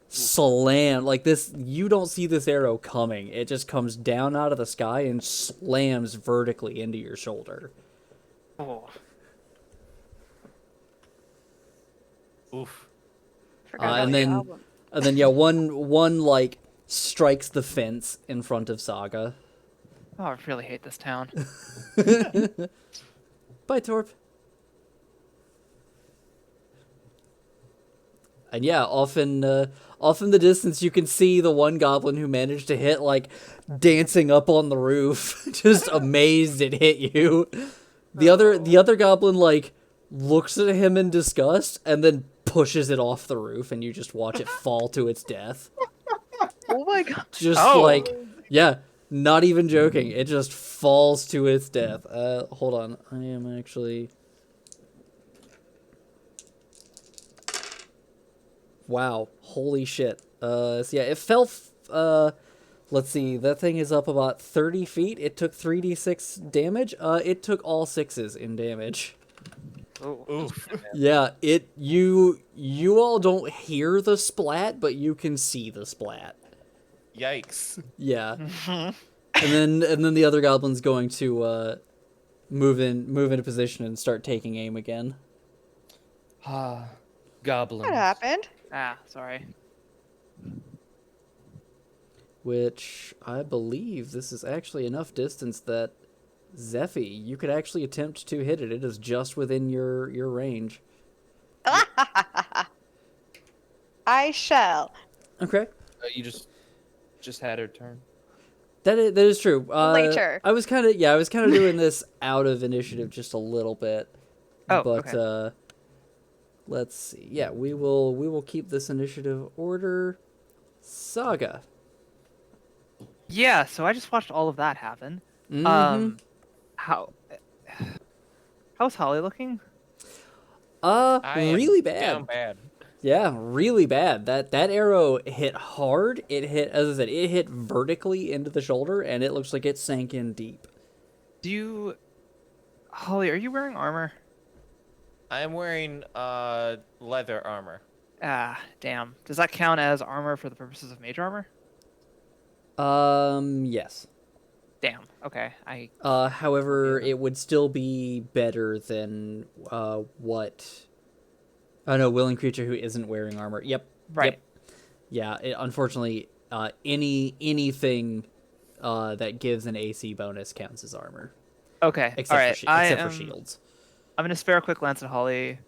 slammed. Like this, you don't see this arrow coming. It just comes down out of the sky and slams vertically into your shoulder. Oh. Oof. Forgot about And the then, album. yeah, one like strikes the fence in front of Saga. Oh, I really hate this town. Bye, Torp. And yeah, off in the distance, you can see the one goblin who managed to hit, like, dancing up on the roof, just amazed it hit you. The other goblin, like, looks at him in disgust and then pushes it off the roof, and you just watch it fall to its death. Oh my god. Just Oh. like, yeah, not even joking. It just falls to its death. Hold on, I am actually. Wow, holy shit. So yeah, it fell Let's see. That thing is up about 30 feet. It took 3d6 damage. It took all 6s in damage. Oh, Oof. Yeah, you all don't hear the splat, but you can see the splat. Yikes. Yeah. And then the other goblin's going to move into position and start taking aim again. Ah, goblins. What happened? sorry. Which I believe this is actually enough distance that Zephy, you could actually attempt to hit it. It is just within your range. I shall. Okay. You just had her turn. That is true. Later. I was kind of doing this out of initiative just a little bit. Oh, but okay. Let's see. Yeah, we will keep this initiative order. Saga. Yeah, so I just watched all of that happen. Mhm. How's Holly looking? I Really am bad. Down bad. Yeah, really bad. That arrow hit hard. It hit, as I said, it hit vertically into the shoulder, and it looks like it sank in deep. Holly, are you wearing armor? I'm wearing leather armor. Ah, damn. Does that count as armor for the purposes of mage armor? Yes. Damn. Okay. However, Okay. it would still be better than what. Oh no, willing creature who isn't wearing armor. Yep. Right. Yep. Yeah. Unfortunately, anything that gives an AC bonus counts as armor, Okay. except all right. except for shields. I'm gonna spare a quick glance at Holly,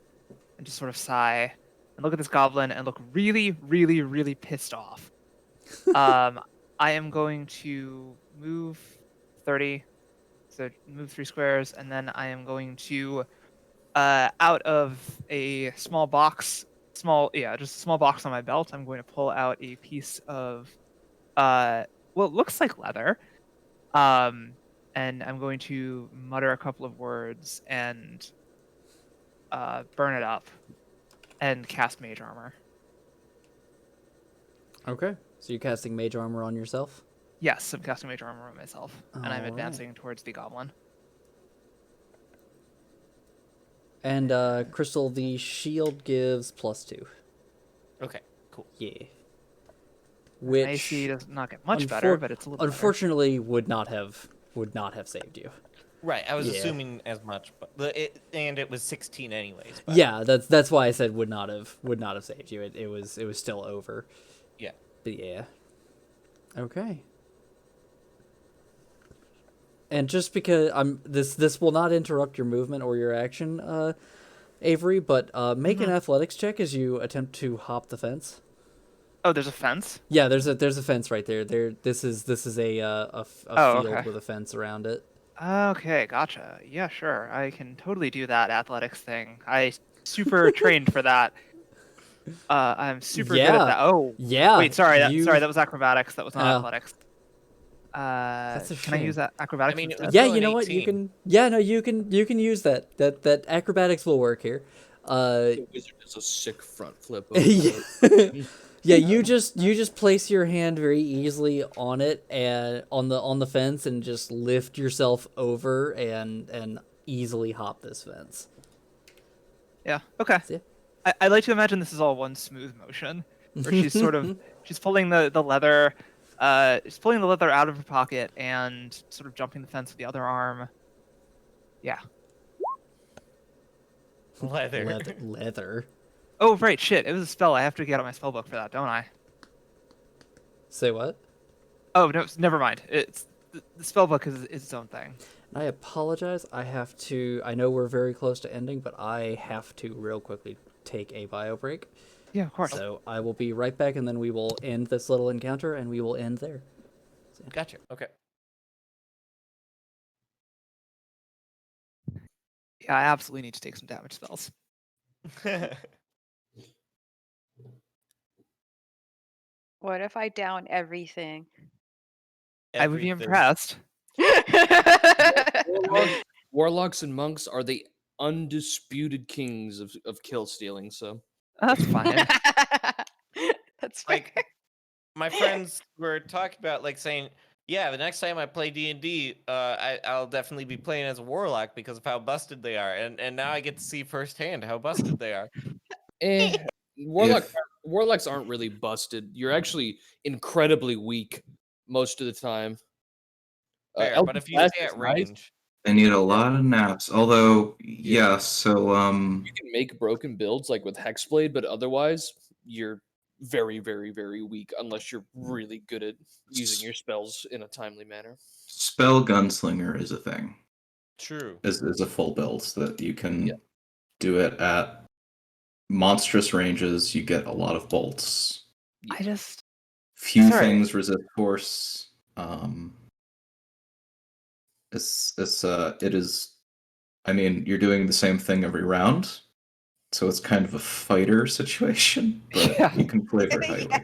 and just sort of sigh, and look at this goblin, and look really, really, really pissed off. I am going to move 30, so move 3 squares, and then I am going to, out of a small box, just a small box on my belt, I'm going to pull out a piece of, well, it looks like leather, and I'm going to mutter a couple of words and burn it up and cast Mage Armor. Okay. So you're casting mage armor on yourself? Yes, I'm casting Mage Armor on myself, and I'm Alright. advancing towards the goblin. And Crystal, the shield gives +2. Okay, cool. Yeah. My Which AC does not get much better, but it's a little unfortunately would not have saved you. Right, I was Yeah. assuming as much, but it was 16 anyways. But Yeah, that's why I said would not have saved you. It was still over. yeah. But yeah. Okay. And just because this will not interrupt your movement or your action, Avery, but make an athletics check as you attempt to hop the fence. Oh, there's a fence? Yeah, there's a fence right there. This is a Oh, field okay. with a fence around it. Okay, gotcha. Yeah, sure. I can totally do that athletics thing. I super trained for that. I'm super good at Yeah. that. Oh, Yeah. wait, sorry, that was acrobatics. That was not Oh. athletics. That's a Can I shame. use that acrobatics? I mean, it instead? was Yeah, still you an know what? You 18. can. Yeah, no, you can use that. That acrobatics will work here. The wizard is a sick front flip. Over Yeah, yeah. You just place your hand very easily on it and on the fence and just lift yourself over and easily hop this fence. Yeah. Okay. Yeah. I like to imagine this is all one smooth motion, where she's sort of she's pulling the leather, she's pulling the leather out of her pocket and sort of jumping the fence with the other arm. Yeah. Leather. Leather. Oh right, shit! It was a spell. I have to get out my spell book for that, don't I? Say what? Oh no, never mind. It's the spell book is its own thing. I apologize. I have to. I know we're very close to ending, but I have to real quickly take a bio break. Yeah, of course. So I will be right back, and then we will end this little encounter, and we will end there. Gotcha. Okay. Yeah, I absolutely need to take some damage spells. What if I down everything? I would be Everything. impressed. Warlocks and monks are the undisputed kings of kill stealing. So That's fine. That's Like, fair. my friends were talking about like saying, yeah, the next time I play D&D, I'll definitely be playing as a warlock because of how busted they are, and now I get to see firsthand how busted they are. Warlock, If warlocks aren't really busted. You're actually incredibly weak most of the time. Fair, but Eldritch if you Blast stay is at nice. range, I need a lot of naps, although Yeah. yeah, so You can make broken builds like with Hexblade, but otherwise you're very, very, very weak unless you're really good at using your spells in a timely manner. spell gunslinger is a thing. true. Is a full build so that you can Yeah. do it at monstrous ranges. You get a lot of bolts. I just Few Sorry. things resist force. It is. I mean, you're doing the same thing every round, so it's kind of a fighter situation, but Yeah. you can flavor it how you like.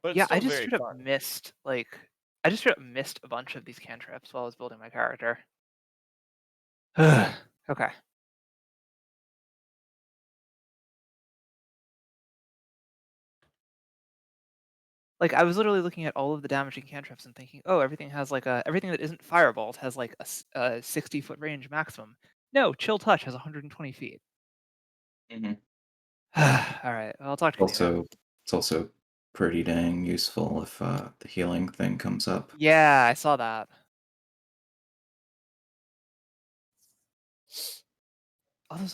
But it's yeah, I still just very straight up fun. missed I just straight up missed a bunch of these cantrips while I was building my character. Okay. Like I was literally looking at all of the damaging cantrips and thinking, oh, everything that isn't firebolt has like a 60-foot range maximum. No, chill touch has 120 feet. Mhm. All right, well, I'll talk to Canada. It's also pretty dang useful if the healing thing comes up. Yeah, I saw that.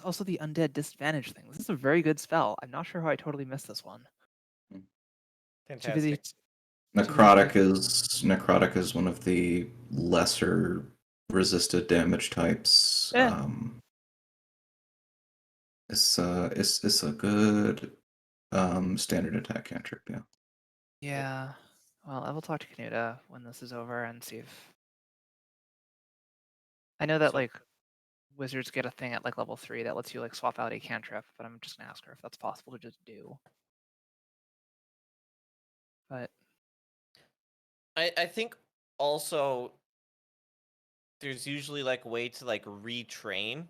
Also the undead disadvantage thing. This is a very good spell. I'm not sure how I totally missed this one. Too busy. Fantastic. Necrotic is one of the lesser resisted damage types. Eh. It's a good standard attack cantrip, yeah. Yeah. Well, I will talk to Canada when this is over and see if I know that So- wizards get a thing at like level 3 that lets you like swap out a cantrip, but I'm just gonna ask her if that's possible to just do. But I think also there's usually like a way to like retrain.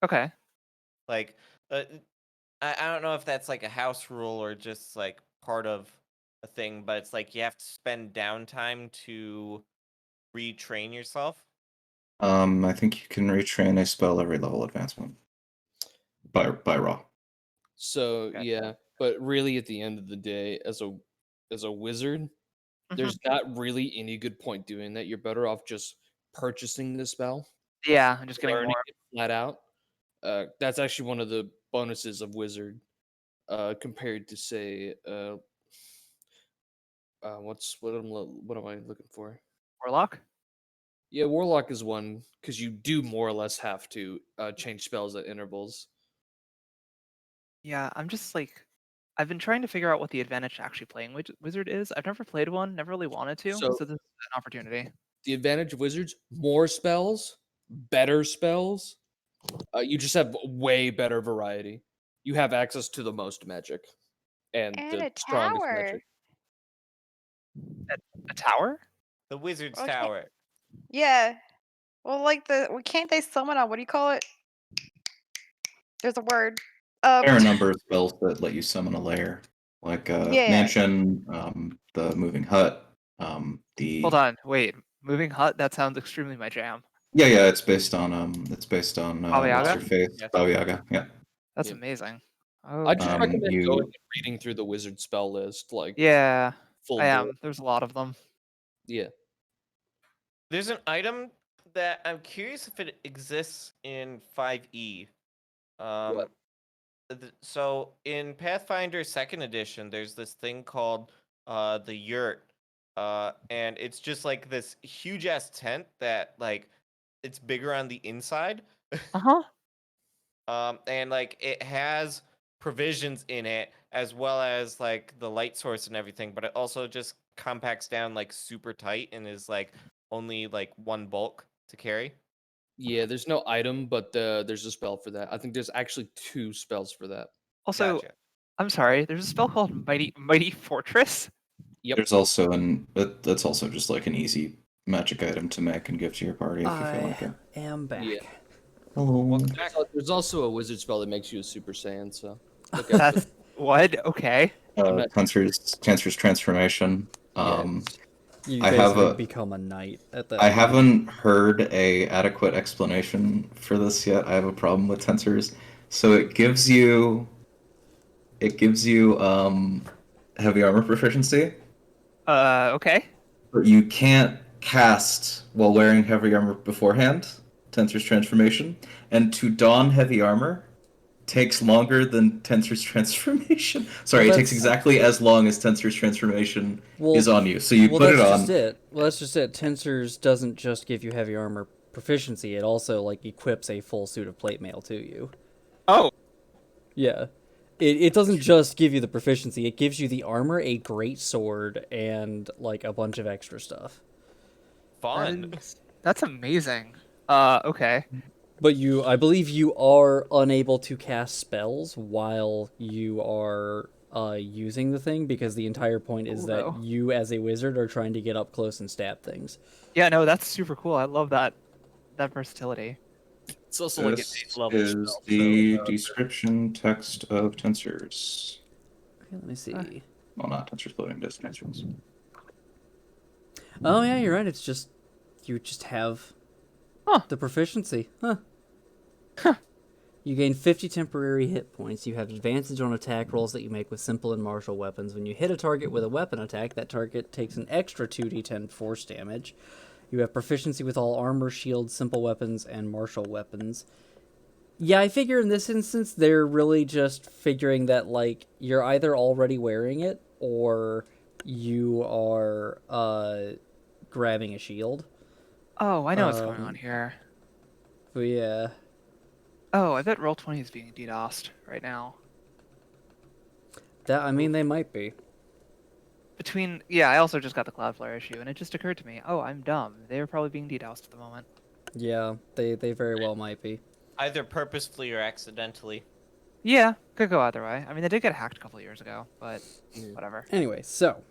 okay. Like, I don't know if that's like a house rule or just like part of a thing, but it's like you have to spend downtime to retrain yourself. I think you can retrain a spell every level advancement by raw. So Gotcha. yeah, but really at the end of the day, as a wizard, there's not really any good point doing that. You're better off just purchasing the spell, Yeah, I'm just getting learning more. it flat out. That's actually one of the bonuses of wizard, compared to say, what am I looking for? Warlock? Yeah, warlock is one because you do more or less have to change spells at intervals. Yeah, I'm just I've been trying to figure out what the advantage to actually playing wizard is. I've never played one, never really wanted to, So so this is an opportunity. the advantage of wizards: more spells, better spells. You just have way better variety. You have access to the most magic and And the a strongest magic. tower. A tower? The Wizard's Well, Tower. yeah. Well, can't they summon on what do you call it? There's a word. There are a number of spells that let you summon a lair, like Yeah. mansion, the moving hut, Hold on, wait. Moving hut? That sounds extremely my jam. yeah, it's based on Baba what's Yaga? her face? Yes. Baba Yaga, yeah. That's Yeah. amazing. I just Okay. recommend You going and reading through the wizard spell list, like Yeah, full I am. bore. There's a lot of them. Yeah. There's an item that I'm curious if it exists in 5e. What? So in Pathfinder Second Edition, there's this thing called the yurt, and it's just like this huge ass tent that like it's bigger on the inside, Uh-huh. and like it has provisions in it as well as like the light source and everything, but it also just compacts down like super tight and is like only like one bulk to carry. Yeah, there's no item, but there's a spell for that. I think there's actually 2 spells for that. Also, Gotcha. I'm sorry, there's a spell called Mighty Fortress. Yep. there's also that's also just like an easy magic item to make and give to your party if you feel like it. am back. Yeah. Hello. Welcome back. There's also a wizard spell that makes you a Super Saiyan, so look out. That's What? Okay. I'm not- Tensor's transformation. Yeah. You I have basically a become a knight at that I point. haven't heard a adequate explanation for this yet. I have a problem with tensors. So it gives you heavy armor proficiency, Okay. but you can't cast while wearing heavy armor beforehand. Tensor's transformation, and to don heavy armor takes longer than Tensor's transformation. Sorry, Well, it takes that's- exactly as long as Tensor's transformation Well, is on you. So you well, put it that's on. just it. Well, that's just it. Tensors doesn't just give you heavy armor proficiency; it also like equips a full suit of plate mail to you. Oh. Yeah, it doesn't just give you the proficiency; it gives you the armor, a great sword, and like a bunch of extra stuff. Fun. That's amazing. Okay. But I believe you are unable to cast spells while you are using the thing because the entire point is Cool, that though. you, as a wizard, are trying to get up close and stab things. Yeah, no, that's super cool. I love that versatility. It's also like an This 8th level is spell. the So, description text of tensors. Okay, let me see. Well, not tensors, floating disk tensors. Oh yeah, you're right. It's just you just have Huh. the proficiency. Huh. You gain 50 temporary hit points. You have advantage on attack rolls that you make with simple and martial weapons. When you hit a target with a weapon attack, that target takes an extra 2d10 force damage. You have proficiency with all armor, shields, simple weapons, and martial weapons. Yeah, I figure in this instance, they're really just figuring that, like, you're either already wearing it, or you are, grabbing a shield. Oh, I know what's going Um, on here. But yeah. Oh, I bet Roll20 is being DDoSed right now. I mean, they might be. Yeah, I also just got the Cloudflare issue, and it just occurred to me, oh, I'm dumb. They're probably being DDoSed at the moment. Yeah, they very well might be. Either purposefully or accidentally. Yeah, could go either way. I mean, they did get hacked a couple of years ago, but whatever. Anyway, so,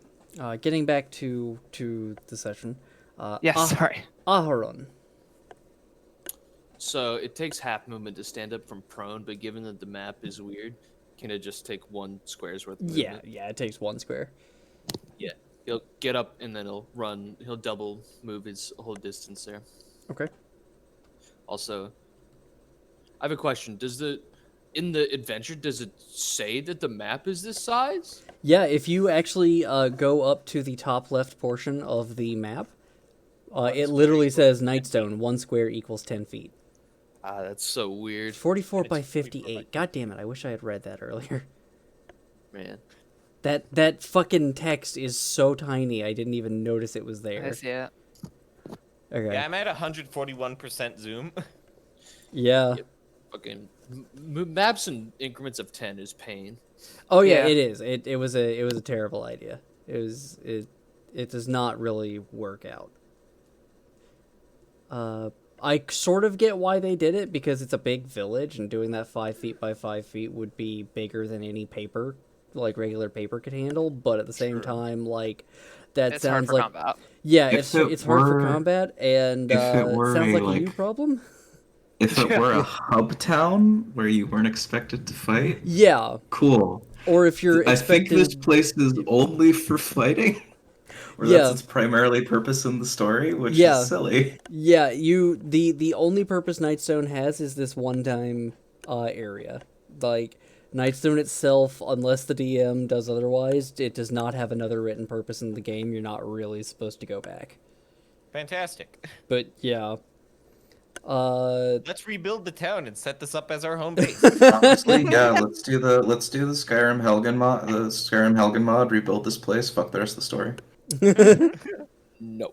getting back to the session. Yes, sorry. Aharon. so it takes half movement to stand up from prone, but given that the map is weird, can it just take 1 square's worth of movement? Yeah, it takes 1 square. Yeah. He'll get up and then he'll run. He'll double move his whole distance there. Okay. Also, I have a question. In the adventure, does it say that the map is this size? Yeah, if you actually go up to the top left portion of the map, it literally says Nightstone, 1 square equals 10 feet. Ah, that's so weird. 44 It's by 44 by 58. God damn it, I wish I had read that earlier. Man. That fucking text is so tiny, I didn't even notice it was there. I see it. Okay. Yeah, I'm at 141% zoom. Yeah. Yep. Fucking maps in increments of 10 is pain. Oh yeah, Yeah. it is. It was a terrible idea. It does not really work out. I sort of get why they did it because it's a big village and doing that 5 feet by 5 feet would be bigger than any paper, like regular paper could handle. But at the same time, like that It's hard sounds for like combat. yeah, If it's it hard for were- combat and if it were sounds a, like a you like- problem. If it were a hub town where you weren't expected to fight, Yeah, cool. or if you're I think this expected. place is only for fighting. Or Yeah. that's its primarily purpose in the story, which Yeah. is silly. Yeah, the only purpose Nightstone has is this one time area. Like Nightstone itself, unless the DM does otherwise, it does not have another written purpose in the game. You're not really supposed to go back. Fantastic. But yeah. Let's rebuild the town and set this up as our home base. Honestly, yeah, let's do the Skyrim Helgen mod, rebuild this place, fuck the rest of the story. No.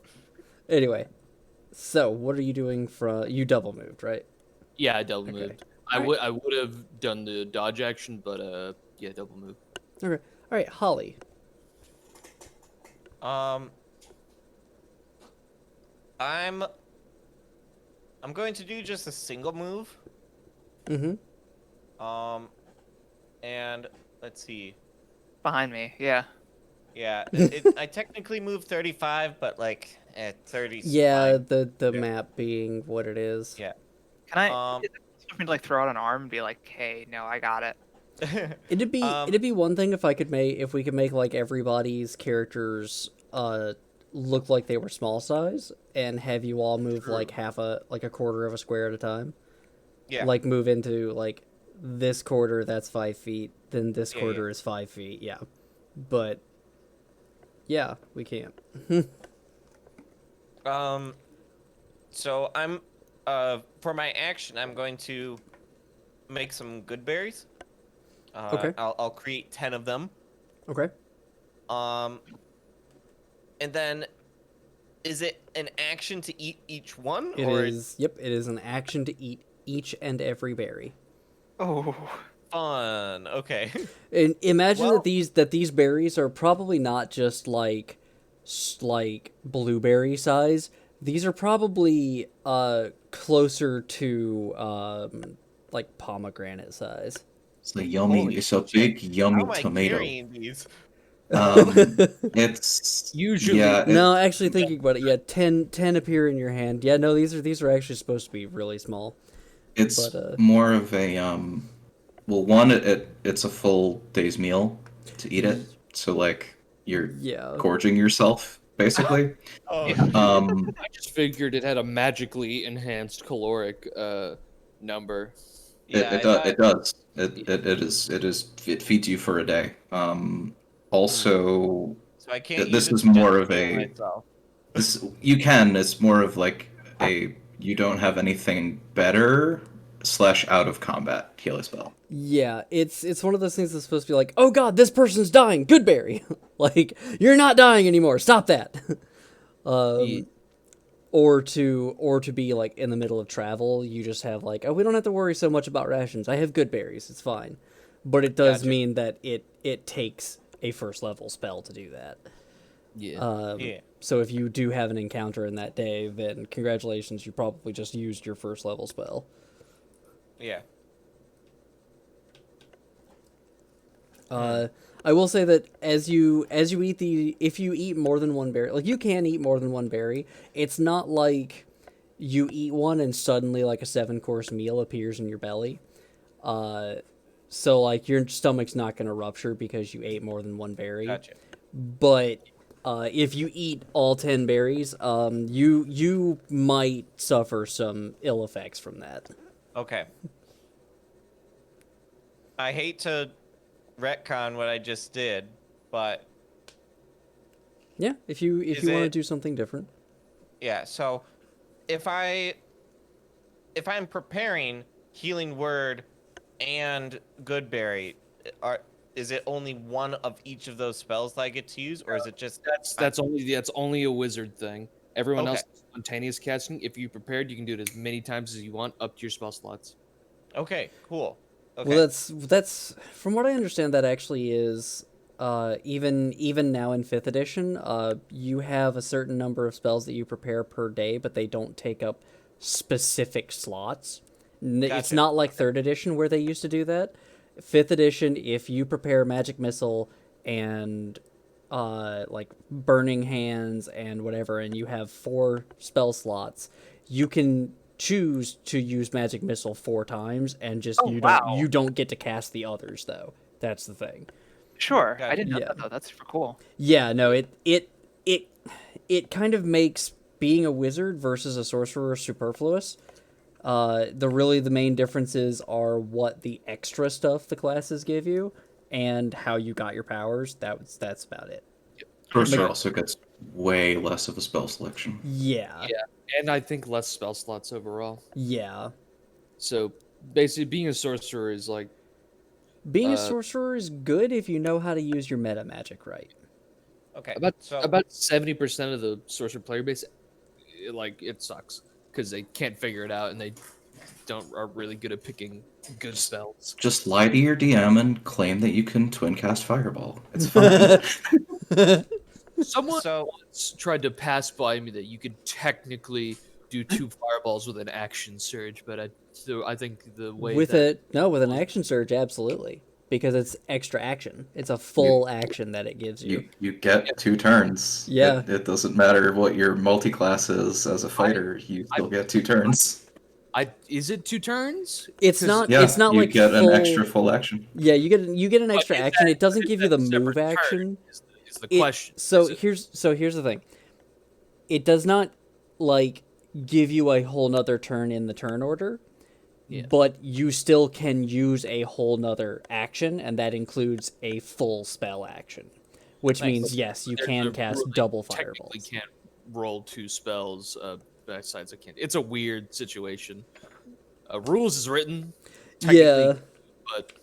Anyway. So, what are you doing you double moved, right? Yeah, I double Okay. moved. I would have done the dodge action, but yeah, double move. Okay. All right, Holly. I'm going to do just a single move. Mhm. And let's see. Behind me, yeah. Yeah, I technically moved 35, but like at 30. Yeah, the Yeah. map being what it is. Yeah. Can I Um, is it possible for me to like throw out an arm and be like, hey, no, I got it. It'd be one thing if we could make like everybody's characters look like they were small size and have you all move like a quarter of a square at a time. Yeah. Like move into like this quarter that's 5 feet, then this Yeah, quarter is 5 feet. Yeah, but yeah, we can't. So I'm for my action, I'm going to make some good berries. Okay. I'll create 10 of them. Okay. And then is it an action to eat each one? It is. Yep. It is an action to eat each and every berry. Oh. Fun. Okay. And imagine Well- that these berries are probably not just like blueberry size. These are probably closer to like pomegranate size. It's a yummy. Holy It's a shit. big yummy How am I tomato. carrying these? It's Usually- No, actually thinking about it, yeah, 10 appear in your hand. Yeah, no, these are actually supposed to be really small. It's but, more of a well, one, it's a full day's meal to eat it, so like you're Yeah. gorging yourself basically. Oh, I just figured it had a magically enhanced caloric number. yeah. It does. It feeds you for a day. Also, So I can't. this use is it to more just of heal a myself. this you can. It's more of like a you don't have anything better / out of combat healer spell. Yeah, it's one of those things that's supposed to be like, oh god, this person's dying, good berry. Like, you're not dying anymore, stop that. Or to be like in the middle of travel, you just have like, oh, we don't have to worry so much about rations. I have good berries, it's fine. But it does Gotcha. mean that it takes a first level spell to do that. Yeah. Yeah. So if you do have an encounter in that day, then congratulations, you probably just used your first level spell. Yeah. I will say that as you eat if you eat more than one berry, like you can eat more than one berry, it's not like you eat one and suddenly like a 7-course meal appears in your belly. So like your stomach's not going to rupture because you ate more than one berry. Gotcha. But if you eat all 10 berries, you might suffer some ill effects from that. Okay. I hate to retcon what I just did, but Yeah, if you Is want to it- do something different. yeah. So if I'm preparing Healing Word and Goodberry, is it only one of each of those spells that I get to use, or is it just That's only a wizard thing. Everyone Okay. else is spontaneous casting. If you prepared, you can do it as many times as you want, up to your spell slots. Okay, cool. Okay. Well, that's from what I understand. That actually is even now in 5th edition. You have a certain number of spells that you prepare per day, but they don't take up specific slots. It's Gotcha. not like 3rd edition where they used to do that. 5th edition, if you prepare Magic Missile and like Burning Hands and whatever, and you have 4 spell slots, you can choose to use Magic Missile 4 times, and just wow. you don't get to cast the others though. That's the thing. Sure. Gotcha. I didn't know Yeah. that though. That's super cool. Yeah, no, it kind of makes being a wizard versus a sorcerer superfluous. The main differences are what the extra stuff the classes give you and how you got your powers. That's about it. Sorcerer also gets way less of a spell selection. Yeah. And I think less spell slots overall. Yeah. So basically, being a sorcerer is like Being a sorcerer is good if you know how to use your meta magic right. Okay. about so 70% of the sorcerer player base, it sucks because they can't figure it out and they are really good at picking good spells. Just lie to your DM and claim that you can twin cast Fireball. It's fine. Someone So- once tried to pass by me that you could technically do 2 fireballs with an action surge, but I think the way With that an action surge, absolutely. Because it's extra action. It's a full action that it gives you. You get 2 turns. Yeah. It doesn't matter what your multi-class is as a fighter. You still get 2 turns. Is it 2 turns? It's 'Cause- not. Yeah, It's not you like get full. an extra full action. Yeah, you get an But extra is action. that- It doesn't is give you that the a separate move turn? action. Is the It- question. so Is it- here's the thing. It does not like give you a whole nother turn in the turn order. Yeah. But you still can use a whole nother action, and that includes a full spell action. Which Nice. means, yes, you there's can a cast rule that double technically fireballs. can't roll 2 spells besides I can't. It's a weird situation. Rules is written technically, Yeah. but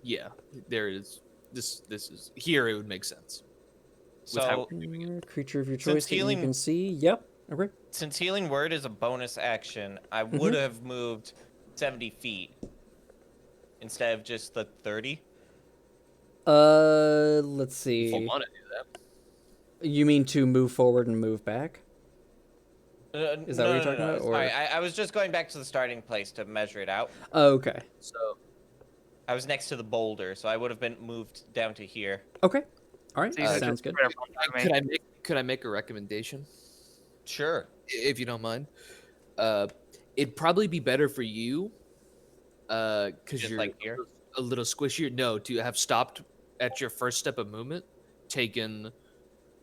yeah, there is. This is here. It would make sense. With how So we're doing it. Creature of your Since choice that you healing- can see. Yep. Okay. since healing word is a bonus action, I would have moved 70 feet instead of just the 30. Let's If I see. want to do that. You mean to move forward and move back? Is that what you're talking about, or- Sorry, I was just going back to the starting place to measure it out. Oh, okay. So I was next to the boulder, so I would have been moved down to here. Okay. All right. So you guys Sounds just good. put everyone down to me. could I make a recommendation, Sure. if you don't mind? It'd probably be better for you, because Just you're like here? a little squishier. No, to have stopped at your first step of movement, taken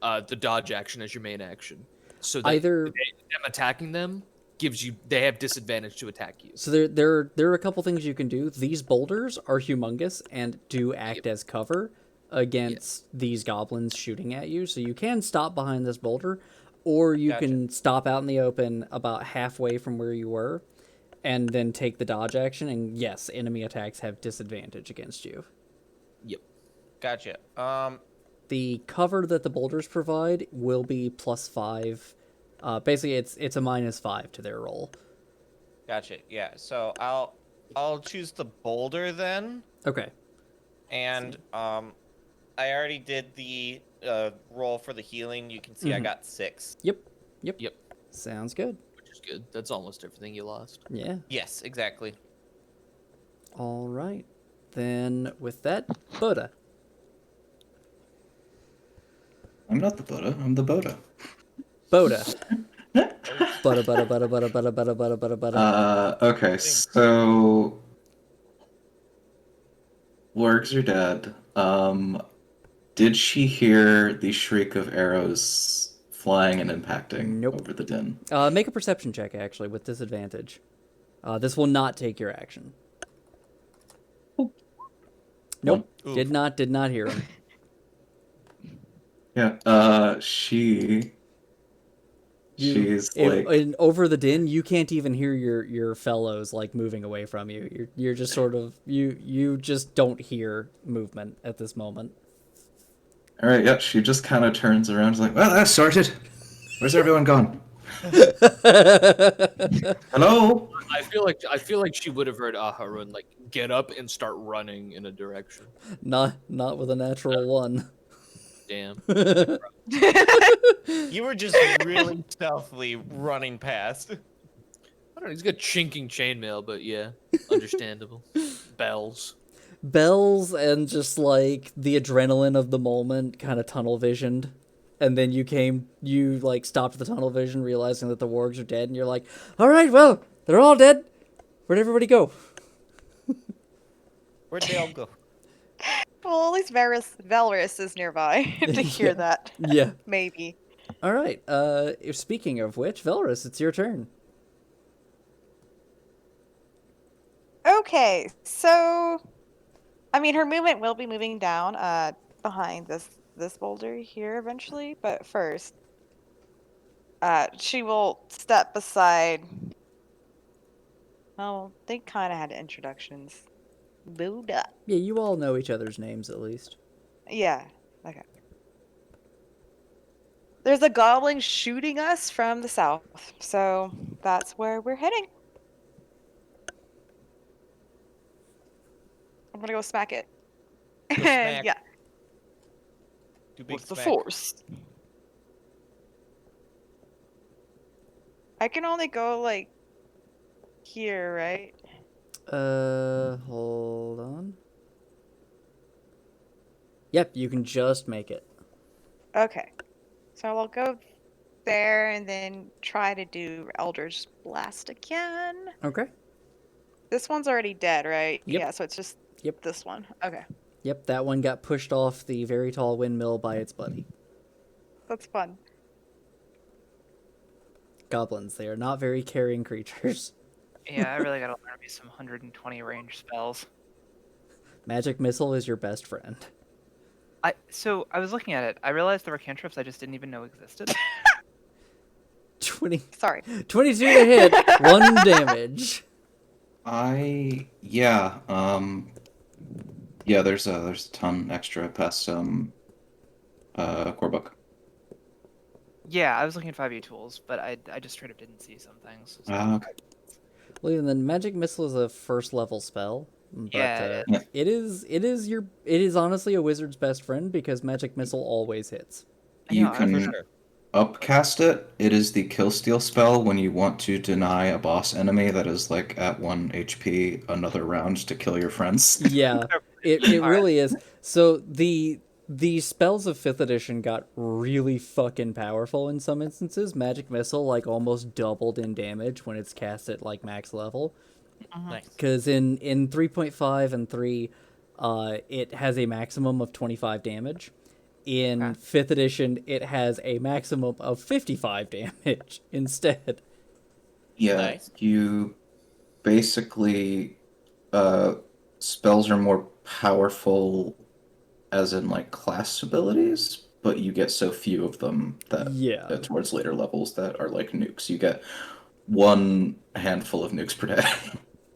the dodge action as your main action, so that Either them attacking them gives you they have disadvantage to attack you. so there are a couple things you can do. These boulders are humongous and do act as cover against these goblins shooting at you. So you can stop behind this boulder, or you Gotcha. can stop out in the open about halfway from where you were, and then take the dodge action. And yes, enemy attacks have disadvantage against you. Yep. Gotcha. The cover that the boulders provide will be +5. Basically, it's a -5 to their roll. Gotcha. Yeah. So I'll choose the boulder then, Okay. and I already did the roll for the healing. You can see I got 6. Yep. Yep. Sounds good. Which is good. That's almost everything you lost. Yeah. Yes, exactly. All right. Then with that, Boda. I'm not the Buddha, I'm the Boda. Boda. Butter. Okay, so wargs are dead. Did she hear the shriek of arrows flying and impacting Nope. over the din? Make a perception check, actually, with disadvantage. This will not take your action. Nope. Oof. Did not hear him. Yeah, she's like, And over the din, you can't even hear your fellows like moving away from you. You're just sort of you just don't hear movement at this moment. all right, yeah, she just kind of turns around, and is like, well, that's sorted. Where's everyone gone? Hello? I feel like she would have heard Aharun like get up and start running in a direction. Not with a natural one. Damn. You were just really stealthily running past. I don't know. He's got chinking chainmail, but yeah, understandable. Bells. Bells and just like the adrenaline of the moment kind of tunnel visioned. And then you like stopped the tunnel vision, realizing that the wargs are dead, and you're like, all right, well, they're all dead. Where'd everybody go? Where'd they all go? Well, at least Valorous is nearby to hear Yeah. that. Yeah. Maybe. All right. Speaking of which, Velrus, it's your turn. Okay, so I mean her movement will be moving down behind this boulder here eventually, but first she will step beside. Oh, they kind of had introductions. Buddha. Yeah, you all know each other's names at least. Yeah. Okay. There's a goblin shooting us from the south, so that's where we're heading. I'm gonna go smack it. Go And smack. yeah, Do big with the smack. force. I can only go like here, right? Hold on. Yep, you can just make it. Okay. So I'll go there and then try to do Eldritch Blast again. Okay. This one's already dead, right? Yep. Yeah, so it's just Yep. this one. Okay. Yep, that one got pushed off the very tall windmill by its buddy. That's fun. Goblins, they are not very caring creatures. Yeah, I really gotta learn me some 120 range spells. Magic Missile is your best friend. So I was looking at it. I realized there were cantrips I just didn't even know existed. 20, Sorry. 22 to hit, 1 damage. Yeah, there's a ton extra past core book. Yeah, I was looking at 5e tools, but I just straight up didn't see some things. So. Okay. Well, even then, Magic Missile is a first level spell, but Yeah, Yeah. it is honestly a wizard's best friend because Magic Missile always hits. I You know, I can was- sure. upcast it. It is the kill steal spell when you want to deny a boss enemy that is like at 1 HP another round to kill your friends. Yeah, it Alright. really is. So the spells of 5th edition got really fucking powerful in some instances. Magic Missile like almost doubled in damage when it's cast at like max level. Nice. Because in 3.5 and 3, it has a maximum of 25 damage. In Okay. 5th edition, it has a maximum of 55 damage instead. Yeah, Nice. you basically spells are more powerful as in like class abilities, but you get so few of them that Yeah. towards later levels that are like nukes. You get one handful of nukes per day.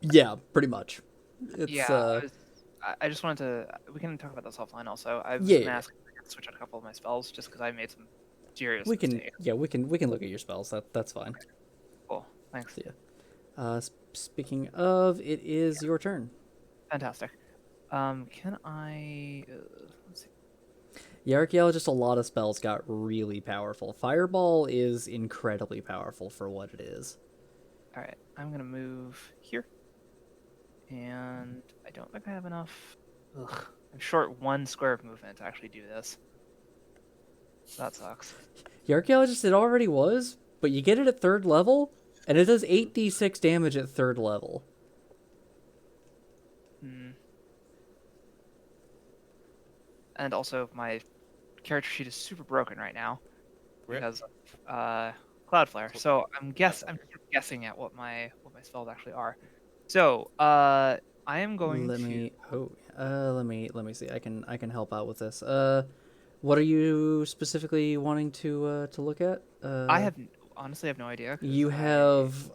Yeah, pretty much. It's, Yeah, I just wanted to. We can talk about this offline. Also, I was Yeah, gonna yeah. ask if I could switch out a couple of my spells just because I made some serious we can mistakes. we can look at your spells. That's fine. Cool, thanks. Speaking of, it is your turn. Fantastic. Can I? Let's see. The archaeologist, a lot of spells got really powerful. Fireball is incredibly powerful for what it is. All right, I'm gonna move here, and I don't think I have enough. Ugh, I'm short 1 square of movement to actually do this. That sucks. The archaeologist, it already was, but you get it at 3rd level, and it does 8d6 damage at 3rd level. Hmm. And also, my character sheet is super broken right now Rip. because of Cloudflare. So I'm guessing at what my spells actually are. So I am going Let to. me let me see. I can help out with this. What are you specifically wanting to look at? I honestly have no idea. 'Cause You have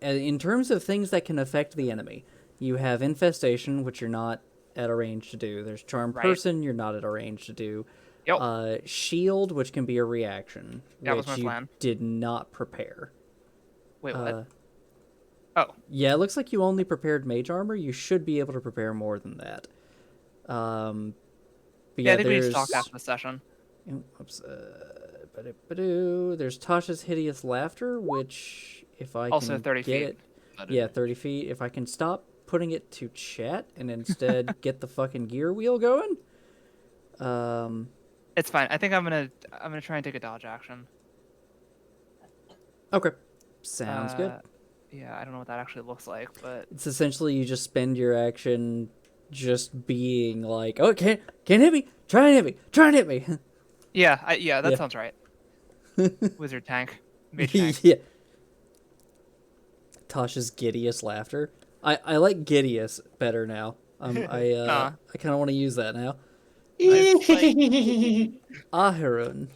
in terms of things that can affect the enemy, you have infestation, which you're not at a range to do. There's charm Right. person, you're not at a range to do. Yep. Shield, which can be a reaction, That was which my you plan. did not prepare. Wait, Uh, what? Oh, Yeah, it looks like you only prepared Mage Armor. You should be able to prepare more than that. But yeah. yeah, I think we there's just talked after the session. oops, ba-do-ba-do. There's Tasha's Hideous Laughter, which if I Also can 30 get feet. it, yeah, 30 feet. If I can stop putting it to chat and instead get the fucking gear wheel going. It's fine. I think I'm gonna try and take a dodge action. Okay, sounds good. Yeah, I don't know what that actually looks like, but It's essentially you just spend your action just being like, oh, can't hit me, try and hit me, try and hit me. yeah, that Yeah. sounds right. Wizard tank, mage tank. Yeah. Tasha's Giddiest Laughter. I like Giddiest better now. I kind of want to use that now. Ahirun.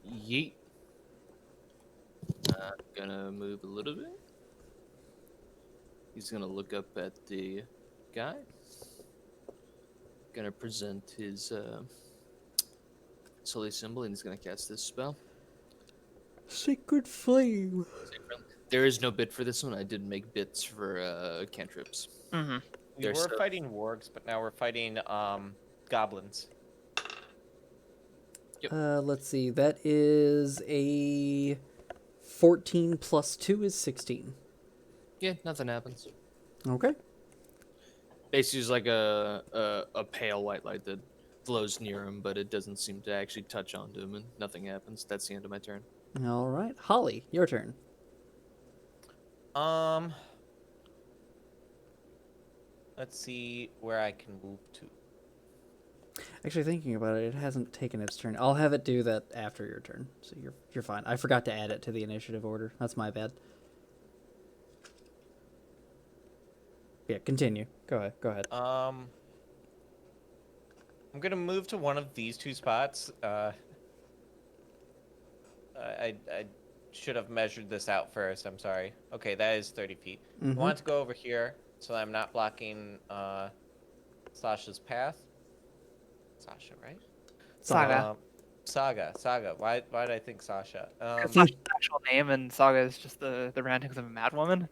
Yeet. Gonna move a little bit. He's gonna look up at the guy. Gonna present his holy symbol, and he's gonna cast this spell. Sacred Flame. There is no bit for this one. I did make bits for cantrips. Mm-hmm. We They're were so- fighting wargs, but now we're fighting goblins. Let's see. That is a 14 plus 2 is 16. Yeah, nothing happens. Okay. Basically, it's like a pale white light that flows near him, but it doesn't seem to actually touch onto him, and nothing happens. That's the end of my turn. All right, Holly, your turn. Let's see where I can move to. Actually, thinking about it, it hasn't taken its turn. I'll have it do that after your turn, so you're fine. I forgot to add it to the initiative order. That's my bad. Yeah, continue. Go ahead. I'm gonna move to one of these two spots. I should have measured this out first. I'm sorry. Okay, that is 30 feet. I want to go over here so I'm not blocking Sasha's path. Sasha, right? Saga. Saga. Why did I think Sasha? It's Sasha's actual name, and Saga is just the rantings of a madwoman.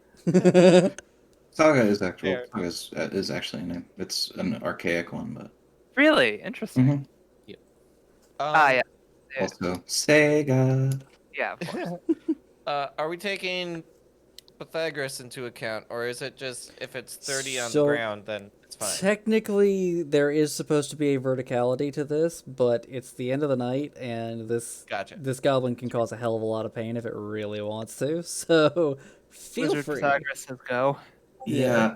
Saga is Fair. is actually a name. It's an archaic one, but Really interesting. Yeah. also Sega. Yeah, of course. Are we taking Pythagoras into account, or is it just if it's 30 on So- the ground, then it's fine? Technically, there is supposed to be a verticality to this, but it's the end of the night, and this goblin can cause a hell of a lot of pain if it really wants to. So feel Wizard free. Pythagoras says go. Yeah,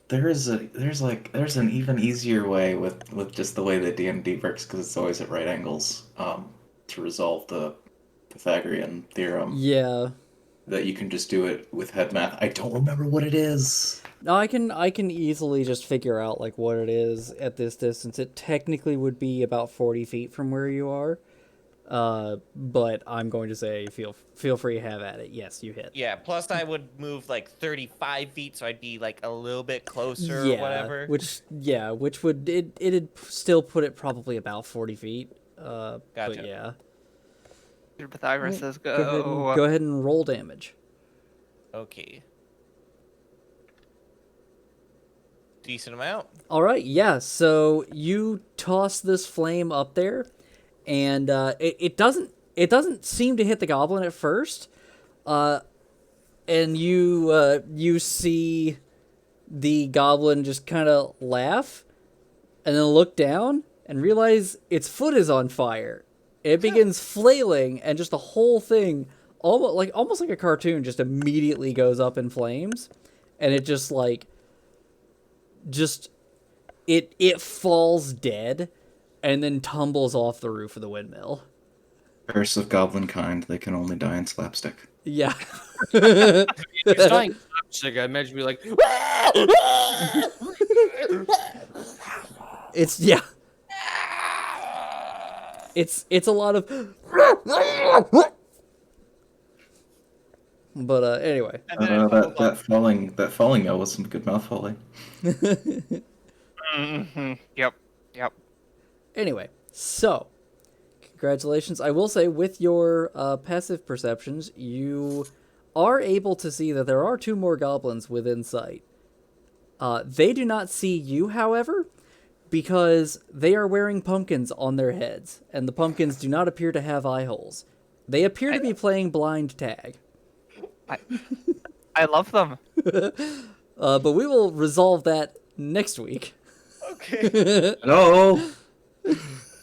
there's an even easier way with just the way that D&D works, because it's always at right angles to resolve the Pythagorean theorem. Yeah. That you can just do it with head math. I don't remember what it is. No, I can easily just figure out like what it is at this distance. It technically would be about 40 feet from where you are. But I'm going to say feel free to have at it. Yes, you hit. Yeah, plus I would move like 35 feet, so I'd be like a little bit closer Yeah, or whatever. which would it'd still put it probably about 40 feet. But Gotcha. yeah. Wizard Pythagoras says Go ahead and roll damage. Okay. Decent amount. All right, yeah. So you toss this flame up there, and it doesn't seem to hit the goblin at first, and you see the goblin just kind of laugh, and then look down and realize its foot is on fire. It begins flailing, and just the whole thing, almost like a cartoon, just immediately goes up in flames, and it it falls dead, and then tumbles off the roof of the windmill. Curse of goblin kind. They can only die in slapstick. Yeah. He's dying slapstick. I imagine be like, It's a lot of but anyway. And then That falling note was some good mouth falling. Yep. Anyway, so congratulations. I will say with your passive perceptions, you are able to see that there are two more goblins within sight. They do not see you, however, because they are wearing pumpkins on their heads, and the pumpkins do not appear to have eye holes. They appear to be playing blind tag. I love them. But we will resolve that next week. okay. Hello?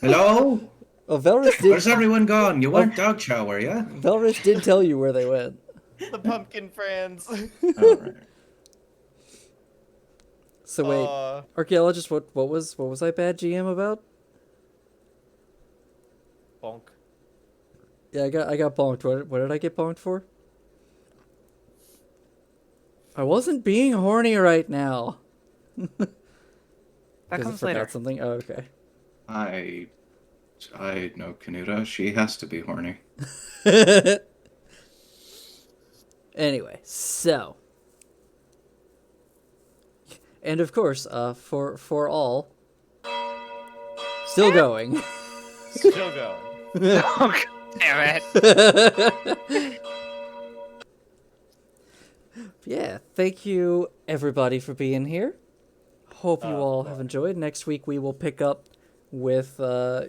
Hello? Oh, Velris Where's did. everyone gone? You weren't dog chow, were ya? Velris did tell you where they went. The pumpkin friends. Alright. So wait, archaeologist, what was I bad GM about? Bonk. Yeah, I got bonked. What did I get bonked for? I wasn't being horny right now. That Because I comes forgot later. something. Oh, okay. I know Kanuta. She has to be horny. Anyway, so, and of course, for all, still going. Still going. Oh, God damn it. Yeah, thank you everybody for being here. Hope you all have enjoyed. Next week we will pick up with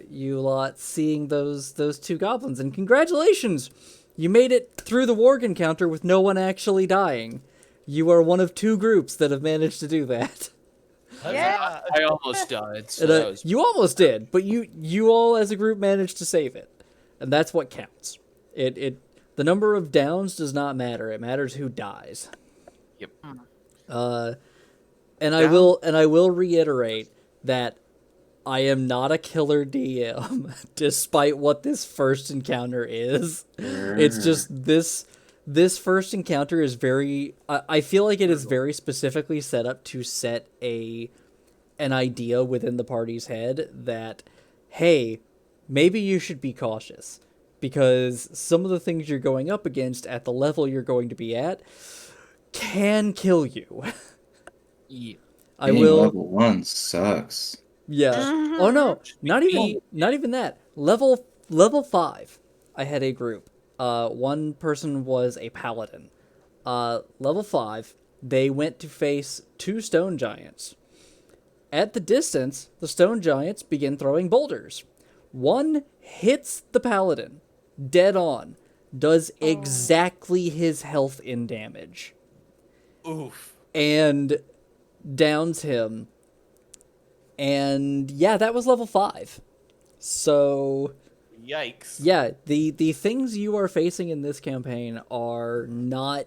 you lot seeing those two goblins, and congratulations! You made it through the warg encounter with no one actually dying. You are one of two groups that have managed to do that. Yeah. I almost died, so And, that was you almost did, but you all as a group managed to save it, and that's what counts. The number of downs does not matter. It matters who dies. yep. And I will reiterate that I am not a killer DM, despite what this first encounter is. It's just this first encounter is very. I feel like it is very specifically set up to set an idea within the party's head that, hey, maybe you should be cautious because some of the things you're going up against at the level you're going to be at can kill you. Yeah. I Being will. level 1 sucks. Yeah. Oh no, not even that. Level 5. I had a group. One person was a paladin. Level 5, they went to face 2 stone giants. At the distance, the stone giants begin throwing boulders. One hits the paladin dead on, does exactly his health in damage, Oof. and downs him. And yeah, that was level 5. So Yikes. yeah, the things you are facing in this campaign are not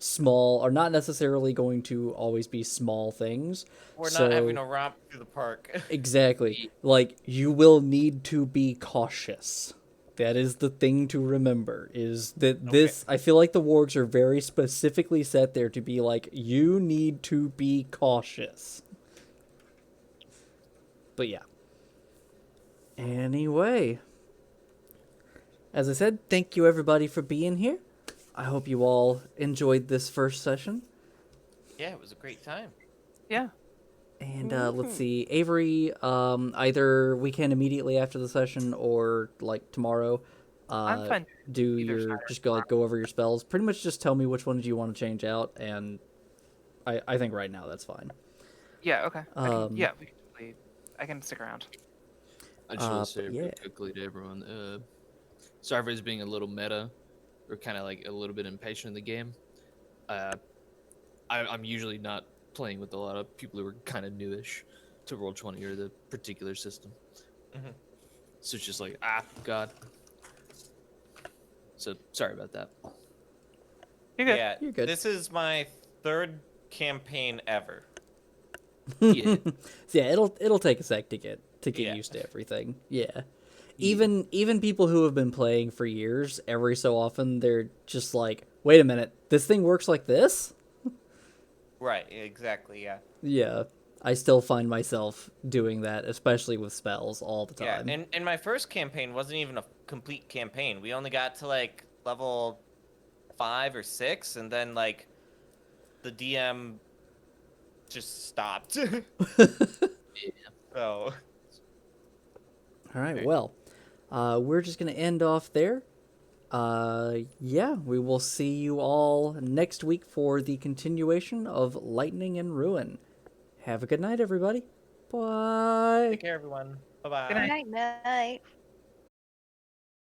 small, are not necessarily going to always be small things. We're So, not having a romp through the park. exactly. Like, you will need to be cautious. That is the thing to remember, is that this, I feel like the wargs are very specifically set there to be like, you need to be cautious. But yeah. Anyway. As I said, thank you everybody for being here. I hope you all enjoyed this first session. Yeah, it was a great time. Yeah. And let's see, Avery, either we can immediately after the session or like tomorrow. I'm fine. Do either side your or just go over your spells. Pretty much just tell me which ones you want to change out, and I think right now that's fine. Yeah. Okay. Um, we can totally. I can stick around. I just want to say but real yeah. quickly to everyone, sorry for this being a little meta, or kind of like a little bit impatient in the game. I'm usually not playing with a lot of people who are kind of newish to Roll20 or the particular system. Mhm. So it's just like, God. So sorry about that. You're good. Yeah, You're good. this is my 3rd campaign ever. Yeah. So yeah, it'll take a sec to get Yeah. used to everything. Yeah. Even people who have been playing for years, every so often they're just like, wait a minute, this thing works like this? Right, exactly, yeah. Yeah. I still find myself doing that, especially with spells all the Yeah, time. and my first campaign wasn't even a complete campaign. We only got to like level 5 or 6, and then like the DM just stopped. So All right, well, we're just going to end off there. Yeah, we will see you all next week for the continuation of Lightning and Ruin. Have a good night, everybody. Bye. take care, everyone. Bye bye. Good night. Night night.